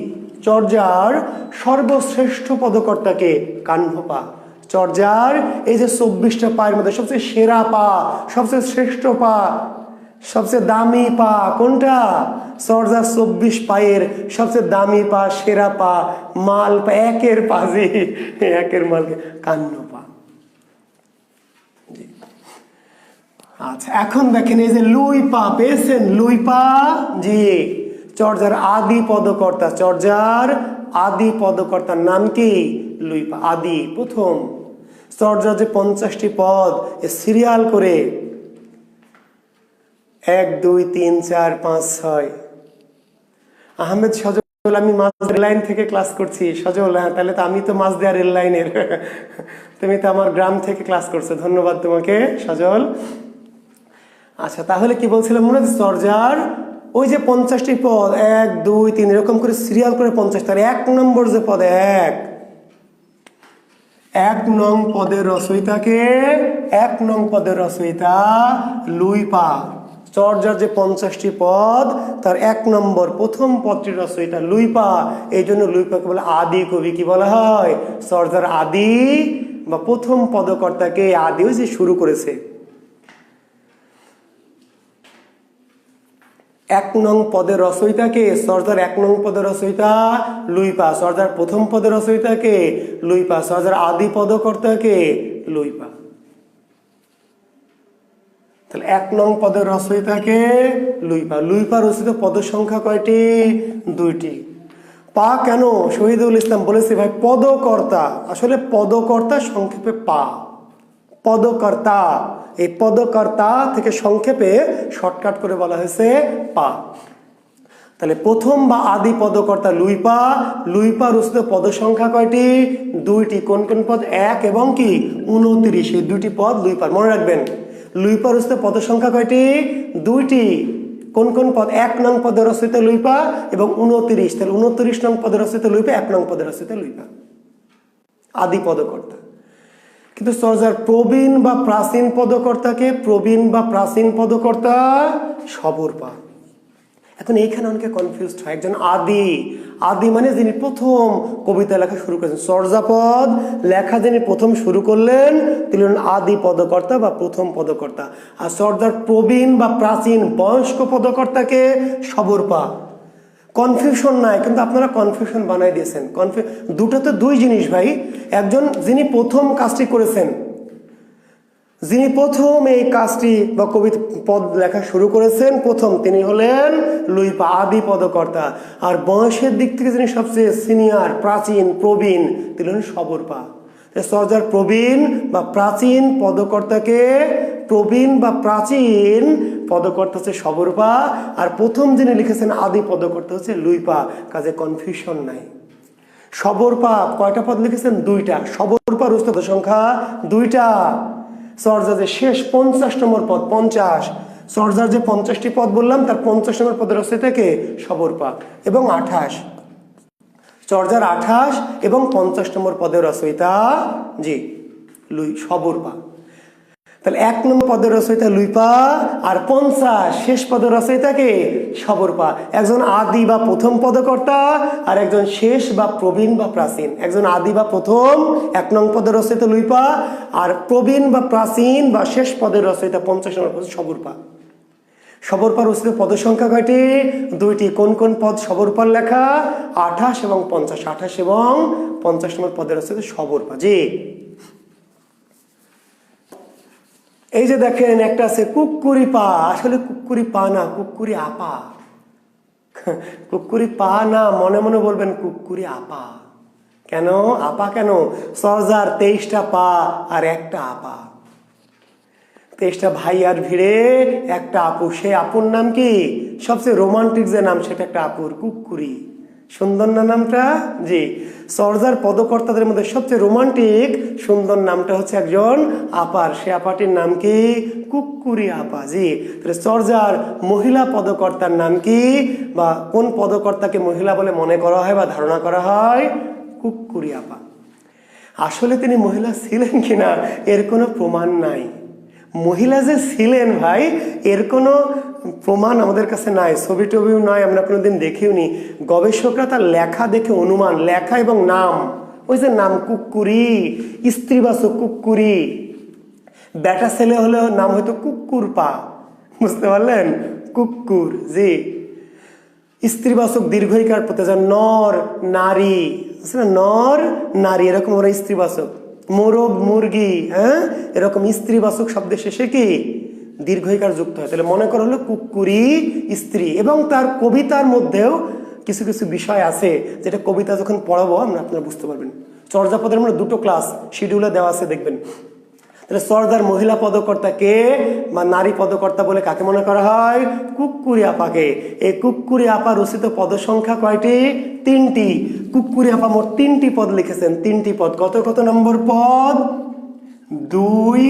চর্যার সর্বশ্রেষ্ঠ পদকর্তাকে? কান্নপা। চর্যার এই যে 24টা পায়ের মধ্যে সবচেয়ে সেরা পা, সবচেয়ে শ্রেষ্ঠ পা, সবচেয়ে দামি পা কোনটা? চর্যার 24 পায়ের সবচেয়ে দামি পা, সেরা পা, মাল পা, একের পাজি, একের মালকে কান্নপা। আচ্ছা, এখন দেখেন এই যে লুই পা পেয়েছেন, লুই পা। জি, চর্যার আদি পদকর্তা, চর্যার আদি পদকর্তার নাম কি? লুই পা, আদি, প্রথম। চর্যার যে 50টি পদ, সিরিয়াল করে 1, 2, 3, 4, 5, 6। আহমেদ সজল, আমি মাঝ রেল লাইন থেকে ক্লাস করছি। সজল, হ্যাঁ, তাহলে তো আমি তো মাঝ দেয়া রেল লাইনের, তুমি তো আমার গ্রাম থেকে ক্লাস করছো, ধন্যবাদ তোমাকে সজল। আচ্ছা, তাহলে কি বলছিলাম মনে হচ্ছে? চর্যার ওই যে 50টি পদ 1 2 3 এরকম করে সিরিয়াল করে 50, তার 1 নম্বর যে পদ 1 নং পদের রচয়িতাকে 1 নং পদের রচয়িতা লুইপা। চর্যার যে 50টি পদ তার 1 নম্বর প্রথম পদটির রচয়িতা লুইপা, এই জন্য লুইপাকে বলে আদি কবি। কি বলা হয়? চর্যার আদি বা প্রথম পদকর্তাকে আদিও যে শুরু করেছে। 1 নং পদের রচয়িতাকে চর্যার 1 নং পদের রচয়িতা লুইপা, চর্যার প্রথম পদের রচয়িতাকে লুইপা, চর্যার আদি পদকর্তাকে লুইপা। তাহলে 1 নং পদের রচয়িতাকে লুইপা। লুইপা রচিত পদ সংখ্যা কয়টি? 2টি। পা কেন? শহীদুল ইসলাম বলেছে ভাই পদকর্তা, আসলে পদকর্তা সংক্ষেপে পা, পদকর্তা। এই পদকর্তা থেকে সংক্ষেপে শর্টকাট করে বলা হয়েছে পা। তাহলে প্রথম বা আদি পদকর্তা লুইপা। লুইপা রচিত পদ সংখ্যা কয়টি? 2টি। কোন কোন পদ? 1 এবং কি 29, এই 2টি পদ লুইপার। মনে রাখবেন লুইপা রচিত পদ সংখ্যা কয়টি? 2টি। কোন কোন পদ? 1 নং পদের রচয়িতা লুইপা এবং 29, তাহলে 29 নং পদের রচয়িতা লুইপা, 1 নং পদের রচয়িতা লুইপা, আদি পদকর্তা। কিন্তু চর্যার প্রবীণ বা প্রাচীন পদকর্তাকে প্রবীণ বা প্রাচীন পদকর্তা সবরপা। এখন এইখানে অনেকে কনফিউজড হয়। একজন আদি, আদি মানে যিনি প্রথম কবিতা লেখা শুরু করেছেন, চর্যাপদ লেখা যিনি প্রথম শুরু করলেন তিনি হলেন আদি পদকর্তা বা প্রথম পদকর্তা। আর চর্যার প্রবীণ বা প্রাচীন বয়স্ক পদকর্তাকে সবরপা। কনফিউশন নাই, কিন্তু আপনারা কনফিউশন বানাই দিয়েছেন। দুটো তো দুই জিনিস ভাই। একজন যিনি প্রথম কাজটি করেছেন, যিনি প্রথম এই কাজটি বা কবিতা পদ লেখা শুরু করেছেন প্রথম, তিনি হলেন লুইপা, আদি পদকর্তা। আর বয়সের দিক থেকে যিনি সবচেয়ে সিনিয়র, প্রাচীন, প্রবীণ, তিনি হলেন সবরপা। চর্যার প্রবীণ বা প্রাচীন পদকর্তাকে প্রবীণ বা প্রাচীন পদকর্তা হচ্ছে সবরপা, আর প্রথম যিনি লিখেছেন আদি পদকর্তা হচ্ছে লুইপা। কাজে কনফিউশন নাই। সবরপা কয়টা পদ লিখেছেন? 2টা। সবরপা রচিত পদ সংখ্যা 2টা। চর্যার যে শেষ 50 নম্বর পদ 50, চর্যার যে 50টি পদ বললাম তার 50 নম্বর পদের রচয়িতাকে সবরপা এবং 28, চর্যার 28 এবং 50 নম্বর পদের রচয়িতা জি সবরপা। তাহলে 1 নম্বর পদের রচয়িতা লুইপা আর 50 শেষ পদের রচয়িতাকে সবরপা। একজন আদি বা প্রথম পদকর্তা আর একজন শেষ বা প্রবীণ বা প্রাচীন। একজন আদি বা প্রথম 1 নং পদের রচয়িতা লুইপা আর প্রবীণ বা প্রাচীন বা শেষ পদের রচয়িতা 50 নম্বর পদ সবরপা। সবরপা রচিত পদ সংখ্যা কয়টি? 2টি। কোন কোন পদ সবরপার লেখা? 28 এবং 50। 28 এবং 50 নম্বর পদের রচয়িতা সবরপা। জি এই যে দেখেন একটা আছে কুক্কুরি পা, আসলে কুক্কুরি পা না, কুক্কুরি আপা। কুক্কুরি পা না, মনে মনে বলবেন কুক্কুরি আপা। কেন আপা? কেন? চর্যার 23টা পা আর একটা আপা, 23টা ভাই আর ভিড়ে একটা আপু। সে আপুর নাম কি? সবচেয়ে রোমান্টিক যে নাম সেটা একটা আপুর, কুক্কুরি। সুন্দর না নামটা? জি চর্যার পদকর্তাদের মধ্যে সবচেয়ে রোমান্টিক সুন্দর নামটা হচ্ছে একজন আপার। সে আপাটির নাম কি? কুক্কুরি আপা। জি তাহলে চর্যার মহিলা পদকর্তার নাম কি বা কোন পদকর্তাকে মহিলা বলে মনে করা হয় বা ধারণা করা হয়? কুক্কুরি আপা। আসলে তিনি মহিলা ছিলেন কিনা এর কোনো প্রমাণ নাই। মহিলা যে ছিলেন ভাই এর কোনো প্রমাণ আমাদের কাছে নাই, ছবি টবিও নয়, আমরা কোনোদিন দেখিও নি। গবেষকরা তার লেখা দেখে অনুমান, লেখা এবং নাম, ওই যে নাম কুক্কুরি, স্ত্রীবাচক কুক্কুরি, বেটা ছেলে হলেও নাম হয়তো কুক্কুর পা, বুঝতে পারলেন? কুক্কুর। জি স্ত্রীবাচক দীর্ঘইকার প্রত্যয়, নর নারী, নর নারী এরকম ওরা স্ত্রীবাচক। মোরগ মুরগি, হ্যাঁ এরকম স্ত্রীবাচক শব্দের শেষে কি দীর্ঘইকার যুক্ত হয়। তাহলে মনে করা হলো কুক্কুরি স্ত্রী। এবং তার কবিতার মধ্যেও কিছু কিছু বিষয় আছে যেটা কবিতা যখন পড়াবো আপনারা বুঝতে পারবেন। চর্যাপদের মধ্যে 2টো ক্লাস শিডিউলে দেওয়া আছে, দেখবেন। তাহলে চর্যার মহিলা পদকর্তাকে বা নারী পদকর্তা বলে কাকে মনে করা হয়? কুক্কুরি আপাকে। এই কুক্কুরি আপা রচিত পদ সংখ্যা কয়টি? 3টি। কুক্কুরি আপা মোট 3টি পদ লিখেছেন। 3টি পদ। কত কত নম্বর পদ? 2,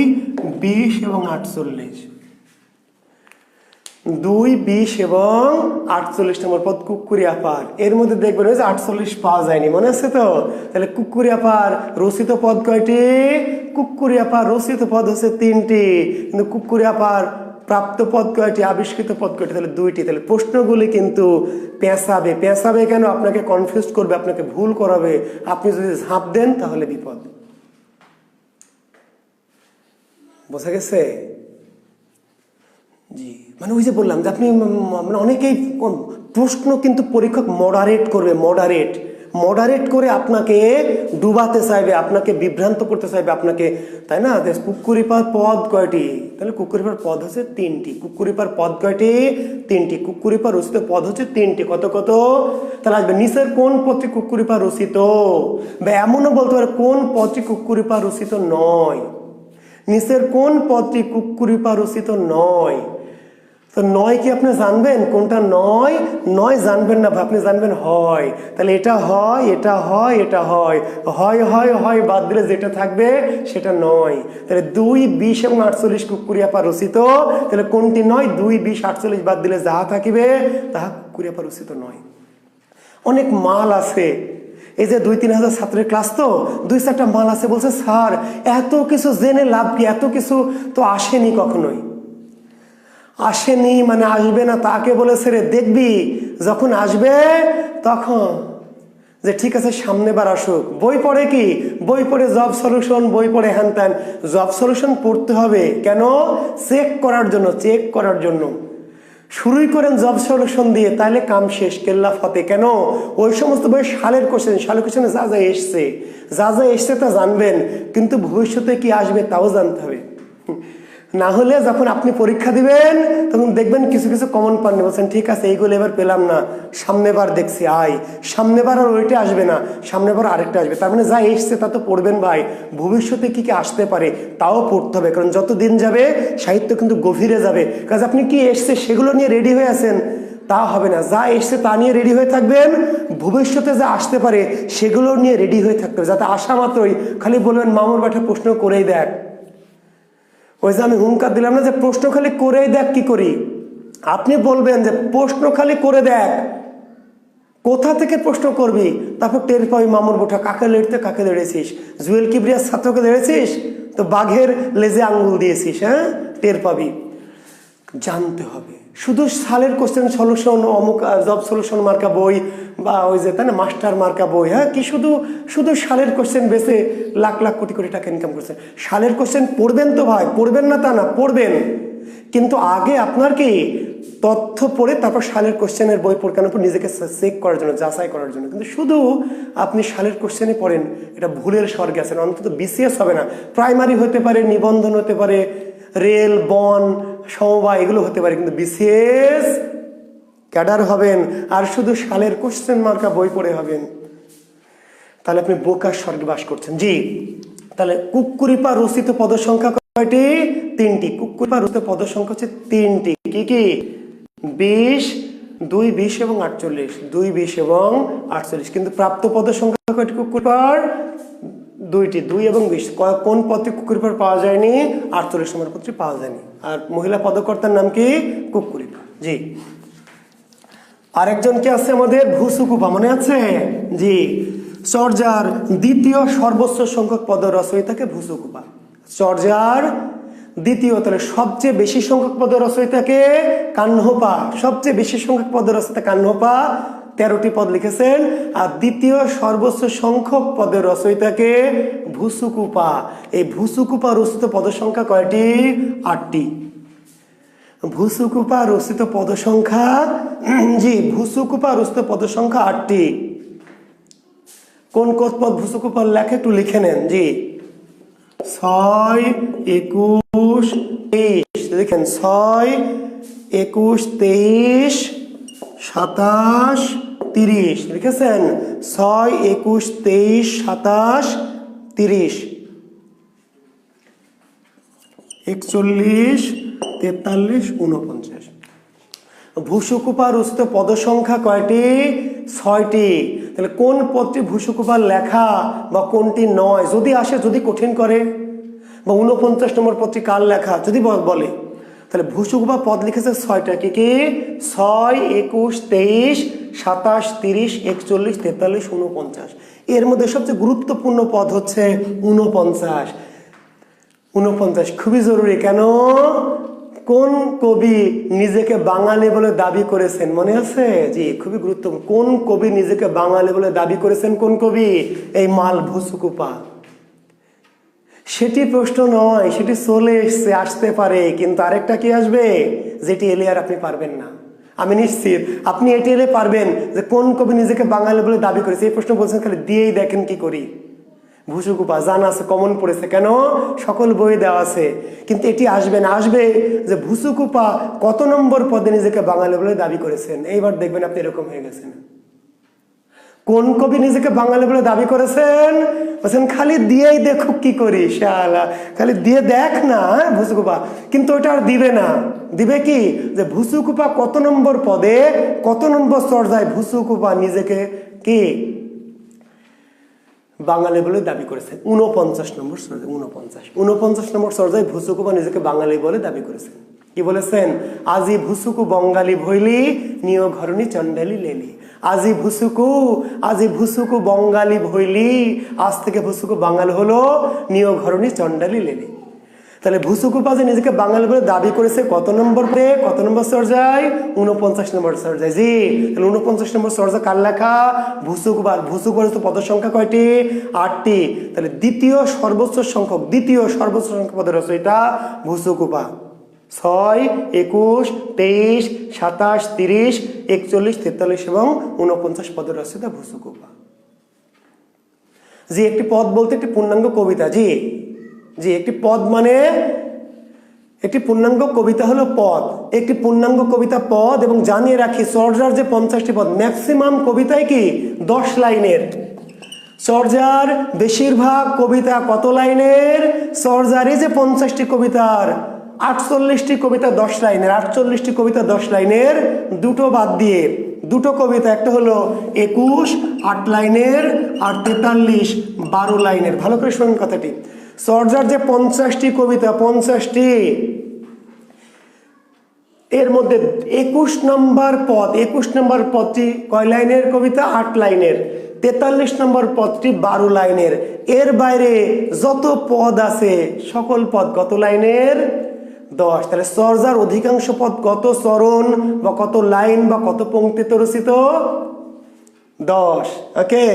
20 এবং 48। 2, 20 এবং 48 নম্বর পদ কুক্কুরিয়া পার। এর মধ্যে দেখবেন ওই যে 48 পাওয়া যায়নি, মনে আছে তো? তাহলে কুক্কুরিয়া পার রচিত পদ কয়টি? কুক্কুরিয়া পার রচিত পদ হচ্ছে 3টি, কিন্তু কুক্কুরিয়া পার প্রাপ্ত পদ কয়টি? আবিষ্কৃত পদ কয়টি? তাহলে 2টি। তাহলে প্রশ্নগুলি কিন্তু পেঁচাবে। পেঁচাবে কেন? আপনাকে কনফিউজ করবে, আপনাকে ভুল করাবে। আপনি যদি ঝাঁপ দেন তাহলে বিপদ। বোঝা গেছে? জি, মানে ওই যে বললাম যে আপনি মানে অনেকেই প্রশ্ন কিন্তু পরীক্ষক মডারেট করবে, মডারেট করে আপনাকে ডুবাতে চাইবে, আপনাকে বিভ্রান্ত করতে চাইবে আপনাকে, তাই না? কুক্কুরিপার পদ কয়টি? তাহলে কুক্কুরিপার পদ হচ্ছে 3টি। কুক্কুরিপার পদ কয়টি? 3টি। কুক্কুরিপার রচিত পদ হচ্ছে 3টি। কত কত? তাহলে আসবে নিচের কোন পদটি কুক্কুরিপার রচিত? বা এমনও বলতে পারে কোন পদটি কুক্কুরিপার রচিত নয়? নিচের কোন পদটি কুক্কুরিপার রচিত নয়? তো নয় কি আপনি জানবেন কোনটা নয়? নয় জানবেন না, আপনি জানবেন হয়। তাহলে এটা হয়, এটা হয়, এটা হয়, হয় হয় হয় বাদ দিলে যেটা থাকবে সেটা নয়। তাহলে 2, 20 এবং 48 কুক্কুরিয়া পার রচিত। তাহলে কোনটি নয়? 2, 20, 48 বাদ দিলে যাহা থাকিবে তাহা কুক্কুরিয়া পার রচিত নয়। অনেক মাল আছে, এই যে 2-3 হাজার ছাত্রের ক্লাস, তো 2-4টা মাল আছে। বলছে স্যার এত কিছু জেনে লাভ কি? এত কিছু তো আসেনি, কখনোই আসেনি। মানে আসবে না, তাকে বলেছে রে দেখবি যখন আসবে তখন যে ঠিক আছে সামনে বার আসুক। বই পড়ে কি? বই পড়ে জব সলিউশন, বই পড়ে হ্যান ত্যান। জব সলিউশন পড়তে হবে কেন? চেক করার জন্য, চেক করার জন্য। শুরুই করেন জব সলিউশন দিয়ে, তাহলে কাম শেষ, কেল্লা ফতে। কেন? ওই সমস্ত বই সালের কোশ্চেনে যা যা এসছে, যা যা এসছে তা জানবেন, কিন্তু ভবিষ্যতে কি আসবে তাও জানতে হবে। না হলে যখন আপনি পরীক্ষা দিবেন তখন দেখবেন কিছু কিছু কমন পাননি, বলছেন ঠিক আছে এইগুলো এবার পেলাম না, সামনেবার দেখছি আয়, সামনেবার আর ওইটা আসবে না, সামনেবার আরেকটা আসবে। তার মানে যা এসছে তা তো পড়বেন ভাই, ভবিষ্যতে কি কি আসতে পারে তাও পড়তে হবে। কারণ যত দিন যাবে সাহিত্য কিন্তু গভীরে যাবে। কারণ আপনি কি এসছে সেগুলো নিয়ে রেডি হয়ে আছেন তা হবে না, যা এসছে তা নিয়ে রেডি হয়ে থাকবেন। ভবিষ্যতে যা আসতে পারে সেগুলো নিয়ে রেডি হয়ে থাকতে হবে, যাতে আসা মাত্রই খালি বলবেন মামুর বাটা প্রশ্ন করেই দেখ। ওই যে আমি হুঙ্কার দিলাম না যে প্রশ্ন খালি করেই দেখ, কি করি? আপনি বলবেন যে প্রশ্ন খালি করে দেখ, কোথা থেকে প্রশ্ন করবি? তারপর টের পাবি মামুর বোঠা কাকে লড়তে কাকে লড়েছিস। জুয়েল কিবরিয়ার ছাত্রকে লড়েছিস তো বাঘের লেজে আঙ্গুল দিয়েছিস, হ্যাঁ, টের পাবি। জানতে হবে। শুধু সালের কোশ্চেন সলিউশন, অমুক জব সলিউশন মার্কা বই বা ওই যে তাই না মাস্টার মার্কা বই, হ্যাঁ, কি শুধু শুধু সালের কোশ্চেন বেসে লাখ লাখ কোটি কোটি টাকা ইনকাম করছেন? সালের কোশ্চেন পড়বেন তো ভাই, পড়বেন না তা না, পড়বেন, কিন্তু আগে আপনার কি তথ্য পড়ে তারপর সালের কোশ্চেনের বই পড়ানোর পর নিজেকে চেক করার জন্য, যাচাই করার জন্য। কিন্তু শুধু আপনি সালের কোশ্চেনই পড়েন, এটা ভুলের স্বর্গে আছেন। অন্তত বিসিএস হবে না, প্রাইমারি হতে পারে, নিবন্ধন হতে পারে, রেল, বন, সমবায় এগুলো হতে পারে, কিন্তু বিসিএস ক্যাডার হবেন আর শুধু সালের কোশ্চেন মার্কা বই পড়ে হবেন, তাহলে আপনি বোকার স্বর্গে বাস করছেন। জি, তাহলে কুক্কুরিপা রচিত পদ সংখ্যা কয়টি? 3টি। কুক্কুরিপা রচিত পদ সংখ্যা হচ্ছে 3টি। কি কি? 20, 2, 20 এবং 48। 2, 20 এবং 48। কিন্তু প্রাপ্ত পদ সংখ্যা কয়টি কুক্কুরিপার? 2টি, 2 এবং 20। কোন পদটি কুক্কুরিপার পাওয়া যায়নি? 48 নম্বর পদটি পাওয়া যায়নি। আর মহিলা পদকর্তার নাম কি? কুক্কুরিপা। জি, আরেকজন কি আছে আমাদের? ভুসুকুপা, মনে আছে? জি, চর্যার দ্বিতীয় সর্বোচ্চ সংখ্যক পদ রচয়িতাকে ভুসুকুপা। চর্যার দ্বিতীয়, তাহলে সবচেয়ে বেশি সংখ্যক পদ রচয়িতাকে কাহ্নপা। সবচেয়ে বেশি সংখ্যক পদ রচয়িতা কাহ্নপা, 13টি পদ লিখেছেন। আর দ্বিতীয় সর্বোচ্চ সংখ্যক পদের রচয়িতাকে ভুসুকুপা। এই ভুসুকুপা রচিত পদ সংখ্যা কয়টি? 8টি। ভুসুকুপা রচিত পদ সংখ্যা, জি, ভুসুকুপা রচিত পদ সংখ্যা 8টি। কোন কোন পদ ভুসুকুপার লেখে একটু লিখে নেন। জি, 6, 21, 23 লিখেন। 6, 21, 23, 27, 30 লিখেছেন। 6, 21, 23, 27, 30, 41, 43, 49। ভুসুকুপা রচিত পদ সংখ্যা কয়টি? 6টি। তাহলে কোন পদটি ভুসুকুপার লেখা বা কোনটি নয় যদি আসে, যদি কঠিন করে, বা 49 নম্বর পদটি কার লেখা যদি বলে, তাহলে ভুসুকুপা পদ লিখেছে 6টা, কি কি? 6, 21, 23, 27, 30, 41, 43, 49। এর মধ্যে সবচেয়ে গুরুত্বপূর্ণ পদ হচ্ছে 49। 49 খুবই জরুরি। কেন? কোন কবি নিজেকে বাঙালি বলে দাবি করেছেন মনে আছে? জি, খুবই গুরুত্বপূর্ণ। কোন কবি নিজেকে বাঙালি বলে দাবি করেছেন? কোন কবি? এই মাল ভুসুকুপা। সেটি প্রশ্ন নয়, সেটি চলে এসছে, আসতে পারে, কিন্তু আরেকটা কি আসবে যেটি এলে আর আপনি পারবেন না। আমি নিশ্চিত আপনি এটি এলে পারবেন যে কোন কবি নিজেকে বাঙালি বলে দাবি করেছে। এই প্রশ্ন বলছেন, খালি দিয়েই দেখেন কি করি। ভুসুকুপা জানা আছে, কমন পড়েছে, কেন? সকল বই দেওয়া আছে। কিন্তু এটি আসবে না, আসবে যে ভুসুকুপা কত নম্বর পদে নিজেকে বাঙালি বলে দাবি করেছেন। এইবার দেখবেন আপনি এরকম হয়ে গেছেন। কোন কবি নিজেকে বাঙালি বলে দাবি করেছেন? বলছেন খালি দিয়েই দেখুক কি করি, শালা খালি দিয়ে দেখ না ভুসুকুপা। কিন্তু ওটা আর দিবে না, দিবে কি? যে ভুসুকুপা কত নম্বর পদে, কত নম্বর চর্যায় ভুসুকুপা নিজেকে কি বাঙালি বলে দাবি করেছেন? 49 নম্বর চর্যায়। 49 নম্বর চর্যায় ভুসুকুপা নিজেকে বাঙালি বলে দাবি করেছেন। কি বলেছেন? আজি ভুসুকু বঙ্গালী ভইলি, নিয় ঘরণী চণ্ডালী লেলি। আজি ভুসুকু বঙ্গালী ভইলি, আজ থেকে ভুসুকু বাঙালি হলো, নিয় ঘরণী চণ্ডালী লেলি। তাহলে ভুসুকুপা যে নিজেকে বাঙালি বলে দাবি করেছে কত নম্বর পদে, কত নম্বর চর্যায়? 49 নম্বর চর্যায়। জি, তাহলে 49 নম্বর চর্যা কার লেখা? ভুসুকুপার। ভুসুকুপার পদ সংখ্যা কয়টি? 8টি। তাহলে দ্বিতীয় সর্বোচ্চ সংখ্যক পদের রচয়িতা ভুসুকুপা। 6, 21, 23, 27, 30, 41, 43 এবং 49 পদের রচয়িতা ভুসুকুপা। জি, একটি পদ বলতে একটি পূর্ণাঙ্গ কবিতা। জি, একটি পদ মানে একটি পূর্ণাঙ্গ কবিতা হলো পদ। একটি পূর্ণাঙ্গ কবিতা পদ। এবং জানিয়ে রাখি, চর্যার যে 50টি পদ, ম্যাক্সিমাম কবিতায় কি 10 লাইনের। চর্যার বেশিরভাগ কবিতা কত লাইনের? চর্যার এই যে 50টি কবিতার 48টি কবিতা 10 লাইনের। 48টি কবিতা 10 লাইনের, দুটো বাদ দিয়ে দুটো কবিতা, একটা হলো 21 8 লাইনের, আর 43 12 লাইনের। ভালো করে শুনুন কথাটি। চর্যার যে 50টি কবিতা, 50টি, এর মধ্যে 21 নম্বর পদটি কয় লাইনের কবিতা? 8 লাইনের। 43 নম্বর পদটি 12 লাইনের। এর বাইরে যত পদ আছে সকল পদ কত লাইনের? 10। তাহলে চর্যার অধিকাংশ পদ কত চরণ বা কত লাইন বা কত পংক্তিতে রচিত? 10। ওকে,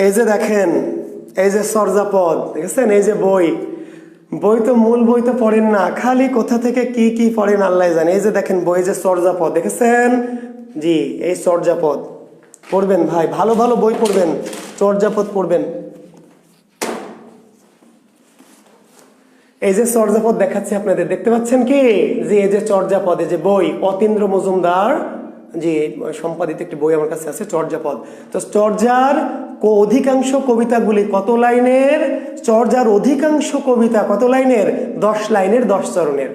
এই যে দেখেন, এই যে চর্যাপদ দেখেছেন, এই যে বই তো মূল বই তো পড়েন না, খালি কোথা থেকে কি কি পড়েন আল্লাহ জানে। এই যে দেখেন বই, যে চর্যাপদ দেখেছেন। জি, এই চর্যাপদ পড়বেন ভাই, ভালো ভালো বই পড়বেন, চর্যাপদ পড়বেন। এই যে চর্যাপদ দেখাচ্ছি আপনাদের, দেখতে পাচ্ছেন কি? যে এই যে চর্যাপদ, এই যে বই, অতীন্দ্র মজুমদার যে সম্পাদিত একটি বই আমার কাছে আছে, চর্যাপদ। তো চর্যার অধিকাংশ কবিতাগুলি কত লাইনের? চর্যার অধিকাংশ কবিতা কত লাইনের? 10 লাইনের, 10 চরণের।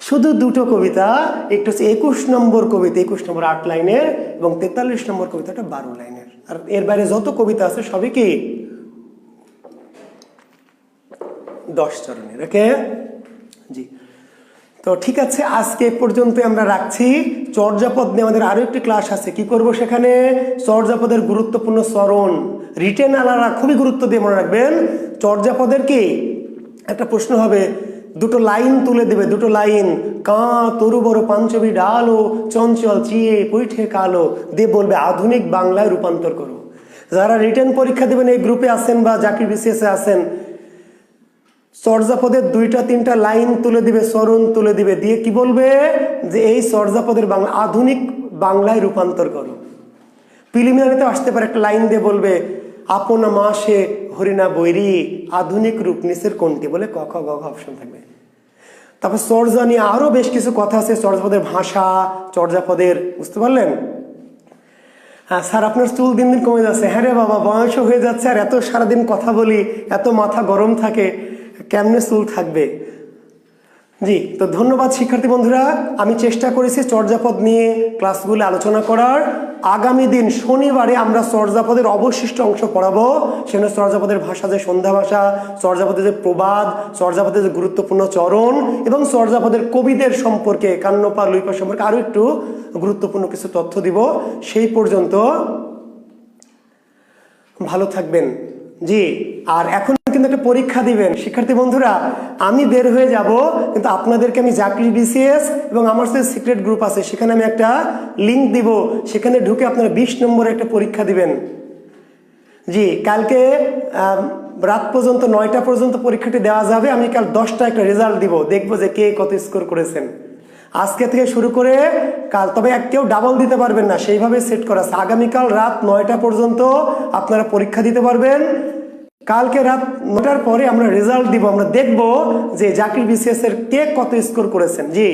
শুধু দুটো কবিতা, একটু হচ্ছে 21 নম্বর কবিতা, 21 নম্বর 8 লাইনের, এবং 43 নম্বর কবিতাটা 12 লাইনের। আর এর বাইরে যত কবিতা আছে সবই কি 10 চরণের। ওকে, জি। তো ঠিক আছে, আজকে পর্যন্ত আমরা রাখছি। চর্যাপদ নিয়ে আমাদের আরো একটি ক্লাস আছে। কি করব সেখানে? চর্যাপদের গুরুত্বপূর্ণ চরণ, রিটেন আলারা খুবই গুরুত্ব দিয়ে মনে রাখবেন। চর্যাপদের কি একটা প্রশ্ন হবে, দুটো লাইন তুলে দেবে, দুটো লাইন, কা তরু বড় পাঞ্চবি ডালো, চঞ্চল চিয়ে পৈঠে কালো, দিয়ে বলবে আধুনিক বাংলায় রূপান্তর করো। যারা রিটেন পরীক্ষা দেবেন, এই গ্রুপে আছেন বা জাকির বিসিএসে আছেন, চর্যাপদের 2-3টা লাইন তুলে দিবে, চরণ তুলে দিবে, দিয়ে কি বলবে? যে এই চর্যাপদের বাংলা আধুনিক বাংলায় রূপান্তর করো। প্রিলিমিনারিতে আসতে পারে, একটা লাইন দিয়ে বলবে আপনা মাসে হরিণা বৈরি, আধুনিক রূপ নিচের কোনটি? বলে ক খ গ ঘ অপশন থাকবে। তারপর চর্যা নিয়ে আরো বেশ কিছু কথা আছে, চর্যাপদের ভাষা, চর্যাপদের, বুঝতে পারলেন? হ্যাঁ স্যার, আপনার চুল দিন দিন কমে যাচ্ছে। হ্যাঁ রে বাবা, বয়স হয়ে যাচ্ছে, আর এত সারাদিন কথা বলি, এত মাথা গরম থাকে, কেমনে চুল থাকবে? জি, তো ধন্যবাদ শিক্ষার্থী বন্ধুরা। আমি চেষ্টা করেছি চর্যাপদ নিয়ে ক্লাসগুলো আলোচনা করার। আগামী দিন শনিবারে আমরা চর্যাপদের অবশিষ্ট অংশ পড়াবো। সেখানে চর্যাপদের ভাষা, যে সন্ধ্যা ভাষা, চর্যাপদের যে প্রবাদ, চর্যাপদের যে গুরুত্বপূর্ণ চরণ এবং চর্যাপদের কবিদের সম্পর্কে, কান্নপা লুইপা সম্পর্কে আরও একটু গুরুত্বপূর্ণ কিছু তথ্য দিব। সেই পর্যন্ত ভালো থাকবেন। জি, আর এখন কিন্তু একটা পরীক্ষা দিবেন শিক্ষার্থী বন্ধুরা। আমি বের হয়ে যাব, কিন্তু আপনাদেরকে আমি জাকির বিসিএস এবং আমার সাথে সিক্রেট গ্রুপ আছে, সেখানে আমি একটা লিঙ্ক দিব। সেখানে ঢুকে আপনারা 20 নম্বরে একটা পরীক্ষা দিবেন। জি, কালকে রাত পর্যন্ত 9টা পর্যন্ত পরীক্ষাটি দেওয়া যাবে। আমি কাল 10টা একটা রেজাল্ট দিব, দেখবো যে কে কত স্কোর করেছেন। আজকে থেকে শুরু করে কাল, তবে কেউ ডাবল দিতে পারবেন না, সেইভাবে সেট করা আছে। আগামীকাল রাত 9টা পর্যন্ত আপনারা পরীক্ষা দিতে পারবেন। কালকে রাত 9টার পরে আমরা রেজাল্ট দিব। আমরা দেখব যে জাকির বিসিএস এর কে কত স্কোর করেছেন। জি,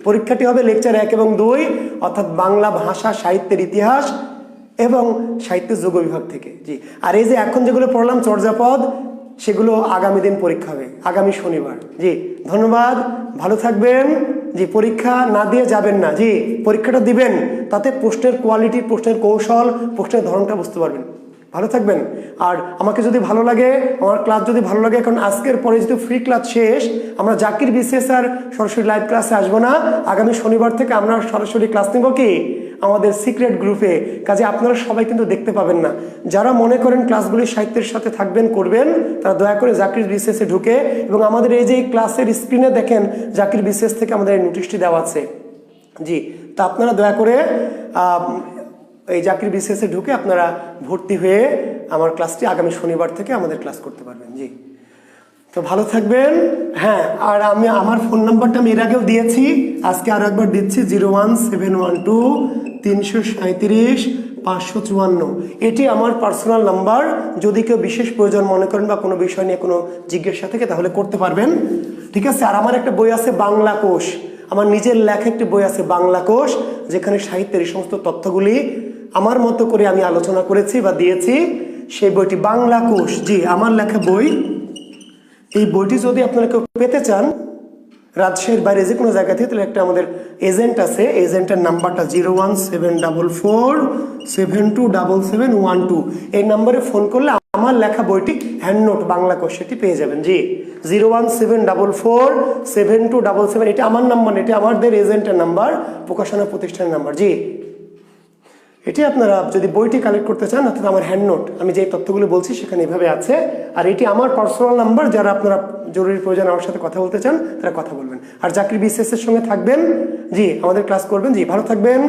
পরীক্ষাটি হবে লেকচার 1 এবং 2, অর্থাৎ বাংলা ভাষা, সাহিত্যের ইতিহাস এবং সাহিত্য যোগ বিভাগ থেকে। জি, আর এই যে এখন যেগুলো পড়লাম চর্যাপদ, সেগুলো আগামী দিন পরীক্ষা হবে, আগামী শনিবার। জি, ধন্যবাদ, ভালো থাকবেন। জি, পরীক্ষা না দিয়ে যাবেন না। জি, পরীক্ষাটা দিবেন, তাতে প্রশ্নের কোয়ালিটি, প্রশ্নের কৌশল, প্রশ্নের ধরনটা বুঝতে পারবেন। ভালো থাকবেন। আর আমাকে যদি ভালো লাগে, আমার ক্লাস যদি ভালো লাগে, কারণ আজকের পরে যদি ফ্রি ক্লাস শেষ, আমরা জাকির বিসিএস আর সরাসরি লাইভ ক্লাসে আসবো না। আগামী শনিবার থেকে আমরা সরাসরি ক্লাস নেব কি আমাদের সিক্রেট গ্রুপে। কাজে আপনারা সবাই কিন্তু দেখতে পাবেন না। যারা মনে করেন ক্লাসগুলি সাহিত্যের সাথে থাকবেন, করবেন, তারা দয়া করে জাকির বিসিএসে ঢুকে, এবং আমাদের এই যে ক্লাসের স্ক্রিনে দেখেন জাকির বিসিএস থেকে আমাদের এই নোটিশটি দেওয়া আছে। জি, তা আপনারা দয়া করে এই জাকির বিসিএসে ঢুকে আপনারা ভর্তি হয়ে আমার ক্লাসটি আগামী শনিবার থেকে আমাদের ক্লাস করতে পারবেন। জি, তো ভালো থাকবেন। হ্যাঁ, আর আমি আমার ফোন নাম্বারটা আমি এর আগেও দিয়েছি, আজকে আর একবার দিচ্ছি, 01712-337-554। এটি আমার পার্সোনাল নাম্বার। যদি কেউ বিশেষ প্রয়োজন মনে করেন বা কোনো বিষয় নিয়ে কোনো জিজ্ঞাসা থাকে, তাহলে করতে পারবেন। ঠিক আছে। আর আমার একটা বই আছে বাংলা কোষ, আমার নিজের লেখা একটি বই আছে বাংলা কোষ, যেখানে সাহিত্যের এই সমস্ত তথ্যগুলি আমার মতো করে আমি আলোচনা করেছি বা দিয়েছি। সেই বইটি বাংলা কোষ, জি, আমার লেখা বই। এই বইটি যদি আপনারা কেউ পেতে চান রাজশাহীর বাইরে যে কোনো জায়গা থেকে, তাহলে একটা আমাদের এজেন্ট আছে, এজেন্টের নাম্বারটা 01744727712। এই নাম্বারে ফোন করলে আমার লেখা বইটি হ্যান্ড নোট বাংলা কোষ সেটি পেয়ে যাবেন। জি, 017447277, এটা আমার নাম্বার, এটা আমাদের এজেন্টের নাম্বার, প্রকাশনা প্রতিষ্ঠানের নাম্বার। জি, এটি আপনারা যদি বইটি কালেক্ট করতে চান, অর্থাৎ আমার হ্যান্ড নোট, আমি যে তথ্যগুলো বলছি সেখানে এভাবে আছে। আর এটি আমার পার্সোনাল নাম্বার, যারা আপনারা জরুরি প্রয়োজন আমার সাথে কথা বলতে চান, তারা কথা বলবেন। আর জাকির বিসিএস এর সঙ্গে থাকবেন। জি, আমাদের ক্লাস করবেন। জি, ভালো থাকবেন,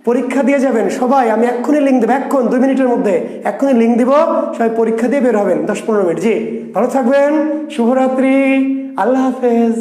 পরীক্ষা দিয়ে যাবেন সবাই। আমি এক্ষুনি লিঙ্ক দেবো, 2 মিনিটের মধ্যে এক্ষুনি লিঙ্ক দিব, সবাই পরীক্ষা দিয়ে বের হবেন 10-15 মিনিট। জি, ভালো থাকবেন, শুভরাত্রি, আল্লাহ হাফেজ।